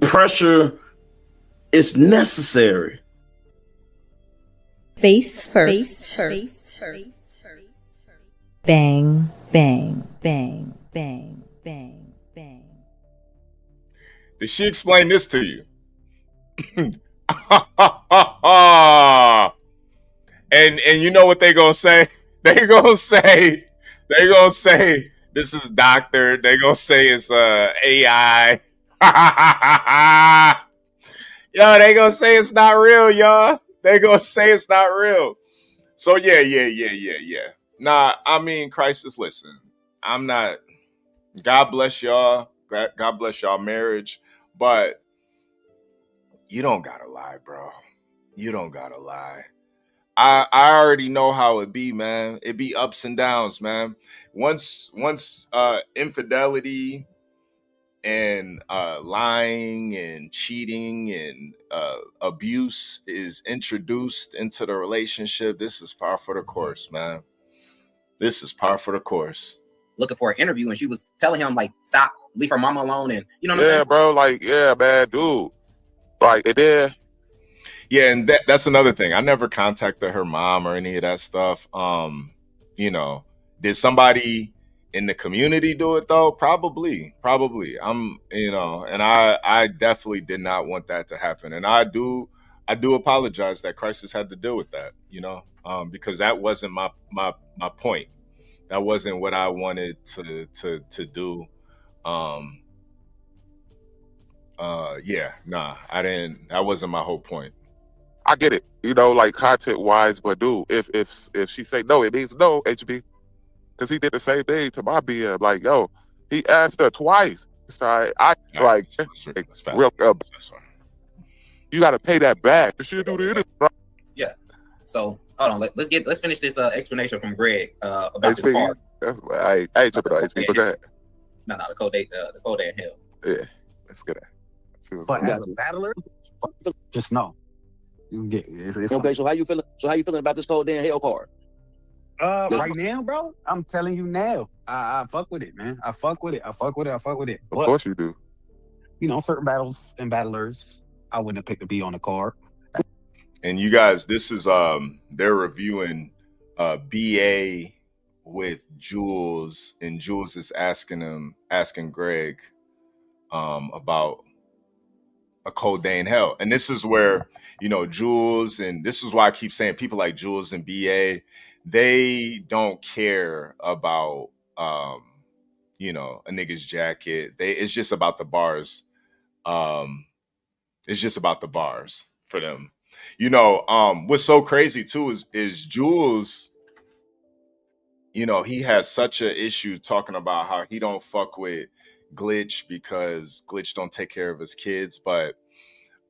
Pressure is necessary. Face first. Bang, bang, bang, bang, bang, bang. Did she explain this to you? And you know what they gonna say? They gonna say this is doctored. They gonna say it's AI. Yo, they gonna say it's not real, y'all. They gonna say it's not real. So yeah. Nah, I mean, crisis. Listen, I'm not. God bless y'all. God bless y'all marriage, but you don't gotta lie, bro. You don't gotta lie. I already know how it be, man. It be ups and downs, man. Once infidelity and lying and cheating and abuse is introduced into the relationship, this is par for the course, man. This is par for the course. Looking for an interview, and she was telling him like, stop, leave her mama alone, and you know what I'm Yeah, saying? bro. Like, yeah, man, dude. Like, it did. Yeah, and that's another thing. I never contacted her mom or any of that stuff. You know, did somebody in the community do it though? Probably. I'm, you know, and I definitely did not want that to happen. And I do apologize that Crisis had to deal with that, you know, because that wasn't my point. That wasn't what I wanted to do. Yeah, nah, I didn't. That wasn't my whole point. I get it, you know, like content wise, but dude, if she say no, it means no, HB, because he did the same thing to my BM. Like, yo, he asked her twice. So I like, real. You got to pay that back. You should do the interview. Yeah. So hold on, let's finish this explanation from Greg about HB, this car. That's why I ain't tripping on HB, but go ahead. No, the code in hell. Yeah, let's get it. But as a battler, just know. You can get it's Okay, so how you feeling? So how you feeling about this Cold Day in Hell card? right now, bro. I'm telling you now. I fuck with it, man. I fuck with it. Of course you do. You know, certain battles and battlers, I wouldn't have picked to be on the card. And you guys, this is they're reviewing BA with Jules, and Jules is asking Greg about a Cold Day in Hell. And this is where, you know, Jules, and this is why I keep saying people like Jules and BA, they don't care about you know, a nigga's jacket. It's just about the bars. It's just about the bars for them. You know, what's so crazy too is Jules, you know, he has such an issue talking about how he don't fuck with Glitch because Glitch don't take care of his kids. But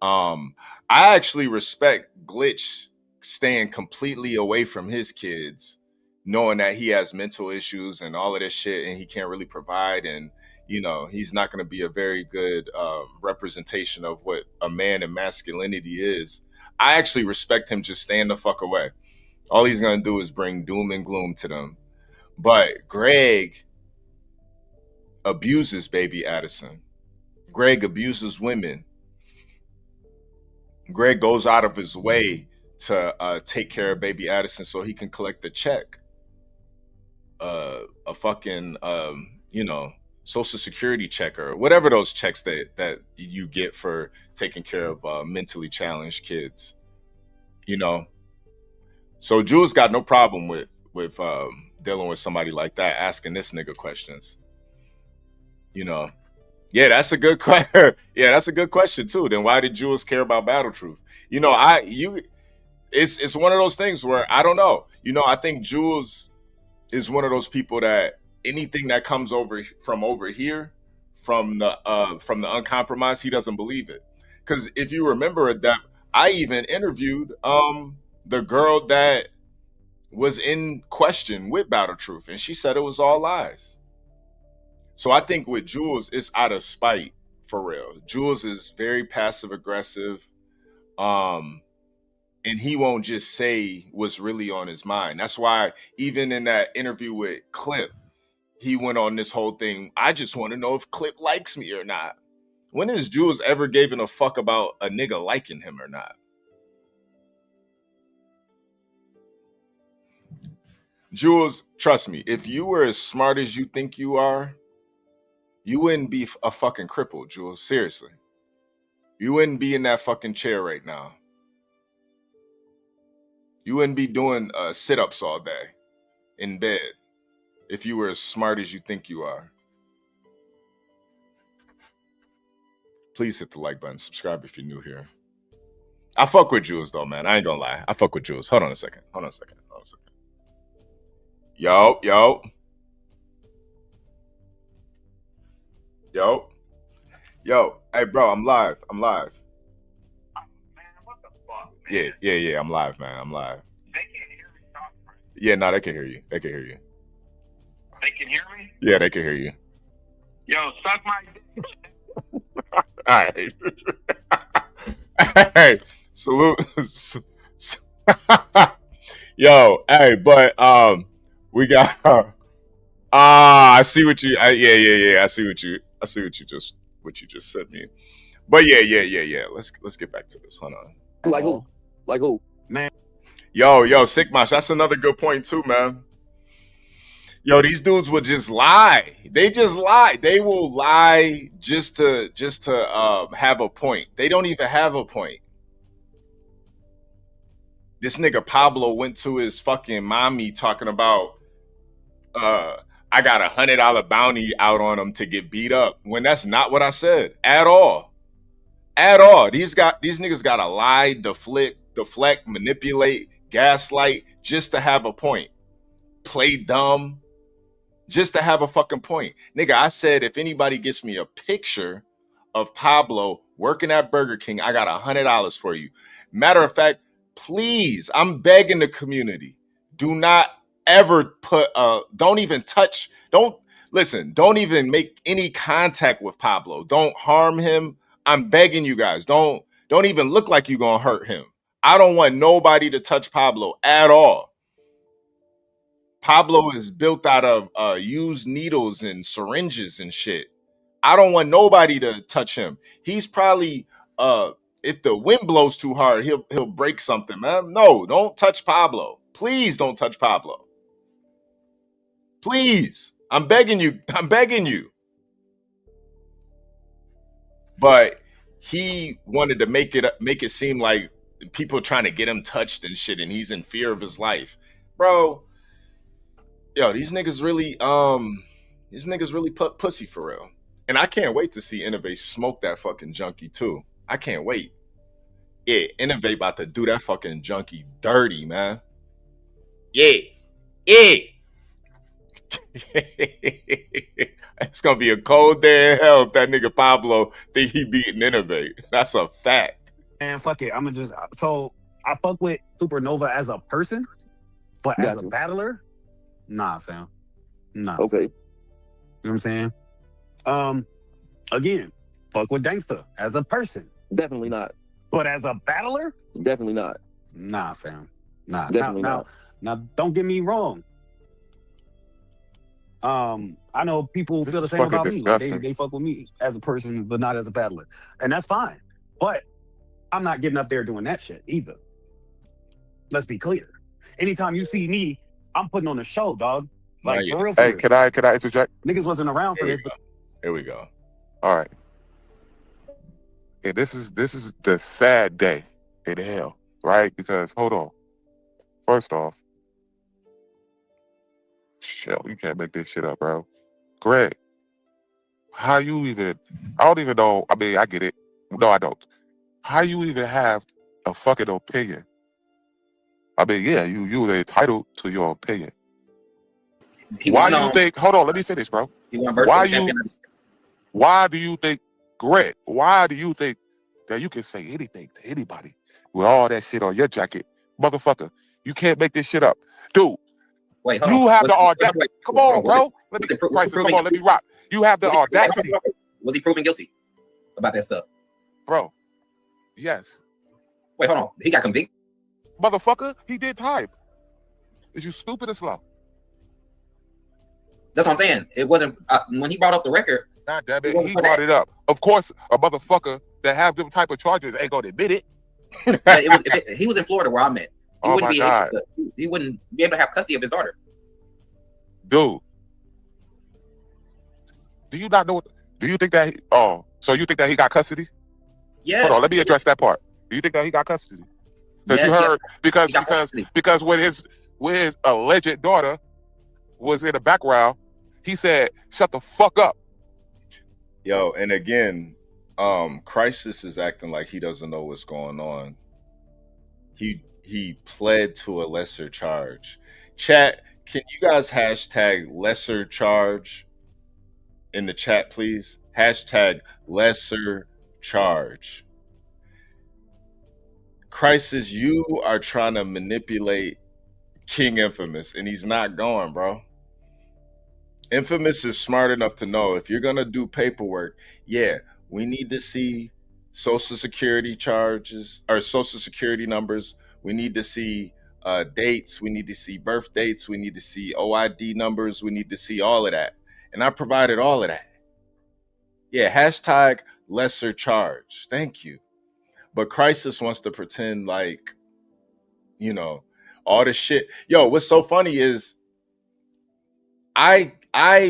I actually respect Glitch staying completely away from his kids, knowing that he has mental issues and all of this shit, and he can't really provide, and you know, he's not going to be a very good representation of what a man and masculinity is. I actually respect him just staying the fuck away. All he's going to do is bring doom and gloom to them. But Greg abuses Baby Addison. Greg abuses women. Greg goes out of his way to take care of Baby Addison so he can collect the check. A fucking, you know, Social Security check or whatever those checks that you get for taking care of mentally challenged kids, you know. So Jules got no problem with dealing with somebody like that, asking this nigga questions, you know. Yeah, that's a good question. Yeah, that's a good question too. Then why did Jules care about Battle Truth? You know, it's one of those things where I don't know. You know, I think Jules is one of those people that anything that comes over here from the Uncompromised, he doesn't believe it. Because if you remember that, I even interviewed the girl that was in question with Battle Truth, and she said it was all lies. So I think with Jules, it's out of spite, for real. Jules is very passive aggressive, and he won't just say what's really on his mind. That's why even in that interview with Clip, he went on this whole thing. I just want to know if Clip likes me or not. When has Jules ever given a fuck about a nigga liking him or not? Jules, trust me, if you were as smart as you think you are, you wouldn't be a fucking cripple, Jules. Seriously. You wouldn't be in that fucking chair right now. You wouldn't be doing sit-ups all day. in bed if you were as smart as you think you are. Please hit the like button. Subscribe if you're new here. I fuck with Jules though, man. I ain't gonna lie. I fuck with Jules. Hold on a second. Yo. Hey, bro, I'm live. Yeah. I'm live, man. I'm live. They can't hear me talk, right? Yeah, no, they can hear you. They can hear me? Yeah, they can hear you. Yo, suck my dick. All right. Hey, salute. Yo, hey, but we got I see what you yeah. I see what you just said me. But yeah. Let's get back to this. Hold on. Like who? Man. Yo, Sick Mosh, that's another good point too, man. Yo, these dudes will just lie. They just lie. They will lie just to have a point. They don't even have a point. This nigga Pablo went to his fucking mommy talking about I got $100 bounty out on him to get beat up, when that's not what I said at all. These niggas gotta lie, deflect, manipulate, gaslight just to have a point. Play dumb just to have a fucking point. Nigga, I said if anybody gets me a picture of Pablo working at Burger King, I got $100 for you. Matter of fact, please, I'm begging the community, do not ever put don't even make any contact with Pablo. Don't harm him. I'm begging you guys, don't even look like you're gonna hurt him. I don't want nobody to touch Pablo at all. Pablo is built out of used needles and syringes and shit. I don't want nobody to touch him. He's probably if the wind blows too hard, he'll break something, man. No, don't touch Pablo. Please don't touch Pablo. Please. I'm begging you. But he wanted to make it seem like people trying to get him touched and shit, and he's in fear of his life. Bro, yo, these niggas really put pussy for real. And I can't wait to see Innovate smoke that fucking junkie too. I can't wait. Yeah, Innovate about to do that fucking junkie dirty, man. Yeah. It's gonna be a cold day in hell if that nigga Pablo think he beating Innovate. That's a fact. Man, fuck it. So I fuck with Supernova as a person, but as a battler, nah, fam. Nah. Okay. You know what I'm saying? Again, fuck with Danksta as a person. Definitely not. But as a battler? Definitely not. Nah, fam. Nah. Definitely not. Now, don't get me wrong. I know people feel the same about me. Like they fuck with me as a person, but not as a battler. And that's fine. But I'm not getting up there doing that shit either. Let's be clear. Anytime you see me, I'm putting on a show, dog. Like, for real. Hey, can I interject? Niggas wasn't around for this. Here we go. All right. And this is the sad day in hell, right? Because hold on. First off, shit, you can't make this shit up, bro. Greg, how you even? I don't even know. I mean, I get it. No, I don't. How you even have a fucking opinion? I mean, yeah, you're entitled to your opinion. Why do you think? Hold on, let me finish, bro. Why do you think, Greg? Why do you think that you can say anything to anybody with all that shit on your jacket, motherfucker? You can't make this shit up, dude. Wait, hold on. You have the audacity. Come on, bro. Let me rock. You have the audacity. Was he proven guilty about that stuff, bro? Yes. Wait, hold on. He got convicted, motherfucker. He did time. Is you stupid or slow? That's what I'm saying. It wasn't when he brought up the record. God damn it, he brought it up. Of course, a motherfucker that have them type of charges ain't gonna admit it. But he was in Florida where I'm at. He wouldn't be able to have custody of his daughter. Dude, do you not know? Do you think that? So you think that he got custody? Yes. Hold on, let me address that part. Do you think that he got custody? Because you heard because with his alleged daughter, was in the background, he said, "Shut the fuck up." Yo, and again, Crisis is acting like he doesn't know what's going on. He pled to a lesser charge. Chat, can you guys hashtag lesser charge in the chat, please? Hashtag lesser charge. Crisis, you are trying to manipulate King Infamous, and he's not going, bro. Infamous is smart enough to know if you're gonna do paperwork, yeah, we need to see social security charges or social security numbers. We need to see dates. We need to see birth dates. We need to see OID numbers. We need to see all of that. And I provided all of that. Yeah, hashtag lesser charge. Thank you. But Crisis wants to pretend like, you know, all the shit. Yo, what's so funny is I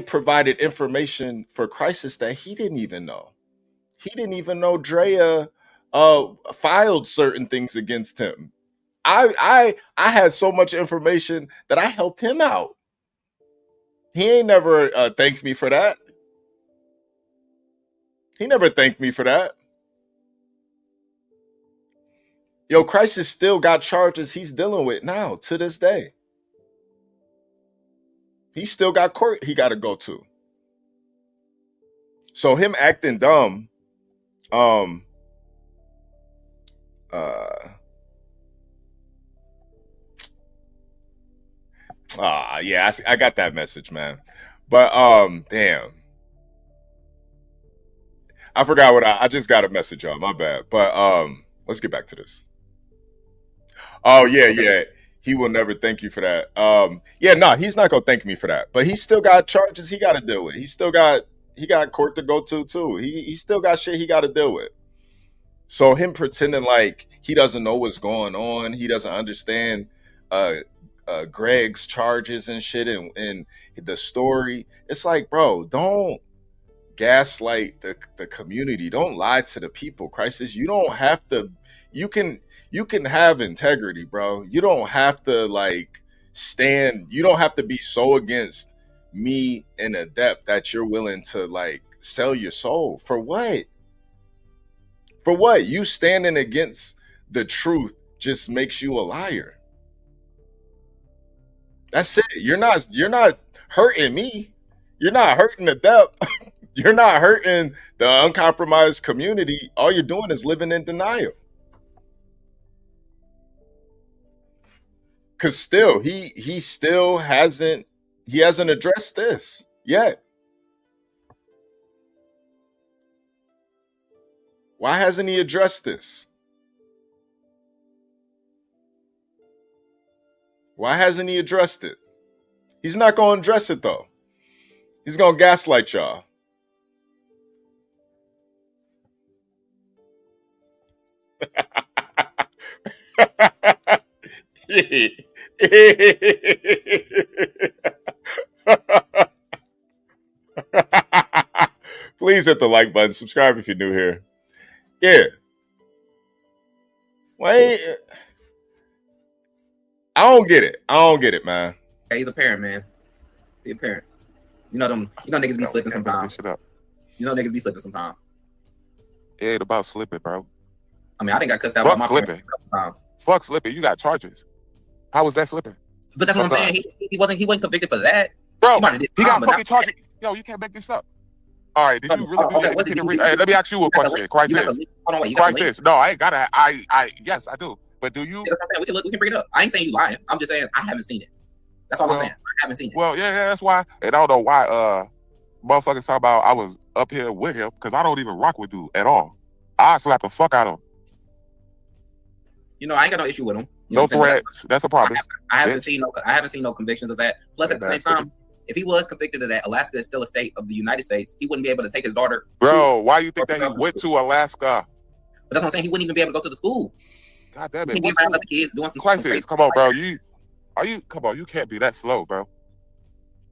provided information for Crisis that he didn't even know. He didn't even know Drea filed certain things against him. I had so much information that I helped him out. He ain't never thanked me for that. He never thanked me for that. Yo, Crisis still got charges he's dealing with now to this day. He still got court he got to go to. So him acting dumb, yeah, I got that message, man. But damn, I forgot what I just got a message on. My bad. But let's get back to this. Oh yeah. He will never thank you for that. Yeah, no, he's not gonna thank me for that. But he still got charges he got to deal with. He got court to go to too. He still got shit he got to deal with. So him pretending like he doesn't know what's going on, he doesn't understand Greg's charges and shit and the story. It's like, bro, don't gaslight the community. Don't lie to the people. Crisis, you don't have to. You can have integrity, bro. You don't have to like stand. You don't have to be so against me and Adept that you're willing to like sell your soul for what? For what? You standing against the truth just makes you a liar. That's it. You're not hurting me. You're not hurting Adept. You're not hurting the uncompromised community. All you're doing is living in denial. Cause still, he still hasn't addressed this yet. Why hasn't he addressed this? Why hasn't he addressed it? He's not gonna address it though. He's gonna gaslight y'all. Please hit the like button. Subscribe if you're new here. Yeah. Wait. I don't get it, man. Hey, he's a parent, man. Be a parent. You know niggas be slipping sometimes. You know niggas be slipping sometimes. It ain't about slipping, bro. I mean, I didn't got cussed out by my slipping. Fuck slipping. You got charges. How was that slipping? But that's what I'm saying. He wasn't convicted for that. Bro, he got fucking charges. Yo, you can't make this up. All right, did you really do that? Hey, let me ask you a question. Crisis. Crisis. No, I ain't got to. Yes, I do. But do you? We can bring it up. I ain't saying you lying. I'm just saying I haven't seen it. That's all I'm saying. I haven't seen it. Well, yeah, that's why. And I don't know why motherfuckers talk about I was up here with him because I don't even rock with dude at all. I slap the fuck out of him. You know, I ain't got no issue with him. You no threats. That's a problem. I haven't seen no convictions of that. Plus, at the same time, if he was convicted of that, Alaska is still a state of the United States. He wouldn't be able to take his daughter. Bro, why you think that he went to Alaska? But that's what I'm saying. He wouldn't even be able to go to the school. God damn it! He can't be around other kids doing some Crisis. Come on, bro. Come on. You can't be that slow, bro.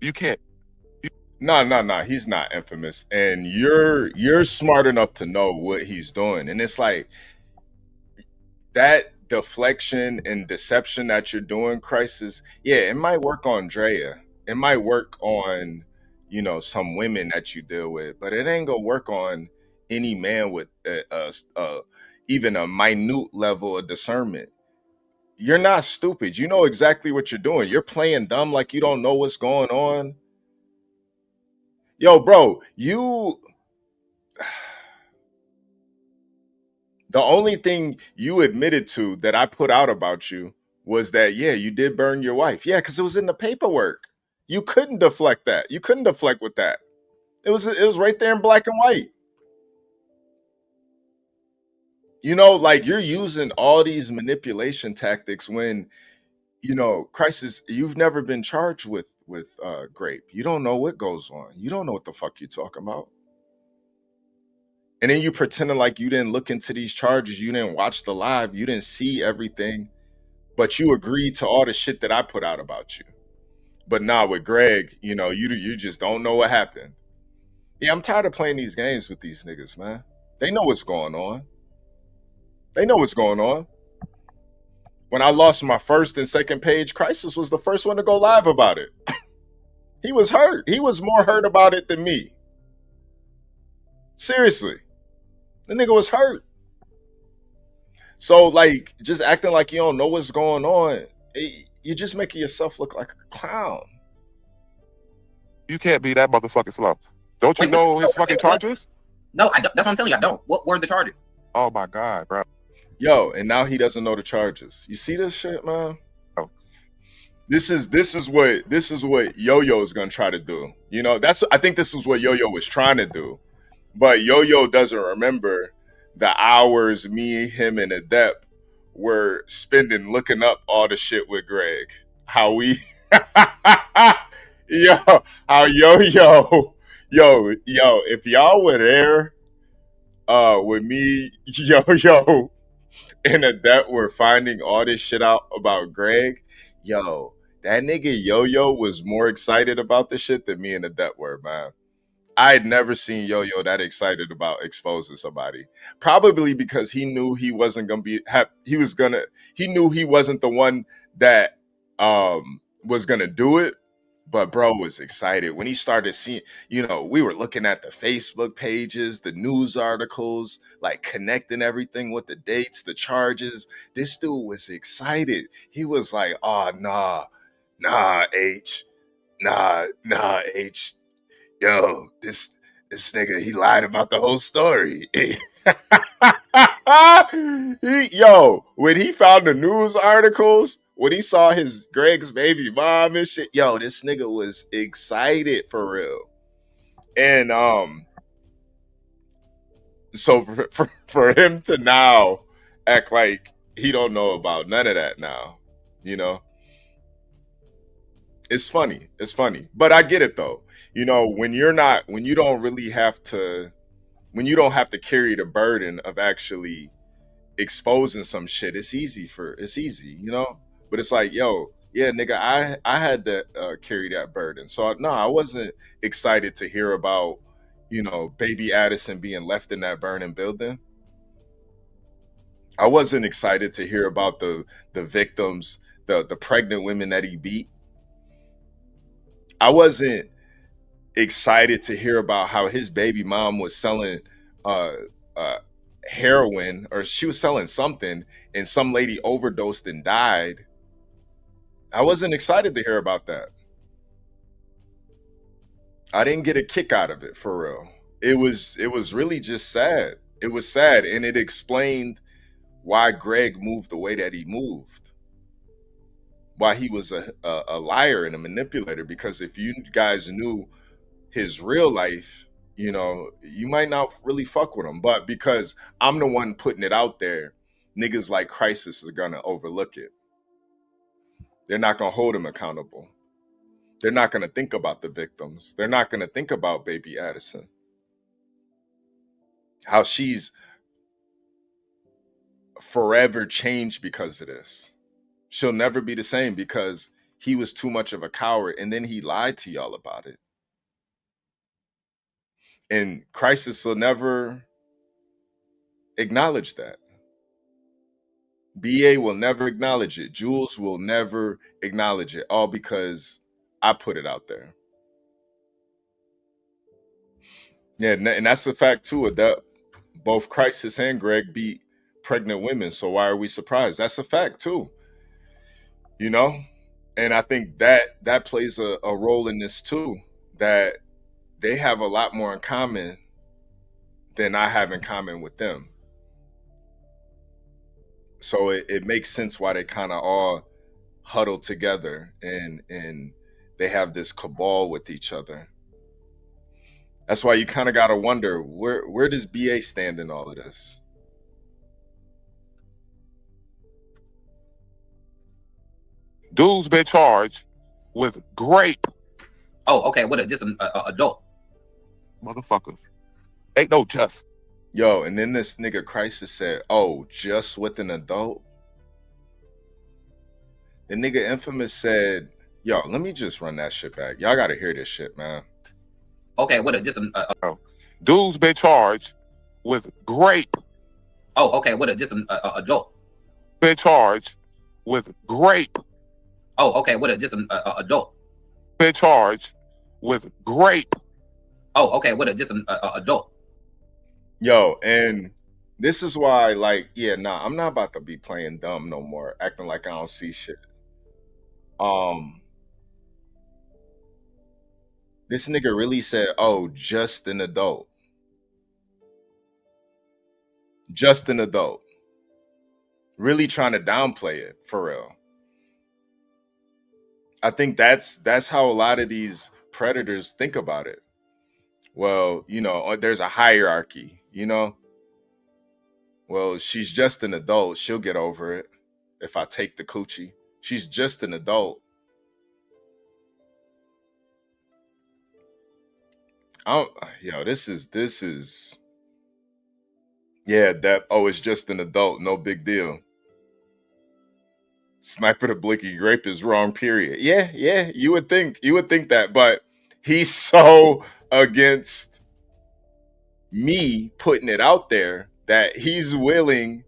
You can't. No. He's not Infamous, and you're smart enough to know what he's doing, and it's like that deflection and deception that you're doing, Crisis. Yeah, it might work on Drea, It might work on, some women that you deal with, but it ain't gonna work on any man with even a minute level of discernment. You're not stupid. You know exactly what you're doing. You're playing dumb like you don't know what's going on. Yo, bro, the only thing you admitted to that I put out about you was that, yeah, you did burn your wife. Yeah, because it was in the paperwork. You couldn't deflect that. You couldn't deflect with that. It was right there in black and white. Like you're using all these manipulation tactics when, Crisis, you've never been charged with grape. You don't know what goes on. You don't know what the fuck you're talking about. And then you pretending like you didn't look into these charges, you didn't watch the live, you didn't see everything, but you agreed to all the shit that I put out about you. But nah, with Greg, you just don't know what happened. Yeah, I'm tired of playing these games with these niggas, man. They know what's going on. They know what's going on. When I lost my first and second page, Crisis was the first one to go live about it. He was hurt. He was more hurt about it than me. Seriously. The nigga was hurt. So, like, just acting like you don't know what's going on, you're just making yourself look like a clown. You can't be that motherfucking slow. Don't you know his fucking charges? No, I don't. That's what I'm telling you. I don't. What were the charges? Oh my God, bro. Yo, and now he doesn't know the charges. You see this shit, man? Oh. This is what Yo-Yo is gonna try to do. I think this is what Yo-Yo was trying to do. But Yo-Yo doesn't remember the hours me, him, and Adept were spending looking up all the shit with Greg. How we how yo, if y'all were there with me, Yo-Yo, and Adept were finding all this shit out about Greg, that nigga Yo-Yo was more excited about the shit than me and Adept were, man. I had never seen Yo-Yo that excited about exposing somebody. Probably because he knew he wasn't gonna be. He knew he wasn't the one that was gonna do it. But bro was excited when he started seeing. We were looking at the Facebook pages, the news articles, like connecting everything with the dates, the charges. This dude was excited. He was like, "Oh nah, H, nah, H." Yo, this nigga, he lied about the whole story. When he found the news articles, when he saw his Greg's baby mom and shit, this nigga was excited for real. And so for him to now act like he don't know about none of that now, it's funny. It's funny. But I get it though. When you don't have to carry the burden of actually exposing some shit, it's easy. But it's like, yeah, nigga, I had to carry that burden. So no, I wasn't excited to hear about, baby Addison being left in that burning building. I wasn't excited to hear about the victims, the pregnant women that he beat. I wasn't excited to hear about how his baby mom was selling heroin, or she was selling something, and some lady overdosed and died. I wasn't excited to hear about that. I didn't get a kick out of it, for real. It was really just sad. It was sad, and it explained why Greg moved the way that he moved. Why he was a liar and a manipulator, because if you guys knew his real life, you might not really fuck with him. But because I'm the one putting it out there, niggas like Crisis are gonna overlook it. They're not gonna hold him accountable. They're not gonna think about the victims. They're not gonna think about baby Addison. How she's forever changed because of this. She'll never be the same because he was too much of a coward, and then he lied to y'all about it. And Crisis will never acknowledge that. BA will never acknowledge it. Jules will never acknowledge it, all because I put it out there. Yeah, and that's the fact too. That both Crisis and Greg beat pregnant women. So why are we surprised? That's a fact too. You know, and I think that plays a role in this too. That they have a lot more in common than I have in common with them. So it makes sense why they kind of all huddle together and they have this cabal with each other. That's why you kind of got to wonder, where does BA stand in all of this? Dude's been charged with grape. Oh, okay. What? Just an adult. Motherfucker. Ain't no just. Yo, and then this nigga Crisis said, oh, just with an adult? The nigga Infamous said, yo, let me just run that shit back. Y'all got to hear this shit, man. Okay, what? Just an Dude's been charged with grape. Oh, okay. What? Just an adult. Been charged with grape. Oh, okay. What? Just an adult. Been charged with grape. Oh, okay. What? Just an adult. Yo, and this is why, like, yeah, nah, I'm not about to be playing dumb no more, acting like I don't see shit. This nigga really said, oh, just an adult. Just an adult. Really trying to downplay it, for real. I think that's how a lot of these predators think about it. Well, you know, there's a hierarchy, you know? Well, she's just an adult. She'll get over it if I take the coochie. She's just an adult. This is yeah, that, oh, it's just an adult, no big deal. Sniper the Blicky Grape is wrong, period. Yeah, you would think that, but he's so against me putting it out there that he's willing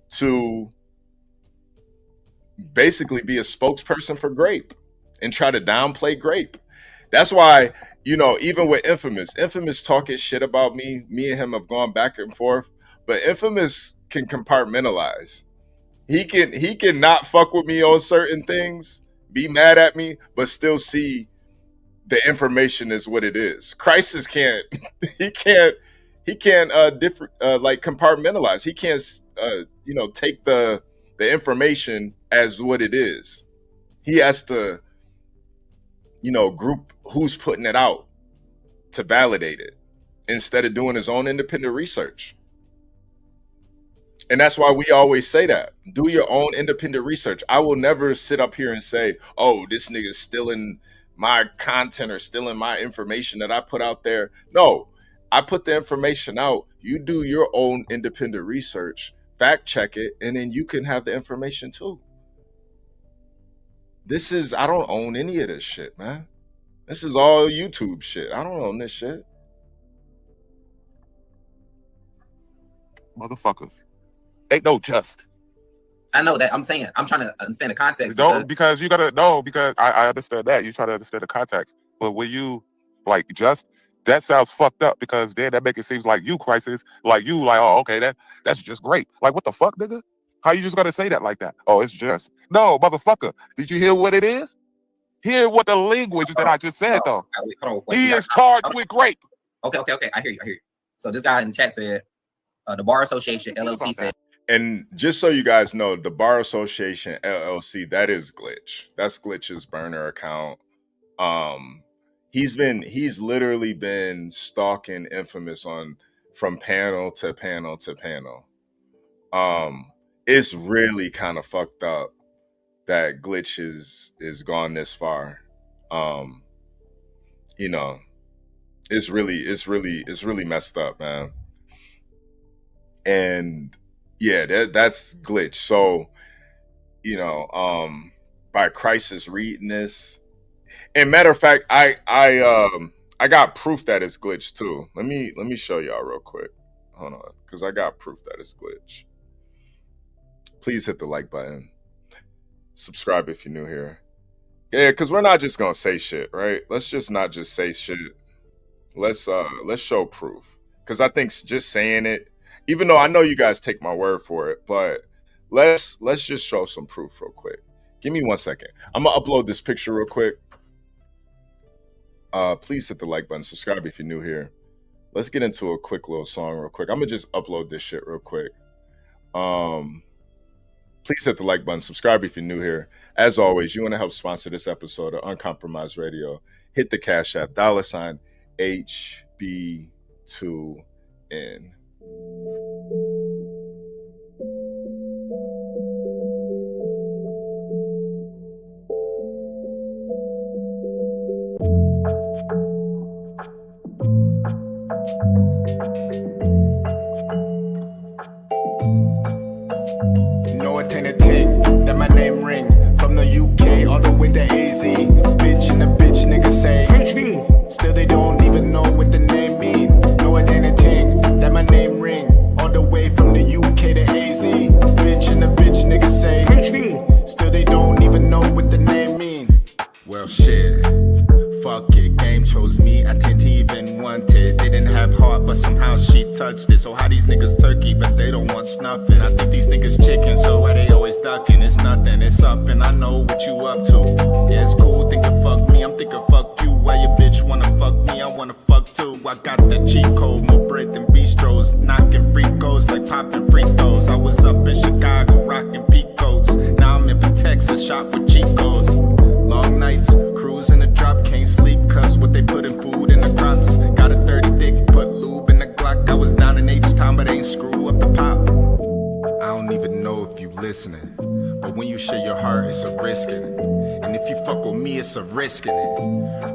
to basically be a spokesperson for Grape and try to downplay Grape. That's why, you know, even with Infamous talking shit about me and him have gone back and forth, but Infamous can compartmentalize. He can not fuck with me on certain things, be mad at me, but still see the information is what it is. Crisis can't. He can't like compartmentalize. He can't take the information as what it is. He has to, group who's putting it out to validate it instead of doing his own independent research. And that's why we always say that. Do your own independent research. I will never sit up here and say, oh, this nigga's stealing my content or stealing my information that I put out there. No, I put the information out. You do your own independent research, fact check it, and then you can have the information too. I don't own any of this shit, man. This is all YouTube shit. I don't own this shit. Motherfucker. Ain't no just. I know that. I'm saying, I'm trying to understand the context. Because you gotta know, because I understand that. You try to understand the context. But when you just, that sounds fucked up, because then that make it seem like you, Crisis, oh, okay, that's just great. Like, what the fuck, nigga? How you just gotta say that like that? Oh, it's just. No, motherfucker. Did you hear what it is? Hear what the language that I just said, though. He is charged with grape. Okay. I hear you. So this guy in the chat said, the Bar Association, LLC said. And just so you guys know, the Bar Association LLC, that is Glitch. That's Glitch's burner account. He's literally been stalking Infamous from panel to panel to panel. It's really kind of fucked up that Glitch is gone this far. It's really messed up, man. And yeah, that's Glitch. So, by Crisis reading this, and matter of fact, I got proof that it's Glitch too. Let me show y'all real quick. Hold on, because I got proof that it's Glitch. Please hit the like button. Subscribe if you're new here. Yeah, because we're not just gonna say shit, right? Let's just not just say shit. Let's show proof. Because I think just saying it, even though I know you guys take my word for it, but let's just show some proof real quick. Give me 1 second. I'm gonna upload this picture real quick. Please hit the like button, subscribe if you're new here. Let's get into a quick little song real quick. I'm gonna just upload this shit real quick. Please hit the like button, subscribe if you're new here. As always, you want to help sponsor this episode of Uncompromised Radio, hit the Cash App, $ HB2N. No, it ain't a ting that my name ring from the UK all the way to AZ. Bitch and a bitch nigga say HB. Still they don't even know what the name mean. No, it ain't a ting that my name ring all the way from the UK to AZ. Bitch and a bitch nigga say HB. Still they don't even know what the name mean. Well shit, fuck it, game chose me. I didn't even want it. They didn't have heart, but somehow she touched it. So how these niggas turkey, but they don't want snuffing. I think these niggas chicken, so why they always ducking? It's nothing, it's up, and I know what you up to. Yeah, it's cool, thinking fuck me, I'm thinking fuck you. Why your bitch wanna fuck me, I wanna fuck too. I got the cheat code, more bread than bistros. Knocking free goals like popping free throws. I was up in Chicago, rocking peak coats. Now I'm in Texas, shop with Chicos. Long nights, cruise in the drop, can't sleep cause what they put in food in the crops. Got a 30 dick, put lube in the Glock. I was down in H-Town but ain't screw up the pop. I don't even know if you listening, but when you share your heart, it's a risk in it. And if you fuck with me, it's a risk in it.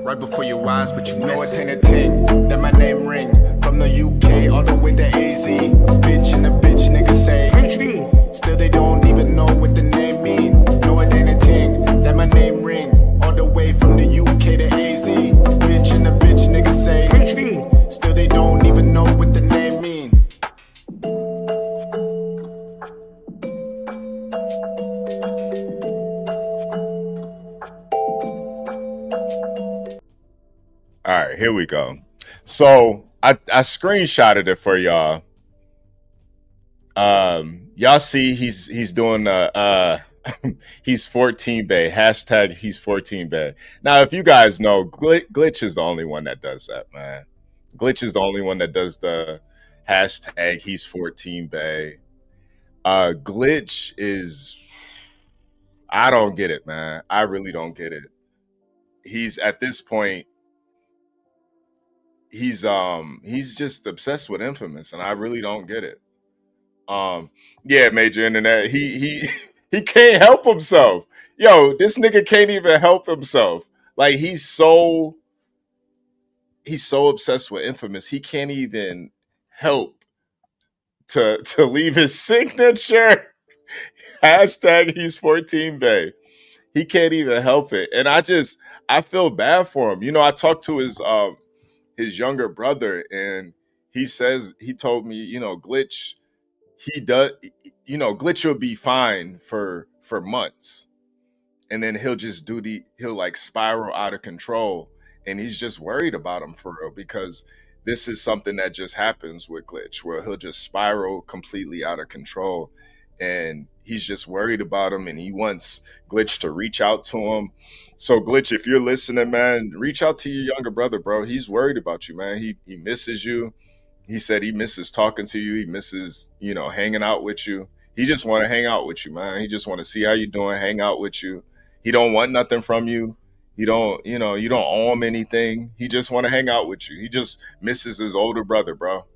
Right before your eyes, but you know it ain't a ting that my name ring from the UK all the way to AZ. Bitch and a bitch nigga say HB. Still they don't even know what the name mean. No, it ain't a ting that my name ring all the way from the UK to AZ. Bitch and a bitch nigga say HB. Still they don't even know what the name mean. All right, here we go. So I screenshotted it for y'all. Y'all see he's doing he's 14 Bay, hashtag he's 14 Bay. Now, if you guys know, Glitch is the only one that does that, man. Glitch is the only one that does the hashtag he's 14 Bay. Glitch is, I don't get it, man. I really don't get it. He's at this point, he's just obsessed with Infamous, and I really don't get it. Yeah, Major Internet, he can't help himself. Yo, this nigga can't even help himself. Like, he's so obsessed with Infamous, he can't even help to leave his signature hashtag he's 14 Bay. He can't even help it, and I feel bad for him. You know, I talked to his younger brother, and he told me, you know, Glitch, Glitch will be fine for months, and then he'll like spiral out of control, and he's just worried about him for real, because this is something that just happens with Glitch, where he'll just spiral completely out of control, and he's just worried about him, and he wants Glitch to reach out to him. So Glitch, if you're listening, man, reach out to your younger brother, bro. He's worried about you, man. He misses you. He said he misses talking to you. He misses, hanging out with you. He just want to hang out with you, man. He just want to see how you doing, hang out with you. He don't want nothing from you. You don't owe him anything. He just want to hang out with you. He just misses his older brother, bro.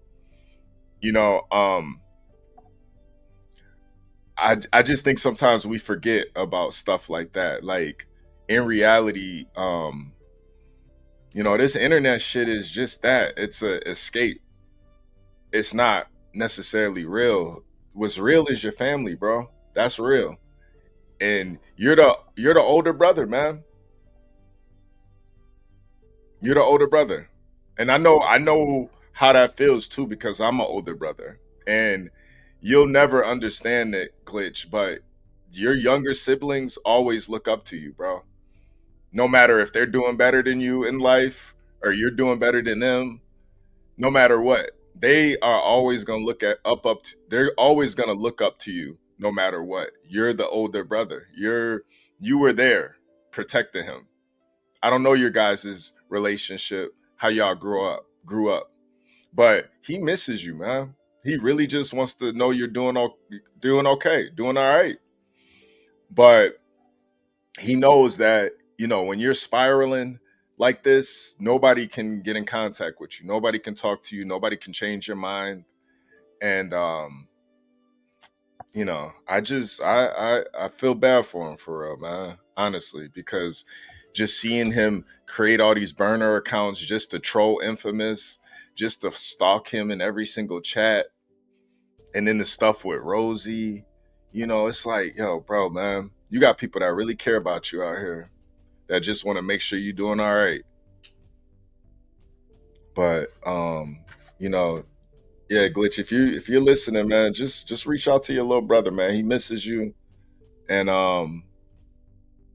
I just think sometimes we forget about stuff like that. Like, in reality, this internet shit is just that. It's a escape. It's not necessarily real. What's real is your family, bro. That's real. And you're the older brother, man. You're the older brother. And I know how that feels too, because I'm an older brother. And you'll never understand it, Glitch, but your younger siblings always look up to you, bro. No matter if they're doing better than you in life or you're doing better than them, no matter what, they are always going to they're always going to look up to you no matter what. You're the older brother. You were there protecting him. I don't know your guys' relationship, how y'all grew up, but he misses you, man. He really just wants to know you're doing okay, doing all right. But he knows that, when you're spiraling like this, nobody can get in contact with you. Nobody can talk to you. Nobody can change your mind. And, I feel bad for him, for real, man, honestly, because just seeing him create all these burner accounts just to troll Infamous, just to stalk him in every single chat. And then the stuff with Rosie, it's like, yo, bro, man, you got people that really care about you out here that just want to make sure you're doing all right. But, yeah, Glitch, if you're listening, man, just reach out to your little brother, man. He misses you. And,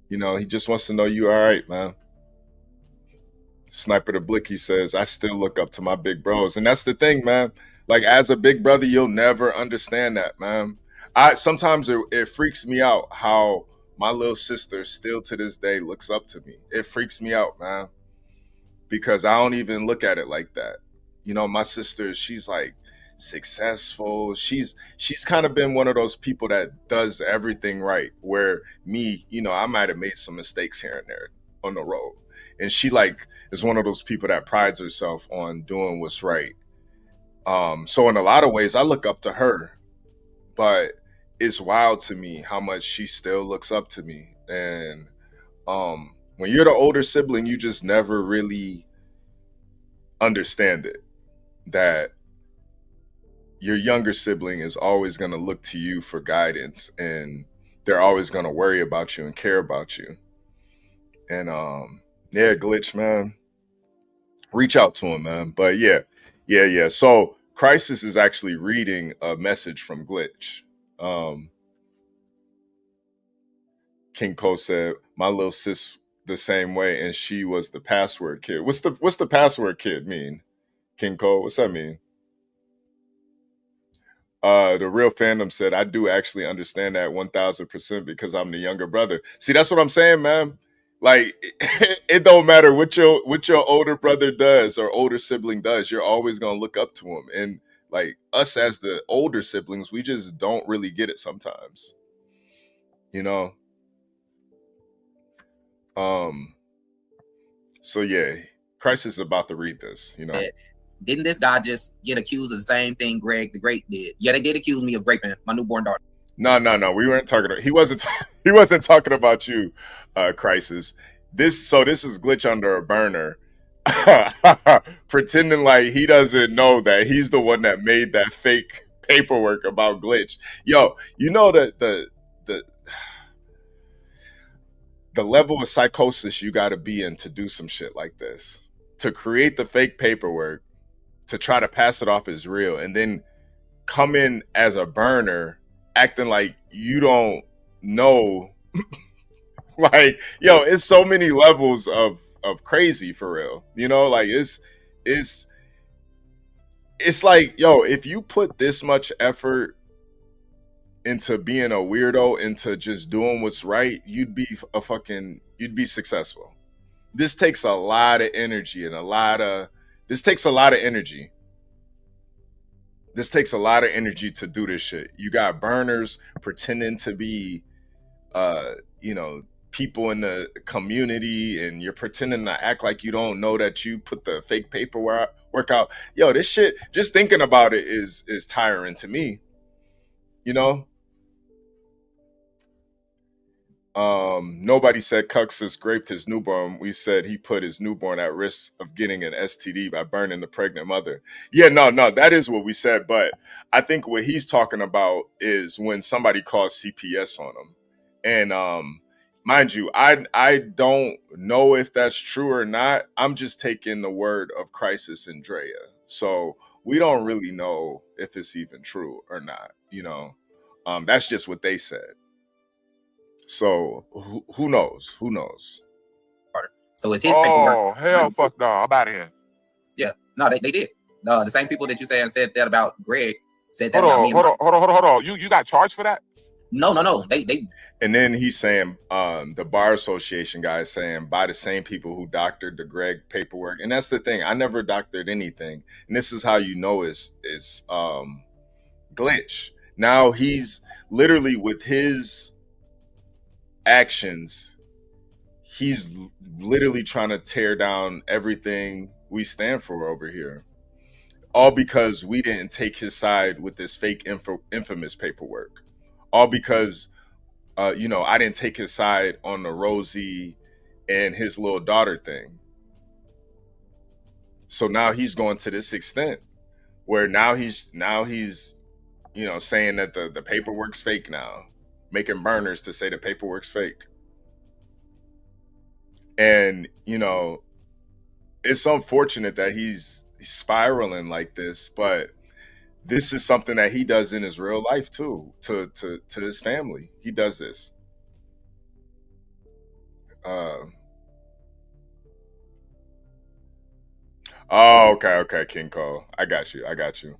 he just wants to know you all right, man. Sniper the Blicky says, I still look up to my big bros. And that's the thing, man. Like, as a big brother, you'll never understand that, man. Sometimes it freaks me out how my little sister still to this day looks up to me. It freaks me out, man, because I don't even look at it like that. My sister, she's like successful. She's kind of been one of those people that does everything right, where me, I might have made some mistakes here and there on the road. And she is one of those people that prides herself on doing what's right. So in a lot of ways, I look up to her, but it's wild to me how much she still looks up to me. And when you're the older sibling, you just never really understand it, that your younger sibling is always going to look to you for guidance, and they're always going to worry about you and care about you. And yeah, Glitch, man, reach out to him, man. But yeah. So Crisis is actually reading a message from Glitch. King Cole said, my little sis the same way, and she was the password kid. What's the password kid mean? King Cole, what's that mean? The real fandom said, I do actually understand that 1000% because I'm the younger brother. See, that's what I'm saying, man. Like, it don't matter what your older brother does or older sibling does, you're always gonna look up to him. And like us as the older siblings, we just don't really get it sometimes. So yeah, Crisis is about to read this, Didn't this guy just get accused of the same thing Greg the Great did? Yeah, they did accuse me of raping my newborn daughter. No. We weren't talking about, he wasn't talking about you, Crisis. This is Glitch under a burner, pretending like he doesn't know that he's the one that made that fake paperwork about Glitch. Yo, the level of psychosis you got to be in to do some shit like this, to create the fake paperwork, to try to pass it off as real, and then come in as a burner acting like you don't know. Like, yo, it's so many levels of crazy, for real. Like, it's like, yo, if you put this much effort into being a weirdo, into just doing what's right, you'd be successful. This takes a lot of energy and this takes a lot of energy to do this shit. You got burners pretending to be people in the community, and you're pretending to act like you don't know that you put the fake paperwork out. Yo, this shit, just thinking about it is tiring to me. Nobody said Cuxus raped his newborn. We said he put his newborn at risk of getting an STD by burning the pregnant mother. Yeah, no, that is what we said. But I think what he's talking about is when somebody calls CPS on him. And mind you, I don't know if that's true or not. I'm just taking the word of Crisis and Drea. So we don't really know if it's even true or not. That's just what they said. So who knows? So it's his paperwork. Oh, hell fuck no. I'm out of here. Yeah, no, they did. The same people that you said that about Greg said that Hold about on, me. hold on. You got charged for that? No. They. And then he's saying, the bar association guy is saying by the same people who doctored the Greg paperwork. And that's the thing. I never doctored anything. And this is how you know it's Glitch. Now he's literally with his actions, he's literally trying to tear down everything we stand for over here. All because we didn't take his side with this fake infamous paperwork. All because, I didn't take his side on the Rosie and his little daughter thing. So now he's going to this extent where now he's saying that the paperwork's fake now, making burners to say the paperwork's fake. And, it's unfortunate that he's spiraling like this, but this is something that he does in his real life too, to his family. He does this. Okay, King Cole. I got you.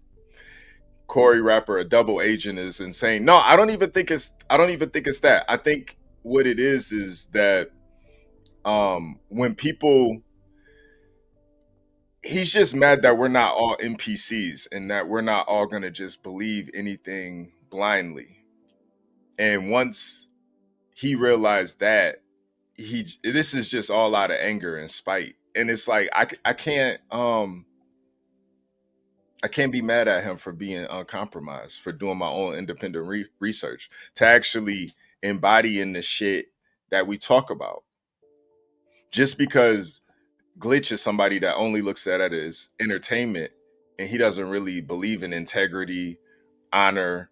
Corey Rapper, a double agent is insane. No, I don't even think it's that. I think what it is that when people, he's just mad that we're not all NPCs and that we're not all gonna just believe anything blindly. And once he realized that, this is just all out of anger and spite. And it's like I can't be mad at him for being uncompromised, for doing my own independent research, to actually embodying the shit that we talk about. Just because Glitch is somebody that only looks at it as entertainment and he doesn't really believe in integrity, honor,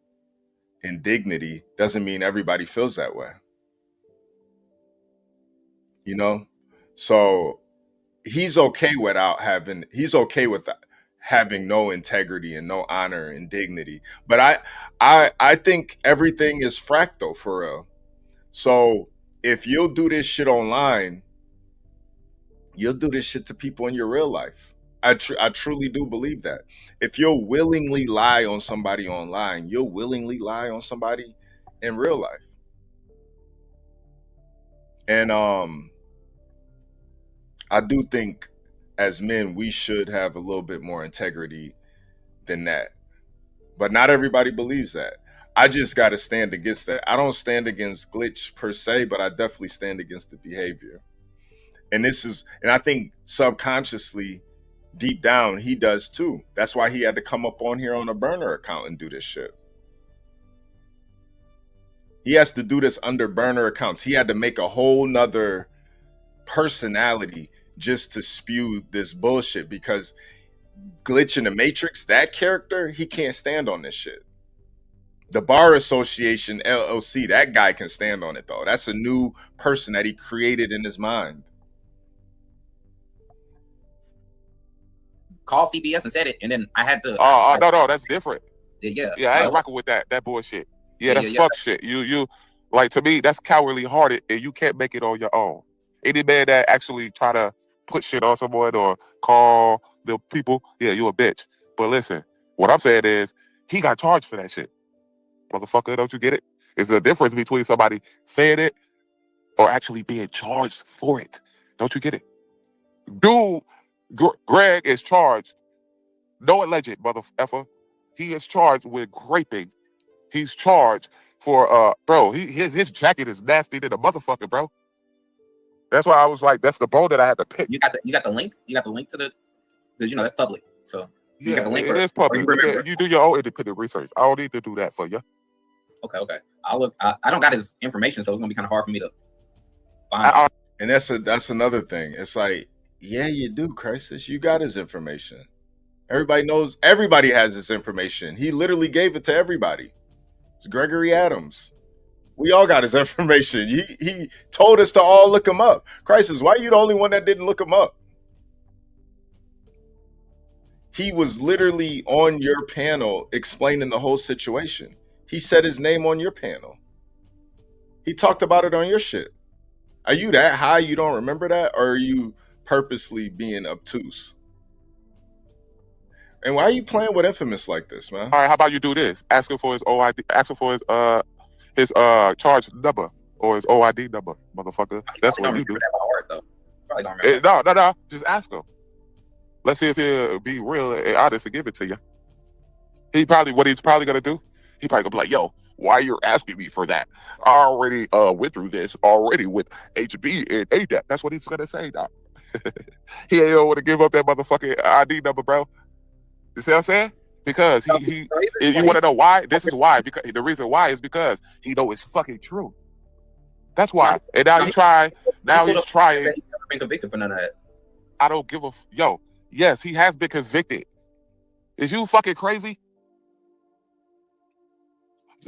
and dignity, doesn't mean everybody feels that way. So he's okay with having no integrity and no honor and dignity. But I think everything is fractal for real. So if you'll do this shit online, you'll do this shit to people in your real life. I truly do believe that. If you'll willingly lie on somebody online, you'll willingly lie on somebody in real life. And I do think as men, we should have a little bit more integrity than that. But not everybody believes that. I just got to stand against that. I don't stand against Glitch per se, but I definitely stand against the behavior. And I think subconsciously, deep down, he does too. That's why he had to come up on here on a burner account and do this shit. He has to do this under burner accounts. He had to make a whole nother personality just to spew this bullshit, because Glitch in the Matrix, that character, he can't stand on this shit. The Bar Association, LLC, that guy can stand on it though. That's a new person that he created in his mind. Called CBS and said it, and then I had to. No, that's different. Yeah. I ain't rocking with that bullshit. Yeah, that's fuck shit. You like, to me, that's cowardly hearted, and you can't make it on your own. Any man that actually try to put shit on someone or call the people, yeah, you a bitch. But listen, what I'm saying is, he got charged for that shit. Motherfucker, don't you get it? There's a difference between somebody saying it or actually being charged for it. Don't you get it? Dude, Greg is charged. No alleged, motherfucker. He is charged with raping. He's charged for, bro, his jacket is nasty than a motherfucker, bro. That's why I was like, that's the bone that I had to pick. You got the link? You got the link to the, because that's public. So you got the link. It is public. You do your own independent research. I don't need to do that for you. Okay. I'll look. I don't got his information, so it's gonna be kind of hard for me to find. And that's another thing. It's like, yeah, you do, Crisis. You got his information. Everybody knows. Everybody has his information. He literally gave it to everybody. It's Gregory Adams. We all got his information. He told us to all look him up. Crisis, why are you the only one that didn't look him up? He was literally on your panel explaining the whole situation. He said his name on your panel. He talked about it on your shit. Are you that high you don't remember that? Or are you purposely being obtuse? And why are you playing with Infamous like this, man? All right, how about you do this? Ask him for his OID, ask him for his charge number or his OID number, motherfucker. That's what you do. No. Just ask him. Let's see if he'll be real and honest and give it to you. What he's probably gonna do, he probably gonna be like, yo, why you're asking me for that? I already went through this already with HB and ADAP. That's what he's gonna say, Doc. He ain't gonna want to give up that motherfucking ID number, bro. You see what I'm saying? Because you want to know why? This is why. Because the reason why is because he know it's fucking true. That's why. And now you try. Now he's trying. He's never been convicted for none of that. I don't give a yo. Yes, he has been convicted. Is you fucking crazy?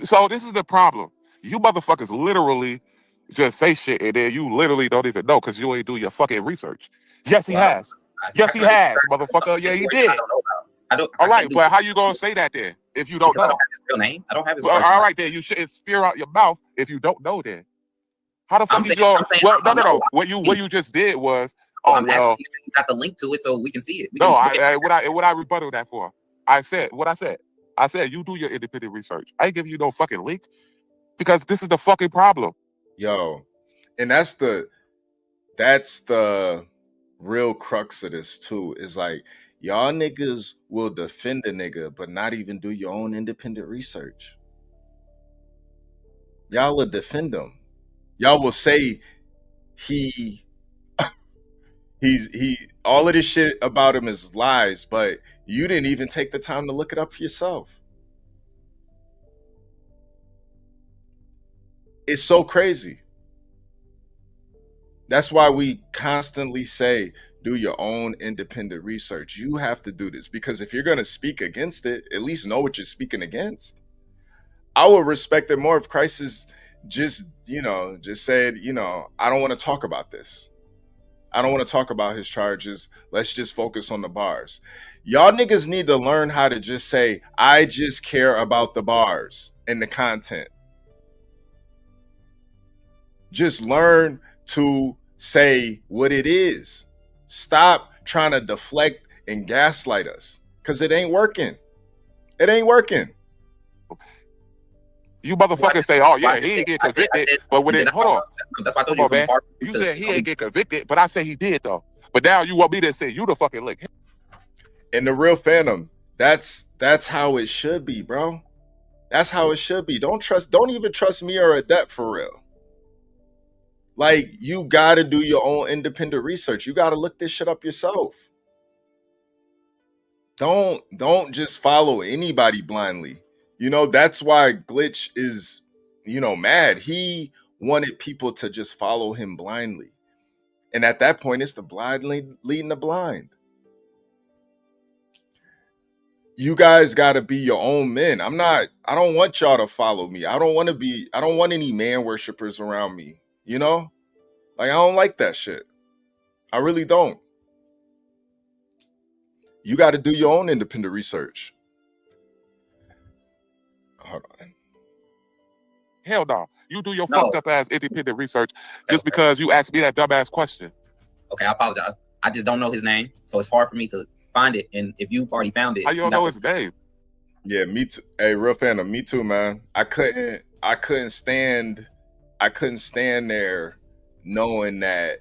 So this is the problem. You motherfuckers literally just say shit and then you literally don't even know because you ain't do your fucking research. Yes, he has. Yes, he has, motherfucker. Yeah, he did. All right, but how you gonna say that then if you don't know? I don't have his real name. I don't have his. Well, all right, then you shouldn't spear out your mouth if you don't know. Then how the fuck you go? Well, no. What you just did was. Oh I'm well. asking you got the link to it so we can see it. What I rebuttal that for? I said what I said. I said you do your independent research. I ain't giving you no fucking link because this is the fucking problem. Yo, and that's the real crux of this too. Is like y'all niggas will defend a nigga, but not even do your own independent research. Y'all will defend him. Y'all will say he all of this shit about him is lies, but you didn't even take the time to look it up for yourself. It's so crazy. That's why we constantly say, do your own independent research. You have to do this because if you're going to speak against it, at least know what you're speaking against. I would respect it more if Crisis just said, I don't want to talk about this. I don't want to talk about his charges. Let's just focus on the bars. Y'all niggas need to learn how to just say, I just care about the bars and the content. Just learn to say what it is. Stop trying to deflect and gaslight us because it ain't working. It ain't working. You motherfuckers say, oh yeah, he ain't get convicted. But when it, hold on. That's why I told you, man. You said he ain't get convicted, but I say he did though. But now you want me to say you the fucking lick. And the real Phantom, that's how it should be, bro. That's how it should be. Don't even trust me or Adept for real. Like, you gotta do your own independent research. You gotta look this shit up yourself. Don't just follow anybody blindly. That's why Glitch is, mad. He wanted people to just follow him blindly. And at that point, it's the blind leading the blind. You guys got to be your own men. I don't want y'all to follow me. I don't want any man worshipers around me. Like, I don't like that shit. I really don't. You got to do your own independent research. Hold on. Hell no. You do your fucked up ass independent research just because you asked me that dumbass question. Okay, I apologize. I just don't know his name, so it's hard for me to find it. And if you've already found it, how you don't know his name? Yeah, me too. Hey, real Phantom, me too, man. I couldn't stand there knowing that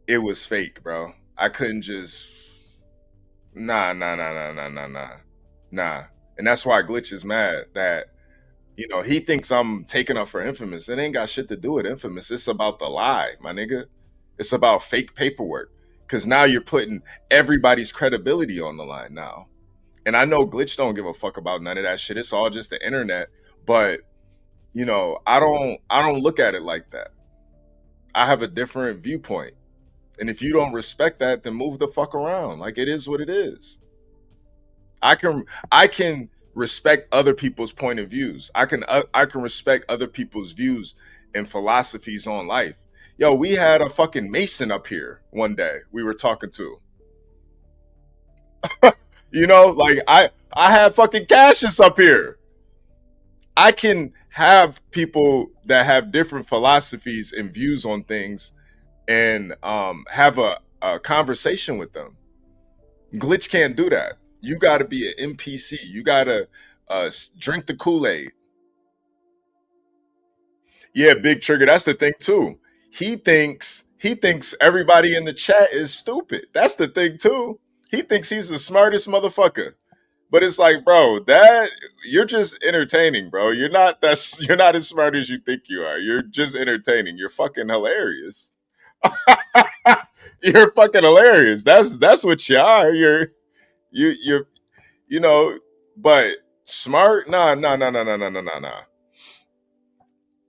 it was fake, bro. I couldn't just nah. And that's why Glitch is mad that he thinks I'm taking up for Infamous. It ain't got shit to do with Infamous. It's about the lie, my nigga. It's about fake paperwork. Because now you're putting everybody's credibility on the line now. And I know Glitch don't give a fuck about none of that shit. It's all just the internet. But, I don't look at it like that. I have a different viewpoint. And if you don't respect that, then move the fuck around. Like, it is what it is. I can respect other people's point of views. I can respect other people's views and philosophies on life. Yo, we had a fucking Mason up here one day we were talking to. Like I had fucking Cassius up here. I can have people that have different philosophies and views on things and have a conversation with them. Glitch can't do that. You got to be an NPC. You got to drink the Kool-Aid. Yeah, Big Trigger. That's the thing too. He thinks everybody in the chat is stupid. That's the thing too. He thinks he's the smartest motherfucker. But it's like, bro, that you're just entertaining, bro. You're not as smart as you think you are. You're just entertaining. You're fucking hilarious. You're fucking hilarious. That's what you are. You're but smart? Nah.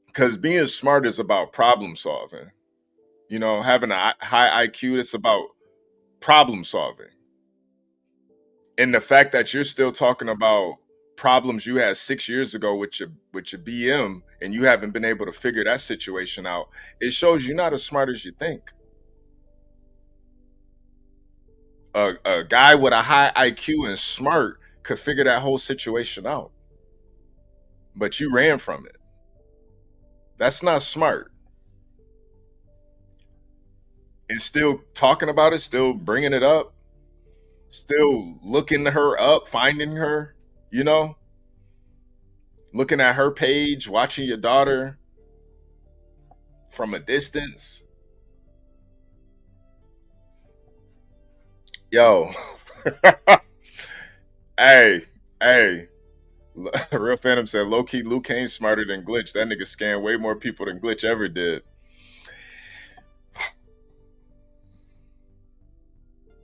Because being smart is about problem solving. Having a high IQ, it's about problem solving. And the fact that you're still talking about problems you had 6 years ago with your BM and you haven't been able to figure that situation out, it shows you're not as smart as you think. A guy with a high IQ and smart could figure that whole situation out. But you ran from it. That's not smart. And still talking about it, still bringing it up, still looking her up, finding her, looking at her page, watching your daughter from a distance. Yo. Hey. Real Phantom said, low-key, Luke Kane's smarter than Glitch. That nigga scanned way more people than Glitch ever did.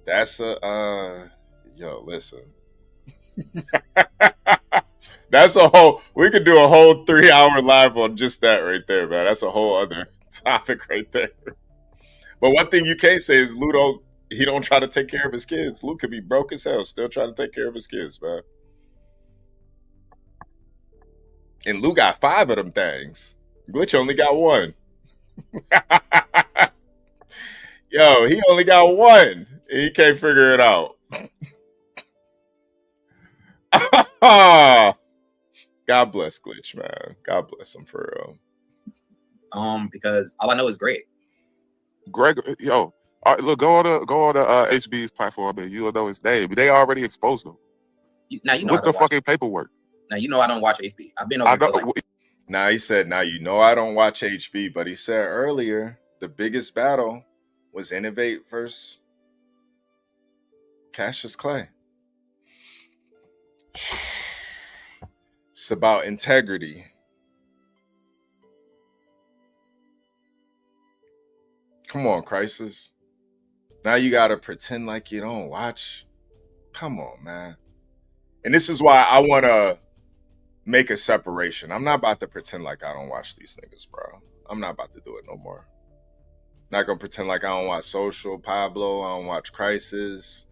That's yo, listen. That's we could do a whole 3-hour live on just that right there, man. That's a whole other topic right there. But one thing you can't say is Luke don't try to take care of his kids. Luke could be broke as hell, still trying to take care of his kids, man. And Luke got 5 of them things. Glitch only got 1. Yo, he only got 1. He can't figure it out. God bless Glitch, man. God bless him for real. Because all I know is Greg. Greg, yo, look, go on the HB's platform, and you'll know his name. They already exposed him. With the fucking paperwork. Now you know I don't watch HB. I've been over. Now he said, "Now you know I don't watch HB," but he said earlier the biggest battle was Innovate versus Cassius Clay. It's about integrity. Come on, Crisis. Now you gotta pretend like you don't watch. Come on, man. And this is why I wanna make a separation. I'm not about to pretend like I don't watch these niggas, bro. I'm not about to do it no more. Not gonna pretend like I don't watch Social, Pablo, I don't watch Crisis.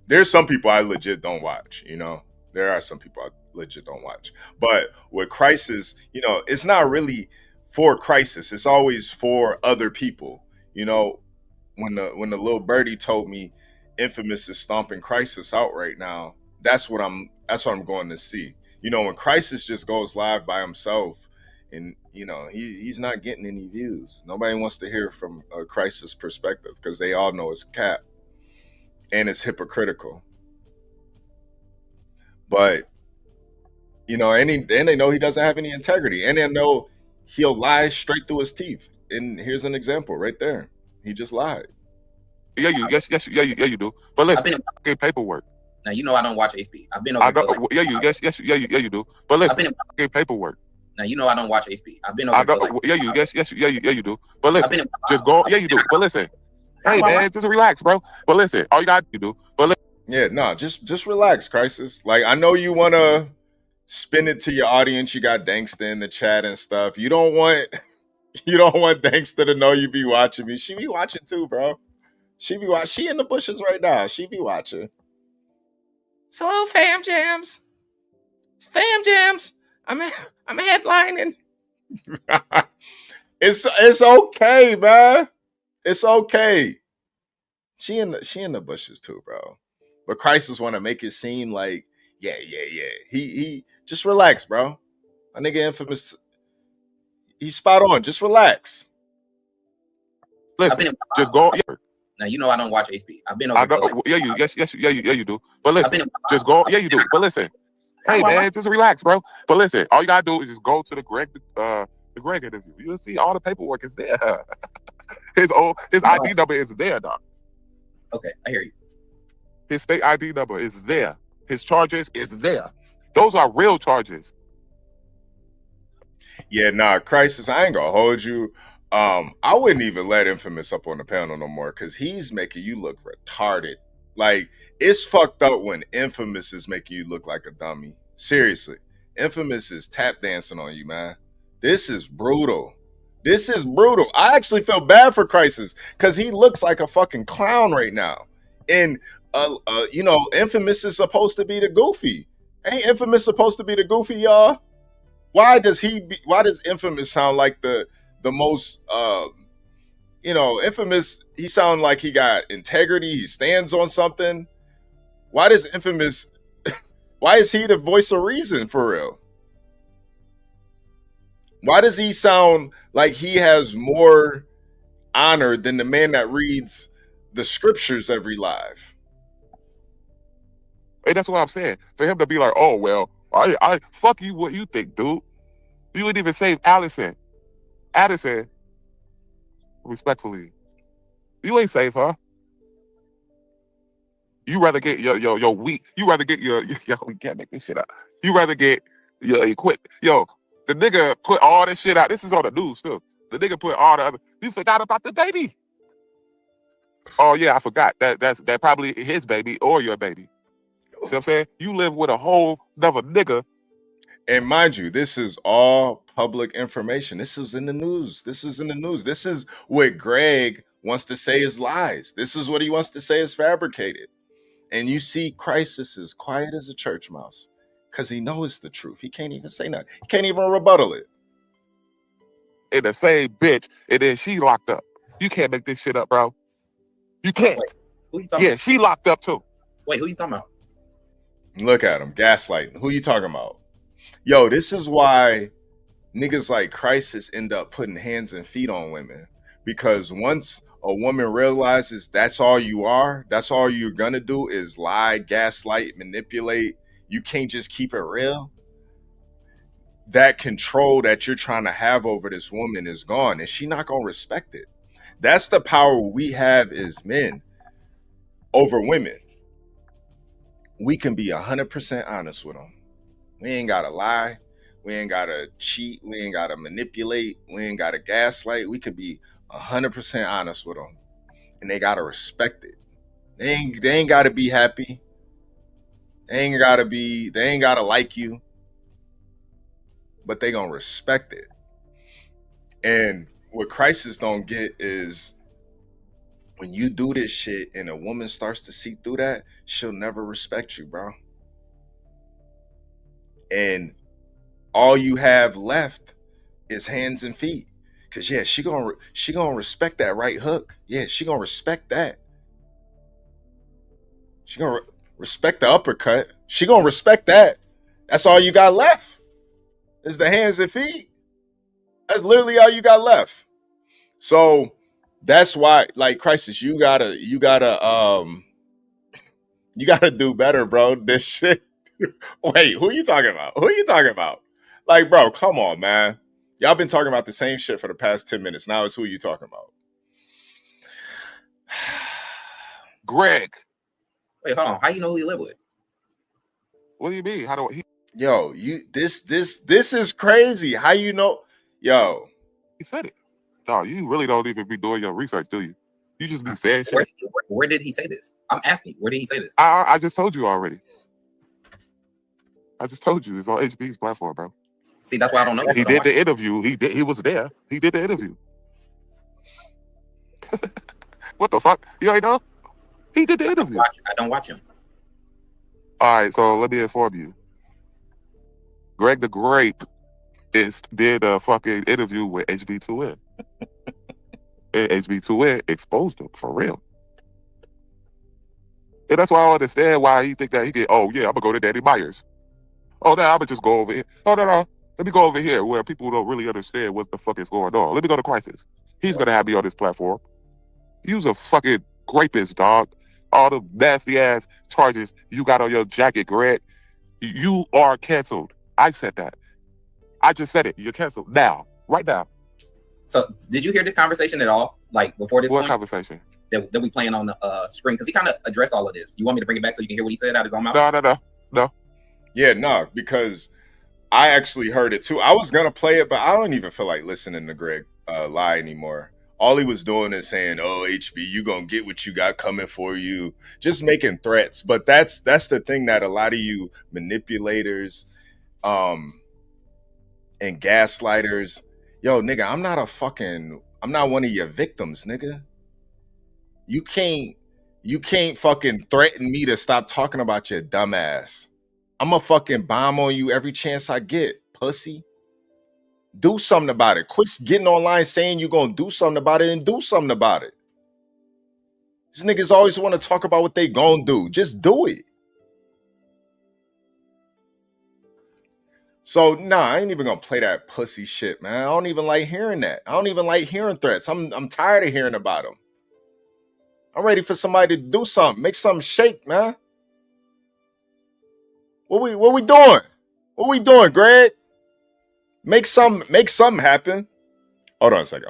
There's some people I legit don't watch, There are some people I legit don't watch. But with Crisis, it's not really for Crisis. It's always for other people. When the little birdie told me Infamous is stomping Crisis out right now, that's what I'm going to see. When Crisis just goes live by himself and he's not getting any views. Nobody wants to hear from a Crisis perspective because they all know it's cap and it's hypocritical. But and they know he doesn't have any integrity, and they know he'll lie straight through his teeth. And here's an example right there. He just lied. Yeah, you do. But listen, paperwork. Now you know I don't watch HB. I've been over. You do. But listen, paperwork. Now you know I don't watch HB. I've been over. You do. But listen, just go. Yeah, you do. But listen, hey man, just relax, bro. But listen, all you do. But listen. Yeah, no, just relax, Crisis. Like, I know you want to spin it to your audience. You got Danksta in the chat and stuff. You don't want Danksta to know you be watching me. She be watching too, bro. She in the bushes right now. She be watching. So, Fam Jams. Fam Jams. I'm headlining. It's okay, man. It's okay. She in the bushes too, bro. But Crisis want to make it seem like, yeah. He Just relax, bro. My nigga Infamous, he's spot on. Just relax. Listen, just go. Now you know I don't watch HB. I've been over. I know, you do. But listen, just go. Yeah, you do. But listen, hey man, just relax, bro. But listen, all you gotta do is just go to the Greg interview. You'll see all the paperwork is there. His ID number is there, dog. Okay, I hear you. His state ID number is there. His charges is there. Those are real charges. Yeah, nah, Crisis, I ain't gonna hold you. I wouldn't even let Infamous up on the panel no more because he's making you look retarded. Like, it's fucked up when Infamous is making you look like a dummy. Seriously. Infamous is tap dancing on you, man. This is brutal. This is brutal. I actually feel bad for Crisis because he looks like a fucking clown right now. And, you know, Infamous is supposed to be the goofy. Ain't Infamous supposed to be the goofy, y'all? Why does Infamous sound like the most, you know, Infamous, he sound like he got integrity, he stands on something. Why does Infamous, why is he the voice of reason for real? Why does he sound like he has more honor than the man that reads the scriptures every live? Hey, that's what I'm saying. For him to be like, oh, well, I fuck you, what you think, dude? You wouldn't even save Addison, respectfully, you ain't save her. You rather get your weak. You rather get your we can't make this shit up. You rather get your equip. Yo, the nigga put all this shit out. This is on the news too. The nigga put all the other. You forgot about the baby. Oh yeah, I forgot. That probably his baby or your baby. See what I'm saying? You live with a whole another nigga. And mind you, this is all public information. This is in the news. This is what Greg wants to say is lies. This is what he wants to say is fabricated. And you see Crisis is quiet as a church mouse because he knows the truth. He can't even say nothing. He can't even rebuttal it. And the same bitch, and then she locked up. You can't make this shit up, bro. You can't. Wait, who you talking about? She locked up too. Wait, who you talking about? Look at him, gaslighting. Who you talking about? Yo, this is why niggas like Crisis end up putting hands and feet on women. Because once a woman realizes that's all you are, that's all you're gonna do is lie, gaslight, manipulate, you can't just keep it real, that control that you're trying to have over this woman is gone, and she not gonna respect it. That's the power we have as men over women. We can be 100% honest with them. We ain't gotta lie. We ain't gotta cheat. We ain't gotta manipulate. We ain't gotta gaslight. We could be 100% honest with them, and they gotta respect it. They ain't gotta be happy. They ain't gotta like you, but they gonna respect it. And what Crisis don't get is when you do this shit and a woman starts to see through that, she'll never respect you, bro. And all you have left is hands and feet. Cause yeah, she gonna respect that right hook. Yeah, she gonna respect that. She gonna respect the uppercut. She gonna respect that. That's all you got left. Is the hands and feet. That's literally all you got left. So that's why, like, Crisis, you gotta do better, bro. This shit. Wait, who you talking about? Like, bro, come on, man. Y'all been talking about the same shit for the past 10 minutes. Now it's who you talking about. Greg. Wait, hold on. How you know who you live with? What do you mean? How do he? Yo, this is crazy. How you know? Yo, he said it. No, you really don't even be doing your research, do you? You just be saying shit. Where did he say this? I'm asking. Where did he say this? I just told you already. I just told you. It's on HB's platform, bro. See, that's why I don't know. He did the interview. He was there. He did the interview. What the fuck? You ain't know? He did the interview. I don't watch him. All right, so let me inform you. Greg the Grape did a fucking interview with HB2N. And HB2N exposed him for real. And that's why I understand why he think that he get, oh yeah, I'm gonna go to Danny Myers. Oh, now I'm gonna just go over here. Oh, no. Let me go over here where people don't really understand what the fuck is going on. Let me go to Crisis. He's gonna have me on this platform. You's a fucking rapist, dog. All the nasty ass charges you got on your jacket, Greg. You are canceled. I said that. I just said it. You're canceled now, right now. So, did you hear this conversation at all? Like before this? What conversation? That we playing on the screen, because he kind of addressed all of this. You want me to bring it back so you can hear what he said out of his own mouth? No. Yeah, no, because I actually heard it too. I was gonna play it, but I don't even feel like listening to Greg lie anymore. All he was doing is saying, "Oh, HB, you gonna get what you got coming for you," just making threats. But that's the thing that a lot of you manipulators, and gaslighters, yo, nigga, I'm not one of your victims, nigga. You can't fucking threaten me to stop talking about your dumb ass. I'm gonna fucking bomb on you every chance I get, pussy. Do something about it. Quit getting online saying you're gonna do something about it and do something about it. These niggas always want to talk about what they gonna do. Just do it. So nah, I ain't even gonna play that pussy shit, man. I don't even like hearing that. I don't even like hearing threats. I'm tired of hearing about them. I'm ready for somebody to do something. Make something shake, man. What we doing? What we doing, Greg? Make something happen. Hold on a second.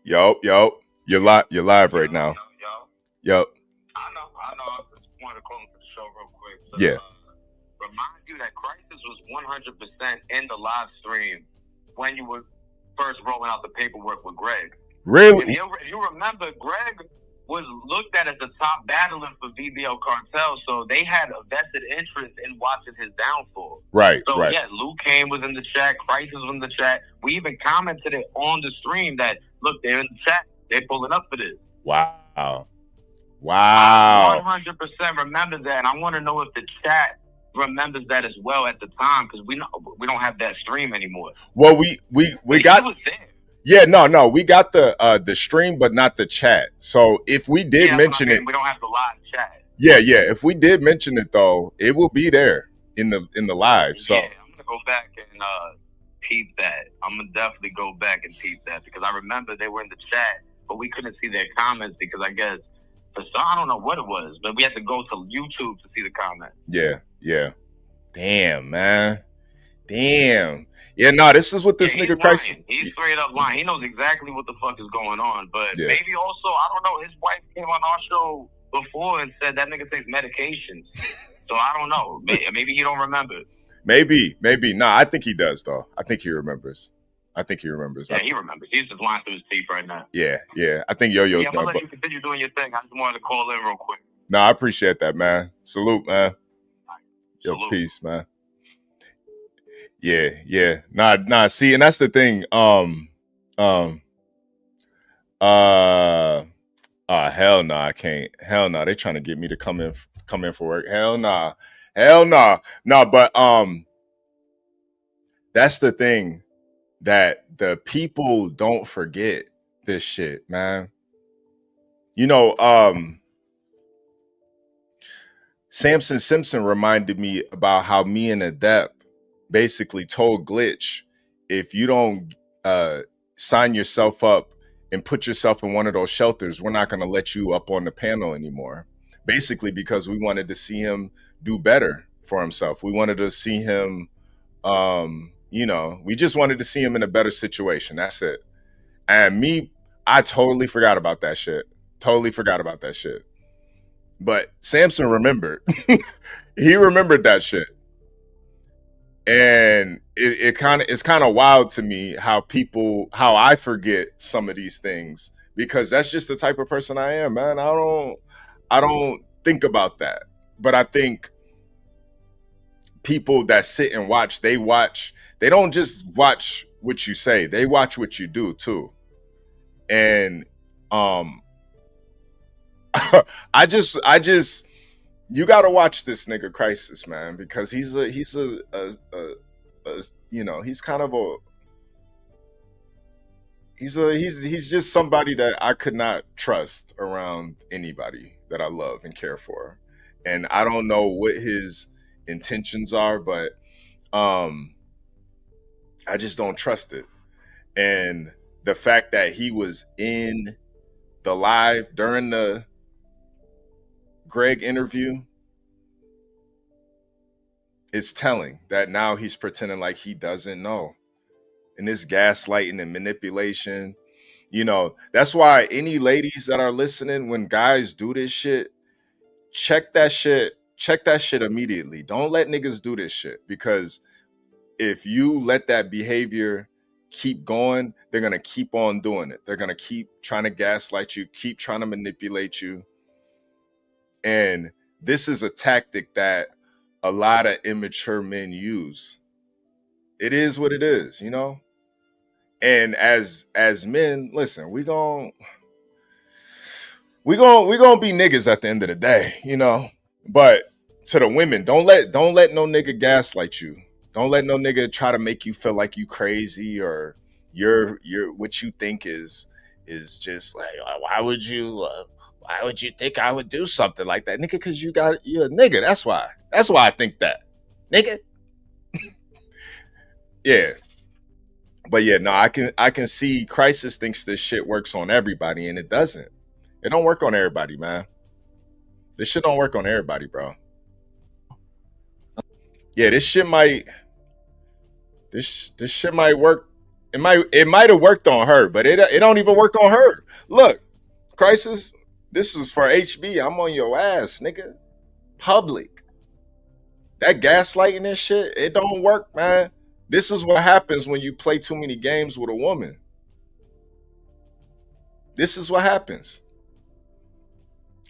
Yo, you're live right now. Yo. I know. I just wanted to call him for the show real quick. So, Yeah. Remind you that Crisis was 100% in the live stream when you were first rolling out the paperwork with Greg. Really? If you remember, Greg was looked at as the top battler for VBL Cartel, so they had a vested interest in watching his downfall. Right, So right. yeah, Luke Kane was in the chat, Crisis was in the chat. We even commented it on the stream that, look, they're in the chat, they're pulling up for this. Wow. 100% remember that, and I want to know if the chat remembers that as well at the time, because we don't have that stream anymore. Well, we got. Yeah, no, we got the stream, but not the chat. So if we did mention it, we don't have the live chat. Yeah. If we did mention it though, it will be there in the live. So Yeah, I'm gonna go back and peep that. I'm gonna definitely go back and peep that, because I remember they were in the chat, but we couldn't see their comments because I guess I don't know what it was, but we had to go to YouTube to see the comments. yeah. Damn, man. Damn. Yeah, no, this is what this nigga Crisis. He's straight up lying. He knows exactly what the fuck is going on. But Yeah. maybe also, I don't know, his wife came on our show before and said that nigga takes medications. So I don't know. Maybe he don't remember. Maybe. Nah, I think he does though. I think he remembers. Yeah, he remembers. He's just lying through his teeth right now. Yeah. I think Yo-Yo's Yeah, I'm gonna done. let you continue doing your thing. I just wanted to call in real quick. No, I appreciate that, man. Salute, man. Yo, peace, man. Yeah. Nah. See, and that's the thing. Hell no, I can't. Hell no, they trying to get me to come in for work. Hell nah. No, but that's the thing, that the people don't forget this shit, man. You know, Samson Simpson reminded me about how me and Adept basically told Glitch, if you don't sign yourself up and put yourself in one of those shelters, we're not going to let you up on the panel anymore. Basically because we wanted to see him do better for himself. We wanted to see him, we just wanted to see him in a better situation. That's it. And I totally forgot about that shit. But Samson remembered. He remembered that shit. And it's kind of wild to me how I forget some of these things, because that's just the type of person I am, man. I don't think about that. But I think people that sit and watch, they don't just watch what you say, they watch what you do too. And I just you gotta watch this nigga Crisis, man, because he's just somebody that I could not trust around anybody that I love and care for. And I don't know what his intentions are, but I just don't trust it. And the fact that he was in the live during the Greg interview, it's telling that now he's pretending like he doesn't know. And this gaslighting and manipulation, you know, that's why any ladies that are listening, when guys do this shit, check that shit immediately. Don't let niggas do this shit, because if you let that behavior keep going, they're going to keep on doing it. They're going to keep trying to gaslight you, keep trying to manipulate you. And this is a tactic that a lot of immature men use. It is what it is, you know? And as men, listen, we gon' be niggas at the end of the day, you know? But to the women, don't let no nigga gaslight you. Don't let no nigga try to make you feel like you crazy, or you're what you think is just like, why would you think I would do something like that, nigga? Because you're a nigga. That's why I think that, nigga. Yeah. But yeah, no, I can see Crisis thinks this shit works on everybody, and it doesn't. It don't work on everybody, man. This shit don't work on everybody, bro. Yeah, this shit might work. It might have worked on her, but it don't even work on her. Look, Crisis, this was for HB. I'm on your ass, nigga. Public. That gaslighting and shit, it don't work, man. This is what happens when you play too many games with a woman. This is what happens.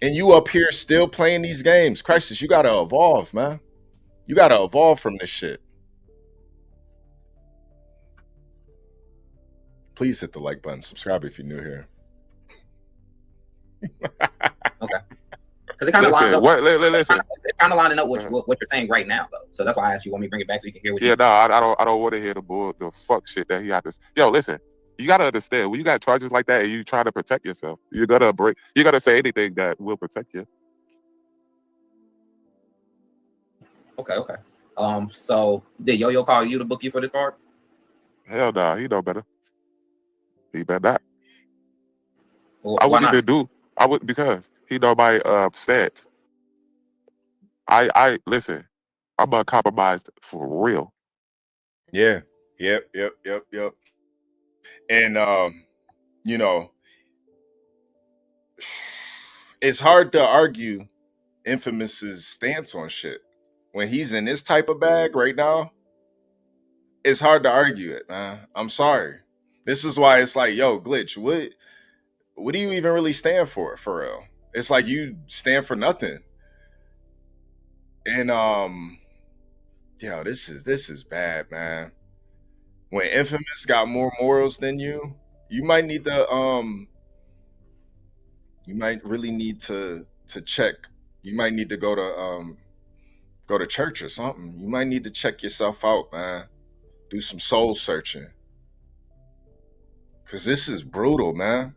And you up here still playing these games. Crisis, you gotta evolve, man. You gotta evolve from this shit. Please hit the like button. Subscribe if you're new here. Okay. Because it kind of lines up. Listen. It's kind of lining up with what you're saying right now, though. So that's why I asked you. Want me to bring it back so you can hear what? Yeah, no, I don't want to hear the fuck shit that he had to. Yo, listen. You gotta understand, when you got charges like that and you trying to protect yourself, you gotta say anything that will protect you. Okay. So did Yo-Yo call you to book you for this card? Hell no, he know better. He better not. Well, I wouldn't even do. I would, because he know my stats. I listen. I'm uncompromised for real. Yeah. Yep. And you know, it's hard to argue Infamous's stance on shit when he's in this type of bag right now. It's hard to argue it, man. I'm sorry. This is why it's like, yo, Glitch, what do you even really stand for real? It's like you stand for nothing. And yo, this is bad, man. When Infamous got more morals than you, you might need to you might really need to check. You might need to go to church or something. You might need to check yourself out, man. Do some soul searching. Cause this is brutal, man.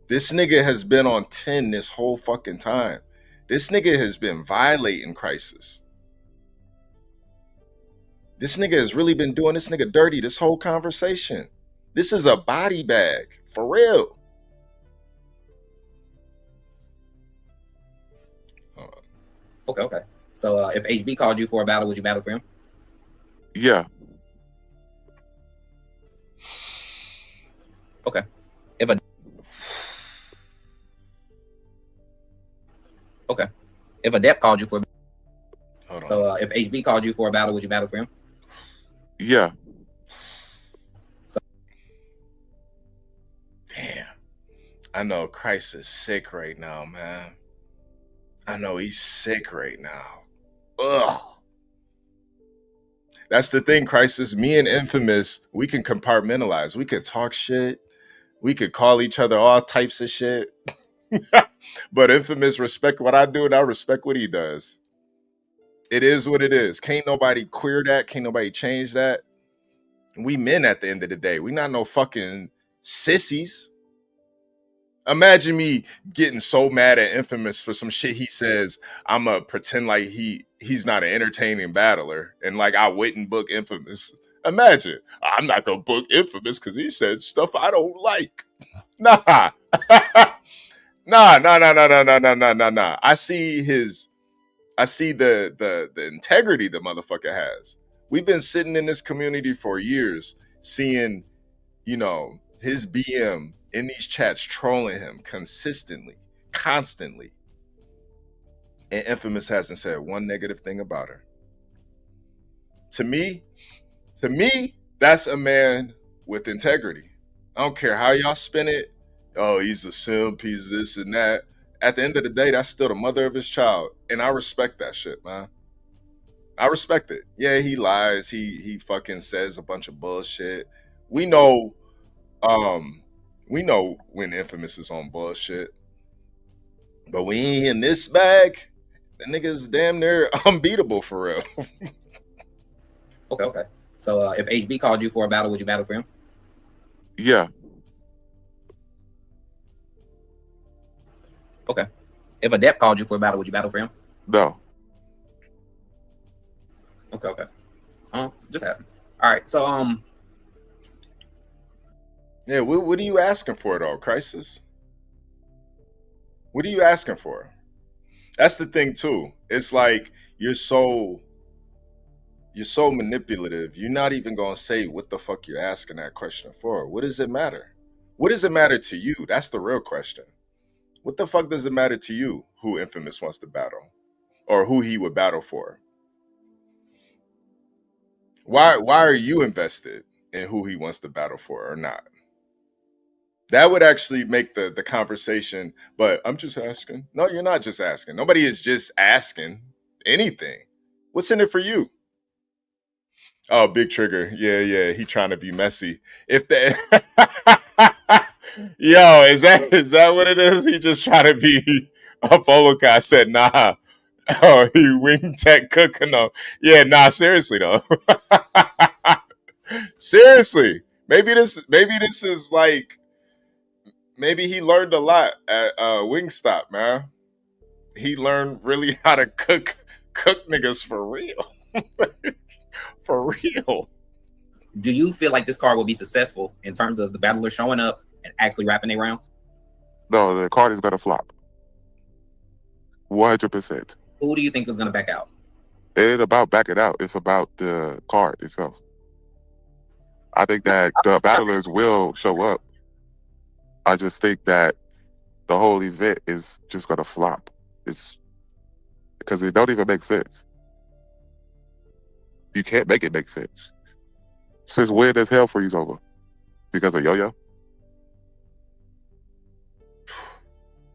This nigga has been on 10 this whole fucking time. This nigga has been violating Crisis. This nigga has really been doing this nigga dirty this whole conversation. This is a body bag, for real. Okay. So if HB called you for a battle, would you battle for him? Yeah. Okay. If a Depp called you for a battle. So if HB called you for a battle, would you battle for him? Yeah. Damn. I know Crisis is sick right now, man. I know he's sick right now. Ugh. That's the thing, Crisis. Me and Infamous, we can compartmentalize. We could talk shit. We could call each other all types of shit. But Infamous respect what I do, and I respect what he does. It is what it is. Can't nobody queer that. Can't nobody change that. We men at the end of the day. We not no fucking sissies. Imagine me getting so mad at Infamous for some shit he says. I'ma pretend like he's not an entertaining battler, and like I wouldn't book Infamous. Imagine I'm not gonna book Infamous because he said stuff I don't like. Nah, nah. I see the integrity the motherfucker has. We've been sitting in this community for years, seeing, you know, his BM in these chats trolling him consistently, constantly. And Infamous hasn't said one negative thing about her. To me, that's a man with integrity. I don't care how y'all spin it. Oh, he's a simp, he's this and that. At the end of the day, that's still the mother of his child. And I respect that shit, man. I respect it. Yeah, he lies. He fucking says a bunch of bullshit. We know when Infamous is on bullshit. But when he in this bag, the nigga's damn near unbeatable for real. Okay. So if HB called you for a battle, would you battle for him? Yeah. Okay. If a Depp called you for a battle, would you battle for him? No. Okay. Just asking. All right. So yeah, what are you asking for though, Crisis? What are you asking for? That's the thing too. It's like you're so manipulative. You're not even gonna say what the fuck you're asking that question for. What does it matter? What does it matter to you? That's the real question. What the fuck does it matter to you who Infamous wants to battle? Or who he would battle for? Why are you invested in who he wants to battle for or not? That would actually make the conversation, but I'm just asking. No, you're not just asking. Nobody is just asking anything. What's in it for you? Oh, Big Trigger. Yeah. He trying to be messy. If the yo, is that what it is? He just trying to be a polo guy. Said, nah. Oh, he wing tech cooking up. Yeah, nah, seriously though. Seriously. Maybe this is like, maybe he learned a lot at Wingstop, man. He learned really how to cook niggas for real. For real. Do you feel like this card will be successful in terms of the battler showing up and actually wrapping their rounds? No, the card is gonna flop. 100%. Who do you think is gonna back out? It ain't about backing out. It's about the card itself. I think that the battlers will show up. I just think that the whole event is just gonna flop. It's because it don't even make sense. You can't make it make sense. Since when does Hell Freeze over? Because of Yo-Yo?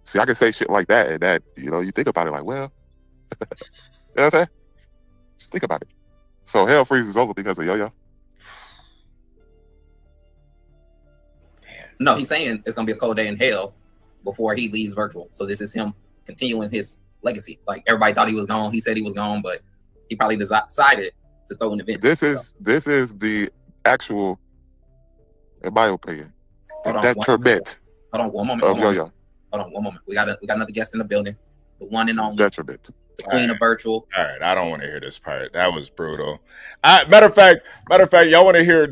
See, I can say shit like that, and that, you know, you think about it like, well, you know what I'm saying? Just think about it. So Hell Freeze is over because of Yo-Yo? No, he's saying it's gonna be a cold day in hell before he leaves virtual. So this is him continuing his legacy. Like everybody thought he was gone. He said he was gone, but he probably decided to throw an event. This is the actual, in my opinion, detriment. Hold on one moment. Of Yo-Yo. Hold on one moment. We got another guest in the building. The one and only detriment. The queen of virtual. All right, I don't want to hear this part. That was brutal. Matter of fact, y'all want to hear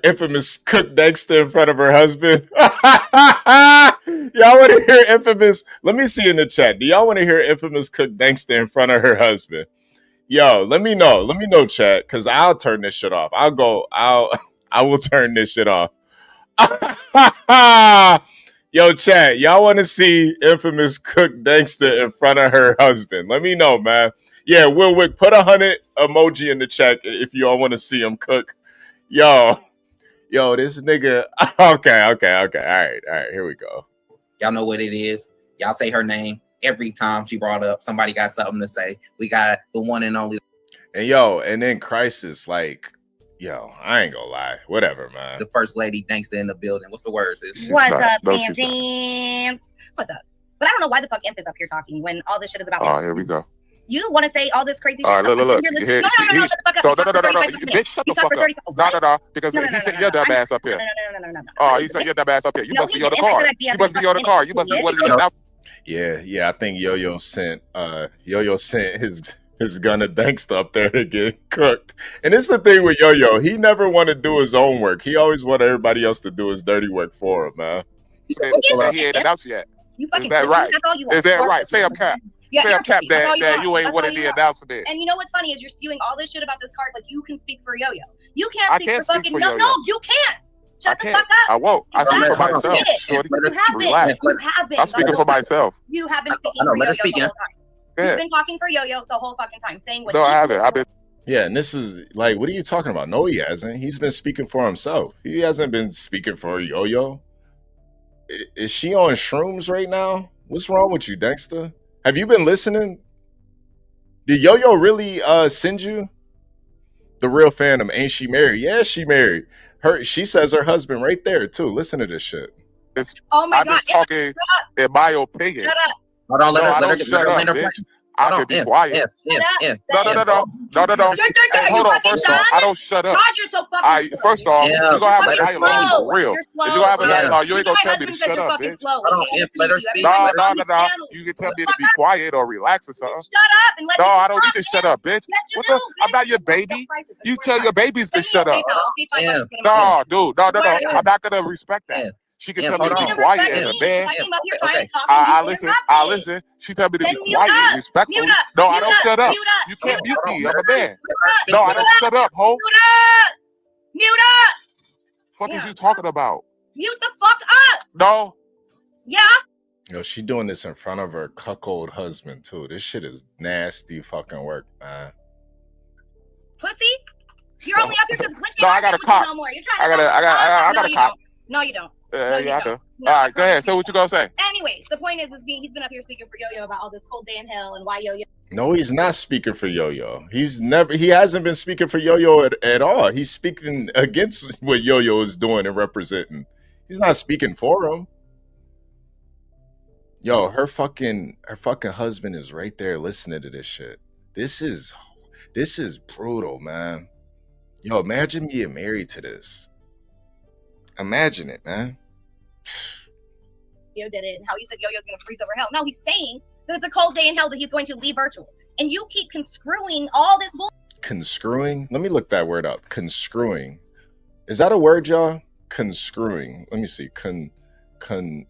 Infamous cook Dexter in front of her husband? Y'all want to hear Infamous? Let me see in the chat. Do y'all want to hear Infamous cook Dexter in front of her husband? Yo, let me know, chat, because I'll turn this shit off. I will turn this shit off. Yo, chat, y'all want to see Infamous cook Dexter in front of her husband? Let me know, man. Yeah, Will Wick, put 100 emoji in the chat if you all want to see him cook. Yo, this nigga. Okay. All right, here we go. Y'all know what it is. Y'all say her name every time she brought up. Somebody got something to say. We got the one and only. And then Crisis, like, yo, I ain't gonna lie. Whatever, man. The first lady Dangster in the building. What's the word, sis? What's up, Sam James? What's up? But I don't know why the fuck Imp is up here talking when all this shit is about Oh, here we go. You want to say all this crazy shit? All right, look. No, Here, shut the fuck up. So, no. Bitch, shut the fuck up. No. Because he sent your dumb ass up here. no. Oh, you said get that ass up here. You No, must he be on the didn't. I car. said I'd be You at must the be on the fucking car. You must be one of the announcers. Yeah, I think Yo-Yo sent his gunner Dankster up there to get cooked. And it's the thing with Yo-Yo, he never want to do his own work. He always want everybody else to do his dirty work for him, man. And he ain't announced yet. You Is fucking that pussy. right? That's all you want. Is that right? Say I'm cap. Yeah, Say you're I'm cap pussy. That's all that you you ain't want. one That's of all the you want. announcements. And you know what's funny is you're spewing all this shit about this card like you can speak for Yo-Yo. You can't I speak can't for speak fucking for no, Yo-Yo. no, you can't. Shut the can't. fuck up. I won't. I You speak for have myself. been. Shorty, You have been. relax. You have been. I'm speaking for myself. You have been speaking I know, for let her Yo-Yo speak, the yeah. whole time. Yeah. You've been talking for Yo-Yo the whole fucking time, saying what No, he I haven't. I've been. Yeah, and this is like, what are you talking about? No, he hasn't. He's been speaking for himself. He hasn't been speaking for Yo-Yo. Is she on shrooms right now? What's wrong with you, Dexter? Have you been listening? Did Yo-Yo really send you the real Phantom? Ain't she married? Yeah, she married. She says her husband right there too. Listen to this shit. Oh my I'm God. just talking in my opinion. Shut up. Hold on, let No, her I let her don't let shut her up, land her bitch. plane. I Hold can on, be quiet. No. Hold on. First off, I don't shut up. God, you're so fucking slow. First off, Yeah, you're gonna have a let her dialogue speak. for real. You're If slow. you're gonna have a Yeah. dialogue, you ain't gonna My tell me to husband says shut you're up, fucking bitch. slow. Hold on, Okay, let her listen to you. speak. Every No, time Let you her no. speak, channel. You can tell me to be quiet or relax or something. Shut up and let No, me I don't talk, need to shut up, bitch. Yes, you What do. the? I'm not your baby. You tell your babies to shut up. Yeah. No, dude. No. Yeah. I'm not gonna respect that. Yeah. She can Yeah, tell me to hold be on. quiet Yeah. as a man. I came up here Okay, trying to talk I and you listen. interrupted. I listen. She tell me to Then be mute quiet, up. respectful. Mute up. No, I Mute don't up. shut up. Mute up. You can't Mute mute up. me. I'm a man. Mute No, up. I don't shut up, ho. Mute up. Mute up. Fuck Yeah. is you talking about? Mute the fuck up. No. Yeah. Yo, she doing this in front of her cuckold husband too. This shit is nasty fucking work, man. Pussy. You're only up here because Glitch No, I ain't got a arguing with you cop. no more. You're trying I to got a no, you cop. don't. No, you don't. Yeah, No, you yeah, I do. don't. No, All I right, go ahead. promise Say you what you gonna say. Anyways, the point is he's been up here speaking for Yo-Yo about all this cold day in hell and why Yo-Yo. No, he's not speaking for Yo-Yo. He hasn't been speaking for Yo-Yo at all. He's speaking against what Yo-Yo is doing and representing. He's not speaking for him. Yo, her fucking husband is right there listening to this shit. This is brutal, man. Yo, imagine being married to this. Imagine it, man. Yo did it and how he said Yo-Yo's gonna freeze over hell. No, he's saying that it's a cold day in hell that he's going to leave virtual. And you keep construing all this bull. Conscrewing? Let me look that word up. Conscrewing. Is that a word, y'all? Conscrewing. Let me see. Conscrewing.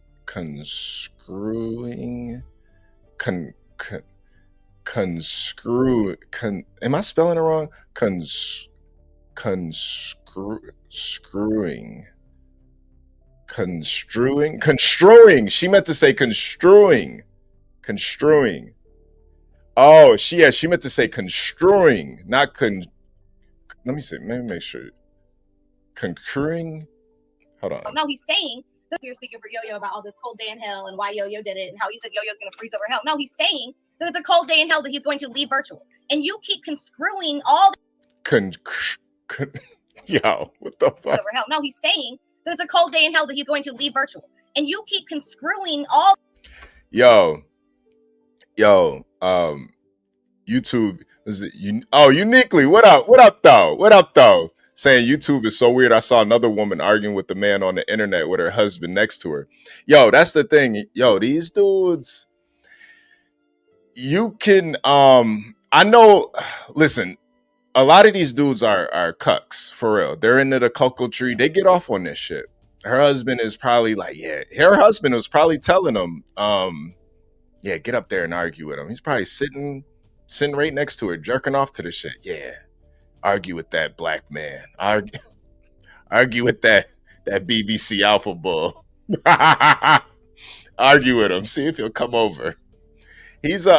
Conscrew. Am I spelling it wrong? Construing. She meant to say construing. Oh, she meant to say construing, not let me see. Let me make sure. Concurring. Hold on. No, he's saying that you're speaking for Yo-Yo about all this cold day in hell and why Yo-Yo did it and how he said Yo-Yo's gonna freeze over hell. No, he's saying that it's a cold day in hell that he's going to leave virtual. And you keep construing all Yo, what the fuck? over hell. No, he's saying that it's a cold day in hell that he's going to leave virtual. And you keep construing all Yo, YouTube is it uniquely. What up though? Saying YouTube is so weird. I saw another woman arguing with the man on the internet with her husband next to her. Yo, that's the thing. Yo, these dudes, you can I know, listen, a lot of these dudes are cucks for real. They're into the cuckoldry. They get off on this shit. Her husband is probably like, yeah, her husband was probably telling them, yeah, get up there and argue with him. He's probably sitting right next to her, jerking off to the shit. Yeah, argue with that black man. Argue with that BBC alpha bull. Argue with him. See if he'll come over. He's a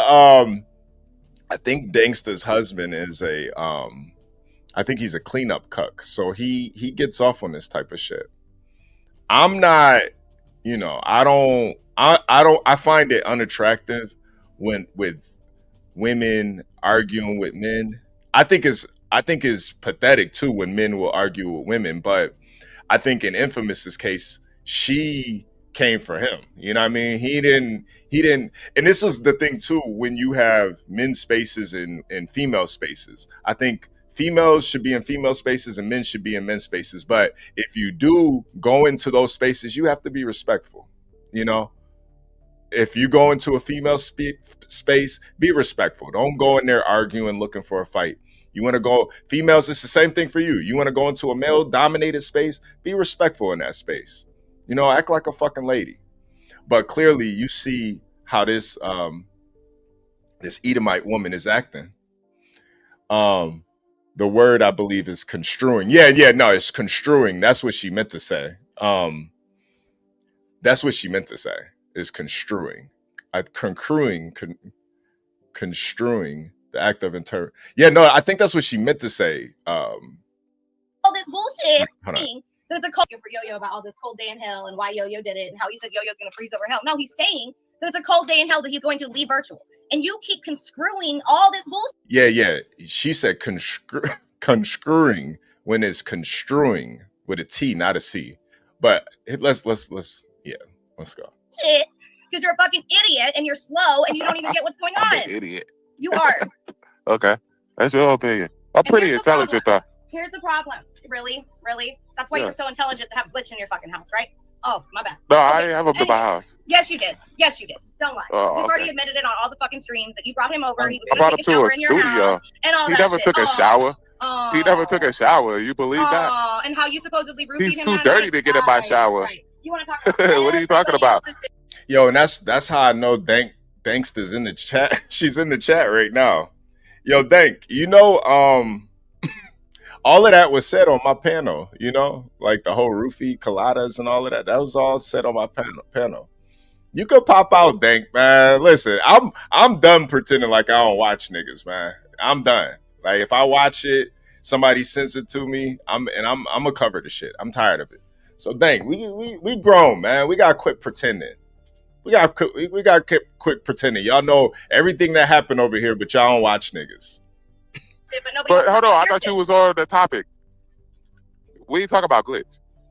I think Dankster's husband is I think he's a cleanup cuck. So he gets off on this type of shit. I'm not, I find it unattractive with women arguing with men. I think it's pathetic too when men will argue with women, but I think in Infamous's case, she came for him. You know what I mean? He didn't, and this is the thing too, when you have men's spaces and female spaces, I think females should be in female spaces and men should be in men's spaces. But if you do go into those spaces, you have to be respectful. You know, if you go into a female space, be respectful. Don't go in there arguing, looking for a fight. You want to go, females, it's the same thing for you. You want to go into a male dominated space, be respectful in that space. You know, act like a fucking lady. But clearly you see how this this Edomite woman is acting. The word I believe is construing. No, it's construing. That's what she meant to say. That's what she meant to say, is construing. Construing the act of inter. Yeah, no, I think that's what she meant to say. All this bullshit thing. There's a call for Yo-Yo about all this cold day in hell and why Yo-Yo did it and how he said Yo-Yo's going to freeze over hell. No, he's saying there's a cold day in hell that he's going to leave virtual. And you keep construing all this bullshit. Yeah. She said construing when it's construing with a T, not a C. But let's go. Shit, because you're a fucking idiot and you're slow and you don't even get what's going on. I'm an idiot. You are. Okay, that's your opinion. I'm pretty intelligent though. Here's the problem. Really? That's why you're so intelligent to have glitch in your fucking house, right? Oh, my bad. No, I didn't have him in my house. Yes, you did. Don't lie. Oh, You've already okay. admitted it on all the fucking streams that you brought him over. He was I brought him to a in your house studio. and all He that never shit. took a shower. He never took a shower. You believe that? Oh, and how you supposedly roofied He's him too that dirty night? to get in my shower. Right. You want to talk about What are you talking about? Yo, and that's how I know Dankster's in the chat. She's in the chat right now. Yo, Dank, you know, all of that was said on my panel, you know, like the whole roofie coladas and all of that. That was all said on my panel. You could pop out, Dank, man. Listen, I'm done pretending like I don't watch niggas, man. I'm done. Like if I watch it, somebody sends it to me, I'm gonna cover the shit. I'm tired of it. So Dank, we grown, man. We gotta quit pretending. We gotta quit pretending. Y'all know everything that happened over here, but y'all don't watch niggas. But hold on, I thought you was on the topic. We ain't talking about glitch.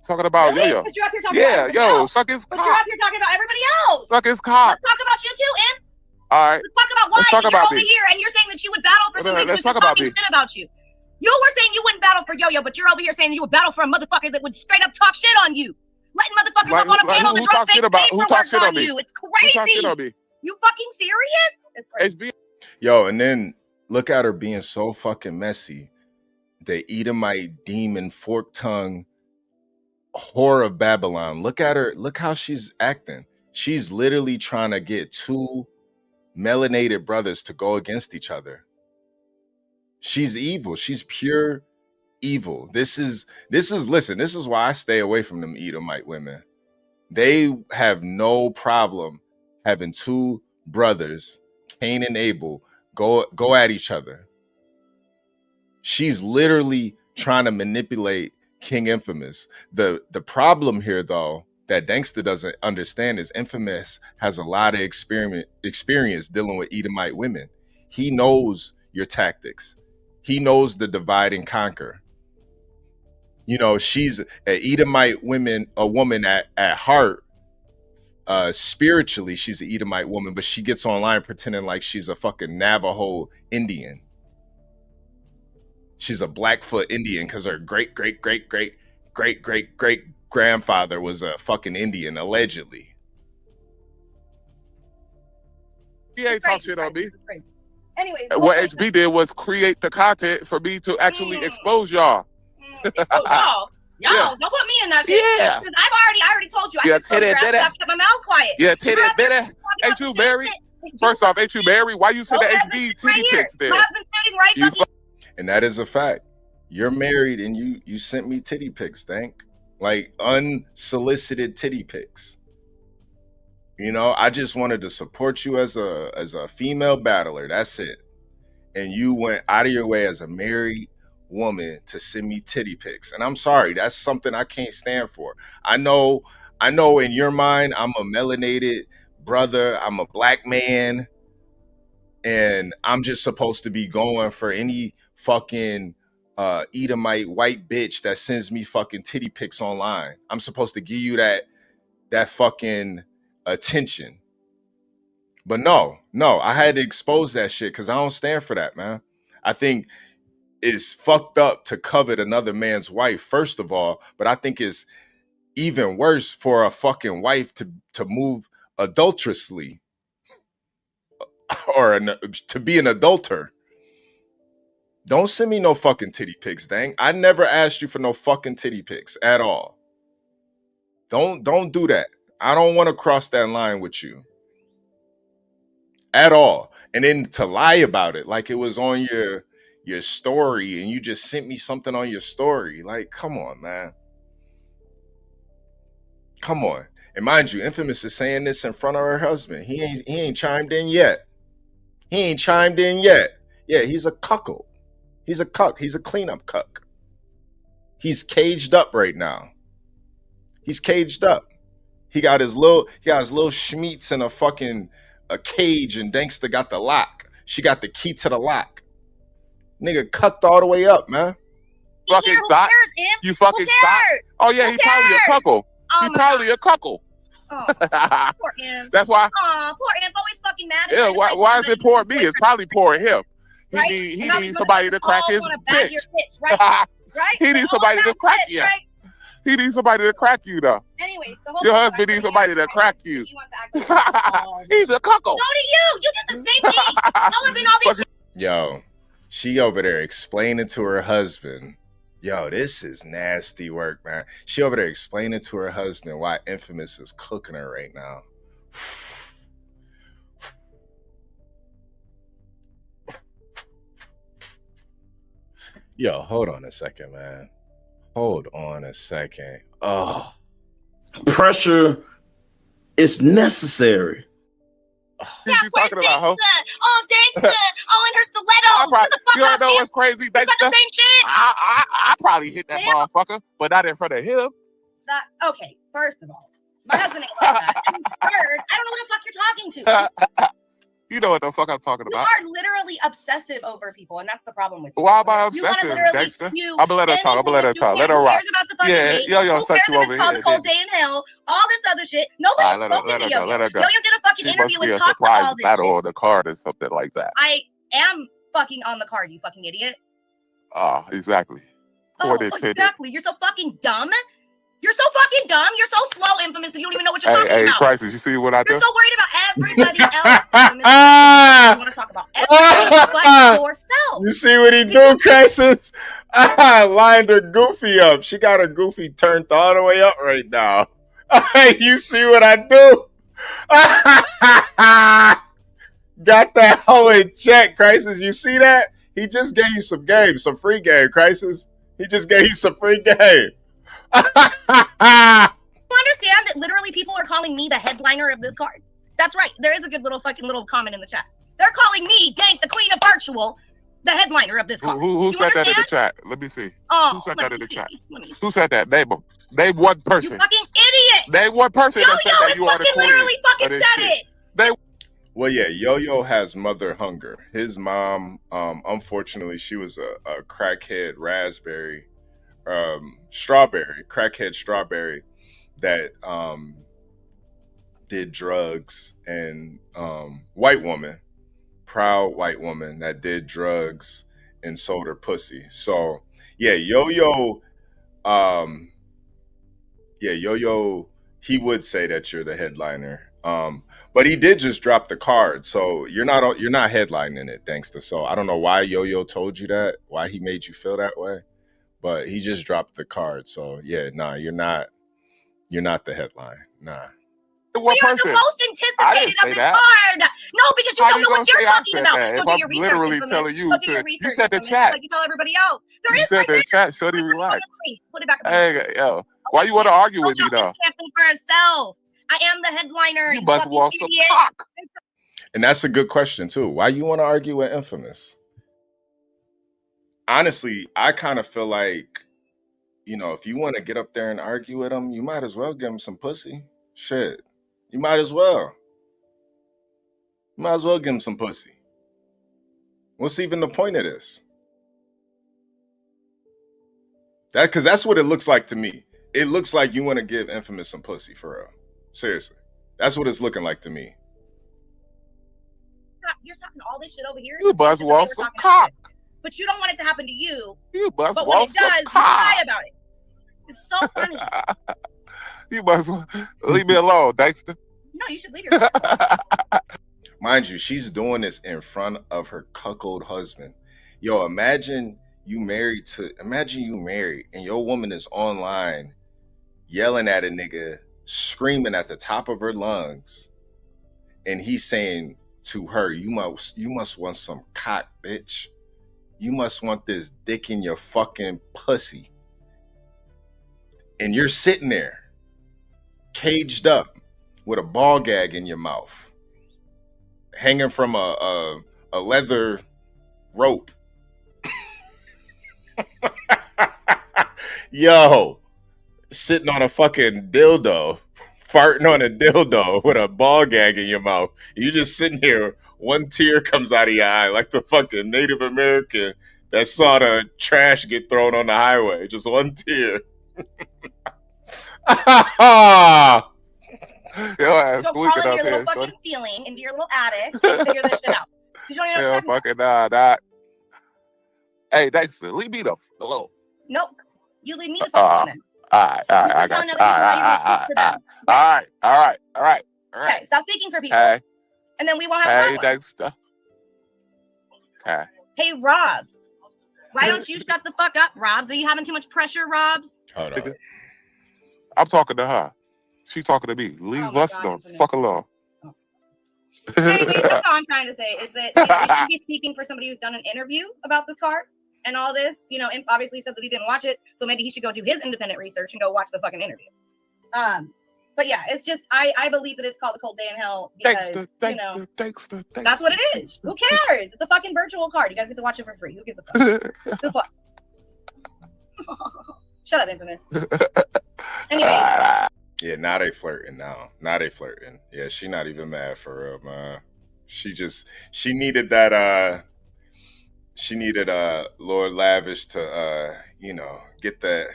Talking about Yo-Yo. Because you're up here talking about everybody else. Suck his But cock. you're up here talking about everybody else. Suck his cock. Let's talk about you too, Em. All right. Let's talk about why Let's talk you're about over me. here and you're saying that you would battle for something Let's that's talk about talking me. shit about you. You were saying you wouldn't battle for Yo-Yo, but you're over here saying you would battle for a motherfucker that would straight up talk shit on you. Letting motherfuckers Like, up on a like, panel who to drop talk shit fake about- who talk paperwork shit on on me? you. It's Who talk shit crazy. on me? You fucking serious? It's crazy. HB. Yo, and then look at her being so fucking messy. The Edomite demon, fork tongue, whore of Babylon. Look at her. Look how she's acting. She's literally trying to get two melanated brothers to go against each other. She's evil. She's pure evil. This is listen, this is why I stay away from them Edomite women. They have no problem having two brothers, Cain and Abel, go at each other. She's literally trying to manipulate King Infamous. The problem here, though, that Dankster doesn't understand is Infamous has a lot of experience dealing with Edomite women. He knows your tactics. He knows the divide and conquer. You know, she's an Edomite woman at heart. Spiritually, she's an Edomite woman, but she gets online pretending like she's a fucking Navajo Indian. She's a Blackfoot Indian because her great grandfather was a fucking Indian, allegedly. He ain't talk shit on me. Anyways, What HB did was create the content for me to actually expose y'all. Y'all, Yeah. don't put me in that shit. Yeah. Because I already told you. I Yeah, just told you titty, I bitty. kept my mouth quiet. Yeah, You titty were up there bitty. talking Ain't about you the same married? shit. First off, ain't you married? Why you send the Okay, HB right titty here. pics there? My husband's sitting right You fucking And that is a fact. You're married and you sent me titty pics, Dank. Like unsolicited titty pics. You know, I just wanted to support you as a female battler. That's it. And you went out of your way as a married woman to send me titty pics. And I'm sorry, that's something I can't stand for. I know in your mind, I'm a melanated brother, I'm a black man, and I'm just supposed to be going for any fucking Edomite white bitch that sends me fucking titty pics online. I'm supposed to give you that fucking attention. But no, I had to expose that shit because I don't stand for that, man. I think is fucked up to covet another man's wife, first of all, but I think it's even worse for a fucking wife to move adulterously or to be an adulterer. Don't send me no fucking titty pics, dang. I never asked you for no fucking titty pics at all. Don't do that. I don't want to cross that line with you at all. And then to lie about it like it was on your story and you just sent me something on your story. Like, come on, man. Come on. And mind you, Infamous is saying this in front of her husband. He ain't chimed in yet. He ain't chimed in yet. Yeah, he's a cuckold. He's a cuck. He's a cleanup cuck. He's caged up right now. He's caged up. He got his little schmeats in a cage, and Dankster got the lock. She got the key to the lock. Nigga cucked all the way up, man. Fucking thought. You fucking thought. Oh yeah, he probably a cuckold. He probably a cuckold. Oh, poor Imp. That's why. Oh, poor Imp, always fucking mad. Yeah, why is it poor me? It's probably poor him. He needs somebody to crack his bitch. Right? He needs somebody to crack you. Right? He needs somebody to crack you, though. Anyways, your husband needs somebody to crack you. He's a cuckold. So do you. You did the same thing. All up in all these. Yo, she over there explaining to her husband. Yo, this is nasty work, man. She over there explaining to her husband why Infamous is cooking her right now. Yo, hold on a second, man. Hold on a second. Oh. Pressure is necessary. Yeah, you talking about, ho? Oh, Dankster. Oh, and her stilettos. You don't know what's crazy? That's the same shit. I probably hit that motherfucker, but not in front of him. Okay, first of all, my husband ain't like that. And third, I don't know what the fuck you're talking to. You know what the fuck I'm talking about. You are literally obsessive over people, and that's the problem with you. Why am I obsessive, Dexter? I'm gonna let her talk. Let her rock. Yeah, yo, set you over here. Cold day in hell, all this other shit. Nobody's spoken to Yo-Yo. Yo-Yo did a fucking interview and talked about all this battle shit. on the card or something like that. I am fucking on the card, you fucking idiot. Exactly. Exactly. You're so fucking dumb. You're so fucking dumb. You're so slow, Infamous, that you don't even know what you're talking about. Hey, Crisis, you see what I do? You're so worried about everybody else. You want to talk about everybody but yourself. You see what he do, Crisis? Lined her goofy up. She got her goofy turned all the way up right now. You see what I do? Got that hoe in check, Crisis. You see that? He just gave you some game, some free game, Crisis. He just gave you some free game. You understand that literally people are calling me the headliner of this card? That's right. There is a good little comment in the chat. They're calling me, Dank, the queen of virtual, the headliner of this card. Who said that in the chat? Let me see. Who said that in the chat? Who said that? Name one person. You fucking idiot. Name one person that said that you are the queen. Literally fucking said it. Well, yeah, Yo-Yo has mother hunger. His mom, unfortunately, she was a crackhead crackhead strawberry that did drugs, and proud white woman that did drugs and sold her pussy. So yeah, Yo-Yo, he would say that you're the headliner. But he did just drop the card, so you're not headlining it, Dankster. So I don't know why Yo-Yo told you that, why he made you feel that way. But he just dropped the card, so yeah, nah, you're not the headline, nah. We are the most anticipated of this card. No, because you don't know what you're talking about. If I'm literally telling you, you said the chat. Like you tell everybody else. You said the chat. Shorty, relax. Put it back. Hey, yo, why you want to argue with me though? Can't think for herself. I am the headliner. You must want some cock. And that's a good question too. Why you want to argue with Infamous? Honestly, I kind of feel like, if you want to get up there and argue with him, you might as well give him some pussy. Shit. You might as well. You might as well give him some pussy. What's even the point of this? Because that's what it looks like to me. It looks like you want to give Infamous some pussy, for real. Seriously. That's what it's looking like to me. You're talking all this shit over here. You must want some cock. but you don't want it to happen to you. You must But when want it does, some you car. cry about it. It's so funny. You must leave me alone, Dexter. No, you should leave yourself. Mind you, she's doing this in front of her cuckold husband. Yo, imagine you married and your woman is online yelling at a nigga, screaming at the top of her lungs, and he's saying to her, you must want some cock, bitch. You must want this dick in your fucking pussy. And you're sitting there, caged up with a ball gag in your mouth, hanging from a leather rope. Yo, sitting on a fucking dildo, farting on a dildo with a ball gag in your mouth. You just sitting here, one tear comes out of your eye like the fucking Native American that saw the trash get thrown on the highway. Just one tear. Yo, ass Go squeaking crawl up into your here, little fucking son. ceiling, into your little attic, and figure this shit out. You don't even know Yeah, what I'm talking fucking nah. Hey, Dexter, leave me the f- alone. Nope. You leave me the fuck alone then. All right, I got you. All right. Okay, stop speaking for people. Hey, And then we won't have a problem. Dexter. Okay. Hey, Robs. Why don't you shut the fuck up, Robs? Are you having too much pressure, Robs? Hold on. I'm talking to her. She's talking to me. Leave us the fuck alone. Anyway, that's all I'm trying to say is that you should be speaking for somebody who's done an interview about this card and all this. You know, and obviously said that he didn't watch it, so maybe he should go do his independent research and go watch the fucking interview. But yeah, it's just I believe that it's called a cold day in hell because Dexter. That's what it is. Who cares? It's a fucking virtual card. You guys get to watch it for free. Who gives a fuck? Who fuck? Shut up, Infamous. Anyway. Yeah, now they flirting now. Yeah, she not even mad for real, man. She needed that Lord Lavish to get the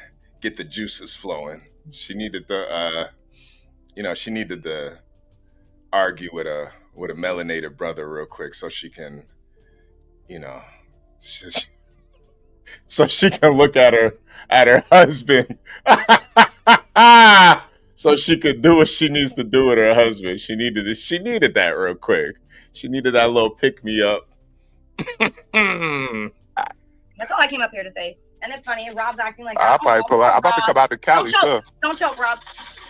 juices flowing. She needed she needed to argue with a melanated brother real quick so she can so she can look at her husband. So she could do what she needs to do with her husband. She needed that real quick. She needed that little pick me up. That's all I came up here to say. And it's funny, Rob's acting like I'll probably pull out. I'm about to come out to Cali too. Don't choke, Rob.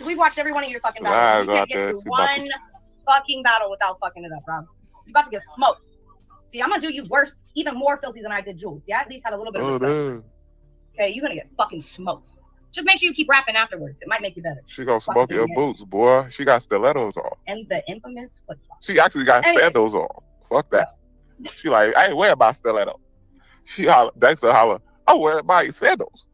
We've watched every one of your fucking battles. You can't get through one fucking battle without fucking it up, Rob. You're about to get smoked. See, I'm gonna do you worse, even more filthy than I did Jules. Yeah, at least had a little bit of respect. Okay, you're gonna get fucking smoked. Just make sure you keep rapping afterwards. It might make you better. She gonna smoke your boots, boy. She got stilettos on. And the infamous flip flop. She actually got sandals on. Fuck that. She like, I ain't wearing my stiletto. She holler, Dexter holler, I'm wearing my sandals.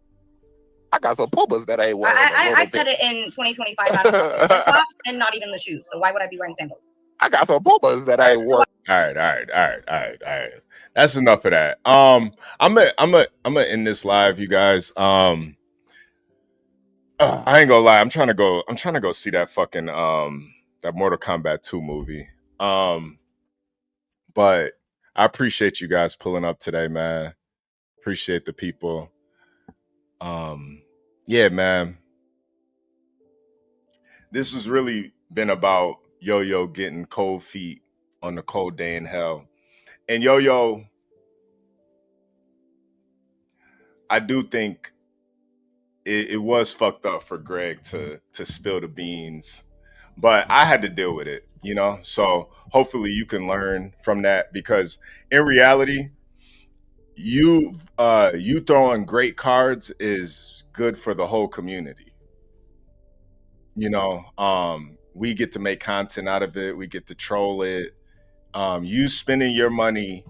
I got some Pumas that I ain't wearing. I said it in 2025 out of flip flops and not even the shoes. So why would I be wearing sandals? I got some Pumas that I ain't wearing. All right. That's enough of that. I'm gonna end this live, you guys. I ain't gonna lie. I'm trying to go see that fucking that Mortal Kombat 2 movie. But I appreciate you guys pulling up today, man. Appreciate the people. Yeah, man. This has really been about Yo-Yo getting cold feet on the cold day in hell. And Yo-Yo, I do think it was fucked up for Greg to spill the beans, but I had to deal with it, so hopefully you can learn from that, because in reality, you throwing great cards is good for the whole community. We get to make content out of it, we get to troll it. You spending your money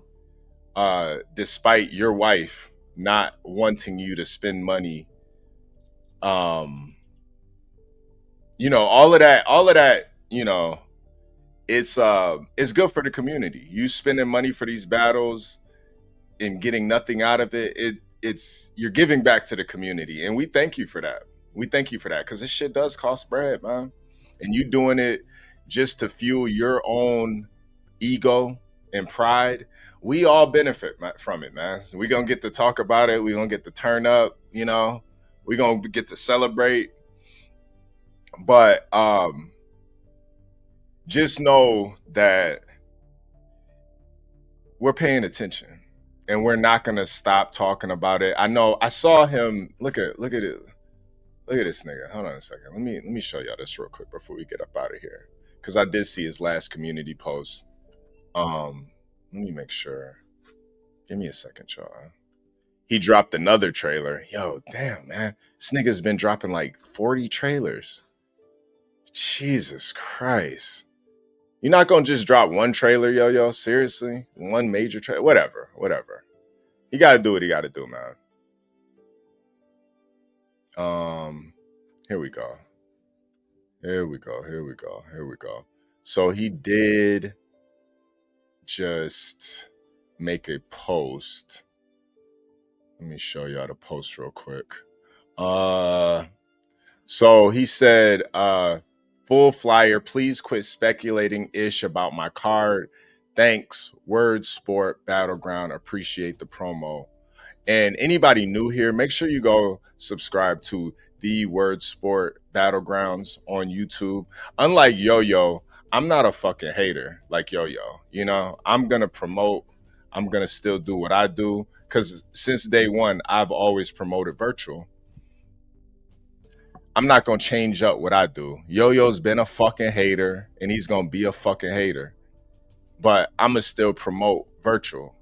despite your wife not wanting you to spend money, all of that, it's good for the community. You spending money for these battles and getting nothing out of it, you're giving back to the community, and we thank you for that. Because this shit does cost bread, man. And you doing it just to fuel your own ego and pride, we all benefit from it, man. So we gonna get to talk about it. We gonna get to turn up, you know. We gonna get to celebrate. But just know that we're paying attention, and we're not gonna stop talking about it. I know. I saw him. Look at it. Look at this nigga. Hold on a second. Let me show y'all this real quick before we get up out of here, because I did see his last community post. Let me make sure. Give me a second, y'all. He dropped another trailer. Yo, damn, man. This nigga's been dropping like 40 trailers. Jesus Christ. You're not gonna just drop one trailer, yo? Seriously? One major trailer? Whatever. You gotta do what you gotta do, man. Here we go. So he did just make a post. Let me show y'all the post real quick. So he said, full flyer, please quit speculating ish about my card. Thanks. Word Sport Battleground. Appreciate the promo. And anybody new here, make sure you go subscribe to the Word Sport Battlegrounds on YouTube. Unlike Yo-Yo, I'm not a fucking hater like Yo-Yo. You know, I'm going to promote. I'm going to still do what I do, because since day one, I've always promoted virtual. I'm not going to change up what I do. Yo-Yo's been a fucking hater, and he's going to be a fucking hater. But I'm going to still promote virtual,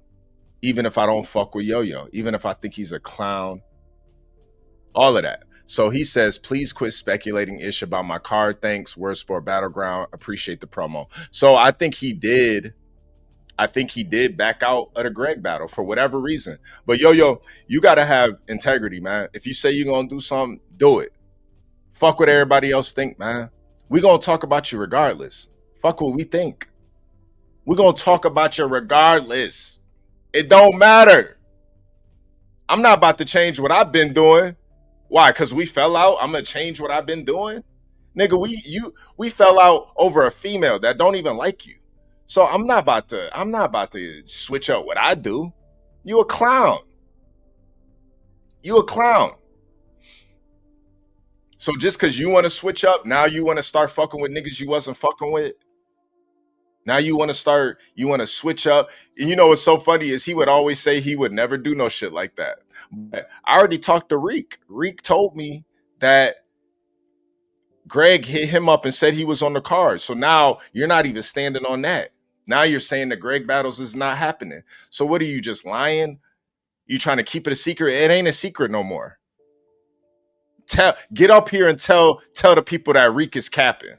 even if I don't fuck with Yo-Yo, even if I think he's a clown, all of that. So he says, please quit speculating ish about my card. Thanks. Word Sport Battleground. Appreciate the promo. So I think he did back out of the Greg battle for whatever reason. But Yo-Yo, you got to have integrity, man. If you say you're going to do something, do it. Fuck what everybody else think, man. We're going to talk about you regardless. Fuck what we think. We're going to talk about you regardless. It don't matter. I'm not about to change what I've been doing. Why? Because we fell out? I'm going to change what I've been doing? Nigga, we fell out over a female that don't even like you. So I'm not about to switch up what I do. You a clown. So just because you want to switch up, now you want to start fucking with niggas you wasn't fucking with. Now you want to switch up. And you know what's so funny is he would always say he would never do no shit like that. But I already talked to Reek. Reek told me that Greg hit him up and said he was on the card. So now you're not even standing on that. Now you're saying the Greg battles is not happening. So what are you, just lying? You trying to keep it a secret? It ain't a secret no more. Get up here and tell the people that Reek is capping.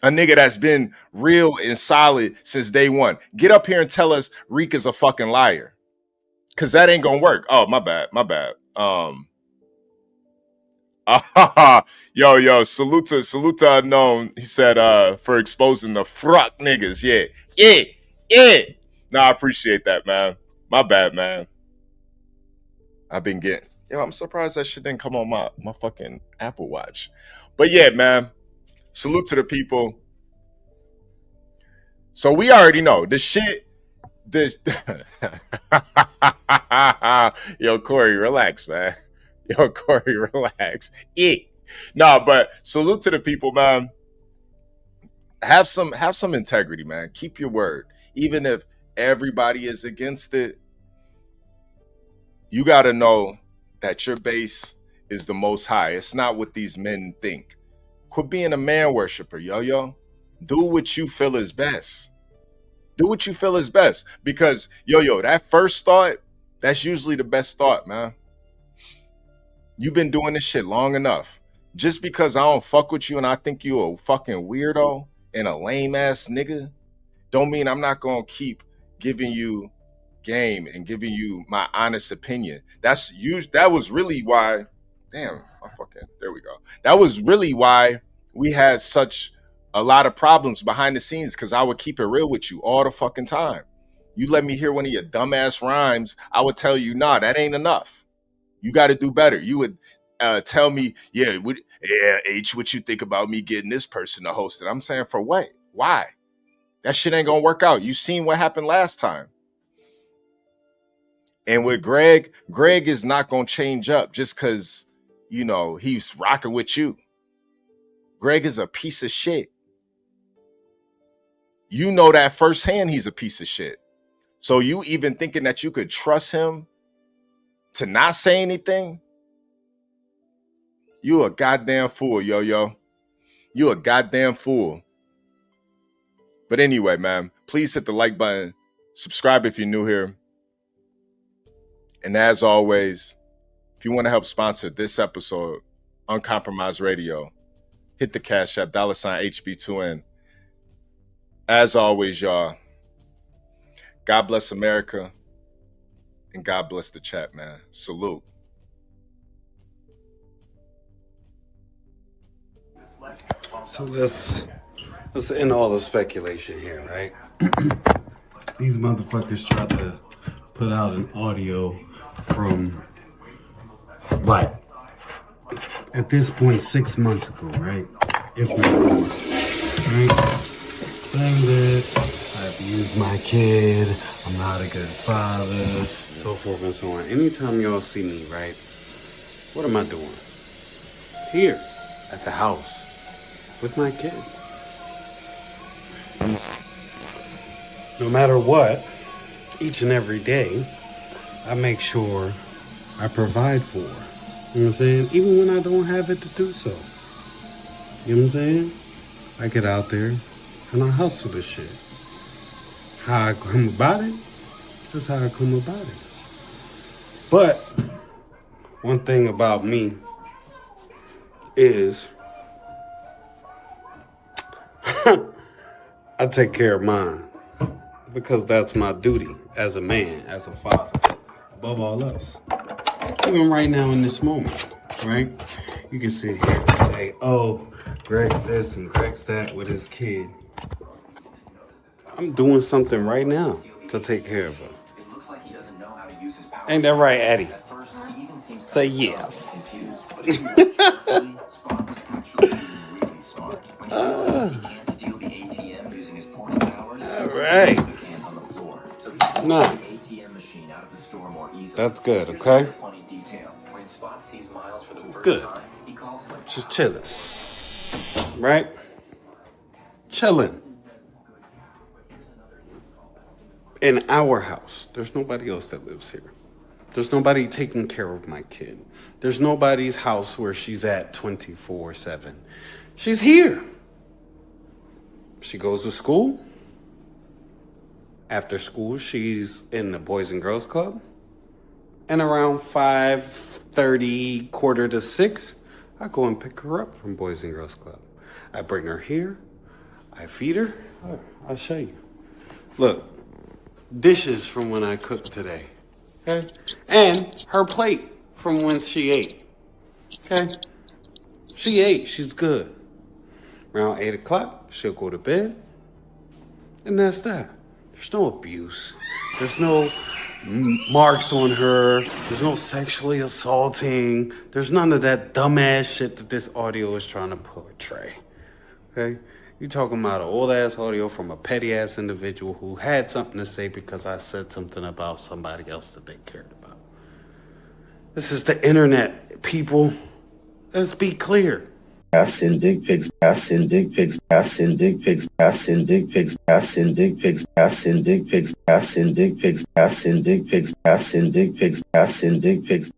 A nigga that's been real and solid since day one. Get up here and tell us Reek is a fucking liar. Cause that ain't gonna work. Oh, my bad. Yo, salute to Unknown. He said, for exposing the fruck niggas. Yeah. No, I appreciate that, man. My bad, man. I've been getting, I'm surprised that shit didn't come on my fucking Apple Watch. But yeah, man, salute to the people. So we already know the shit. Yo, Corey, relax, man. Relax. No, but salute to the people, man. Have some integrity, man. Keep your word. Even if everybody is against it, you got to know that your base is the most high. It's not what these men think. Quit being a man worshiper, Yo-Yo. Do what you feel is best. Because, Yo-Yo, that first thought, that's usually the best thought, man. You've been doing this shit long enough. Just because I don't fuck with you and I think you a fucking weirdo and a lame ass nigga, don't mean I'm not gonna keep giving you game and giving you my honest opinion. That was really why, there we go. That was really why we had such a lot of problems behind the scenes, because I would keep it real with you all the fucking time. You let me hear one of your dumbass rhymes, I would tell you, nah, that ain't enough. You got to do better. You would tell me, H, what you think about me getting this person to host it? I'm saying, for what? Why? That shit ain't gonna work out. You seen what happened last time. And with Greg is not gonna change up just because, you know, he's rocking with you. Greg is a piece of shit. You know that firsthand he's a piece of shit. So you even thinking that you could trust him to not say anything? You a goddamn fool, yo. You a goddamn fool. But anyway, man, please hit the like button. Subscribe if you're new here. And as always, if you want to help sponsor this episode, Uncompromised Radio, hit the Cash App, $HB2N. As always, y'all, God bless America and God bless the chat, man. Salute. So let's end all the speculation here, right? These motherfuckers tried to put out an audio from, what? At this point, 6 months ago, right? If not more, right? Saying that I abused my kid, I'm not a good father, so forth and so on. Anytime y'all see me, right? What am I doing? Here, at the house, with my kid. No matter what, each and every day, I make sure I provide for her. You know what I'm saying? Even when I don't have it to do so. You know what I'm saying? I get out there and I hustle this shit. How I come about it, that's how I come about it. But one thing about me is I take care of mine because that's my duty as a man, as a father, above all else. Even right now in this moment, right? You can sit here and say, oh, Greg's this and Greg's that with his kid. I'm doing something right now to take care of her. Ain't that right, Eddie? Say yes. All right. No. That's good, okay? It's good. Just chilling. Right? Chilling. In our house. There's nobody else that lives here. There's nobody taking care of my kid. There's nobody's house where she's at 24/7. She's here. She goes to school. After school, she's in the Boys and Girls Club. And around 5:30, 5:45, I go and pick her up from Boys and Girls Club. I bring her here. I feed her. I'll show you. Look, dishes from when I cooked today. Okay? And her plate from when she ate. Okay? She ate. She's good. Around 8 o'clock, she'll go to bed. And that's that. There's no abuse. There's no marks on her. There's no sexually assaulting. There's none of that dumbass shit that this audio is trying to portray. Okay? You talking about an old-ass audio from a petty-ass individual who had something to say because I said something about somebody else that they cared about. This is the internet, people. Let's be clear. Passing dick pics, passing dick pics, passing dick pics, passing dick pics, passing dick pics, passing dick pics, passing dick pics, passing dick pics, passing dick pics, passing dick pics.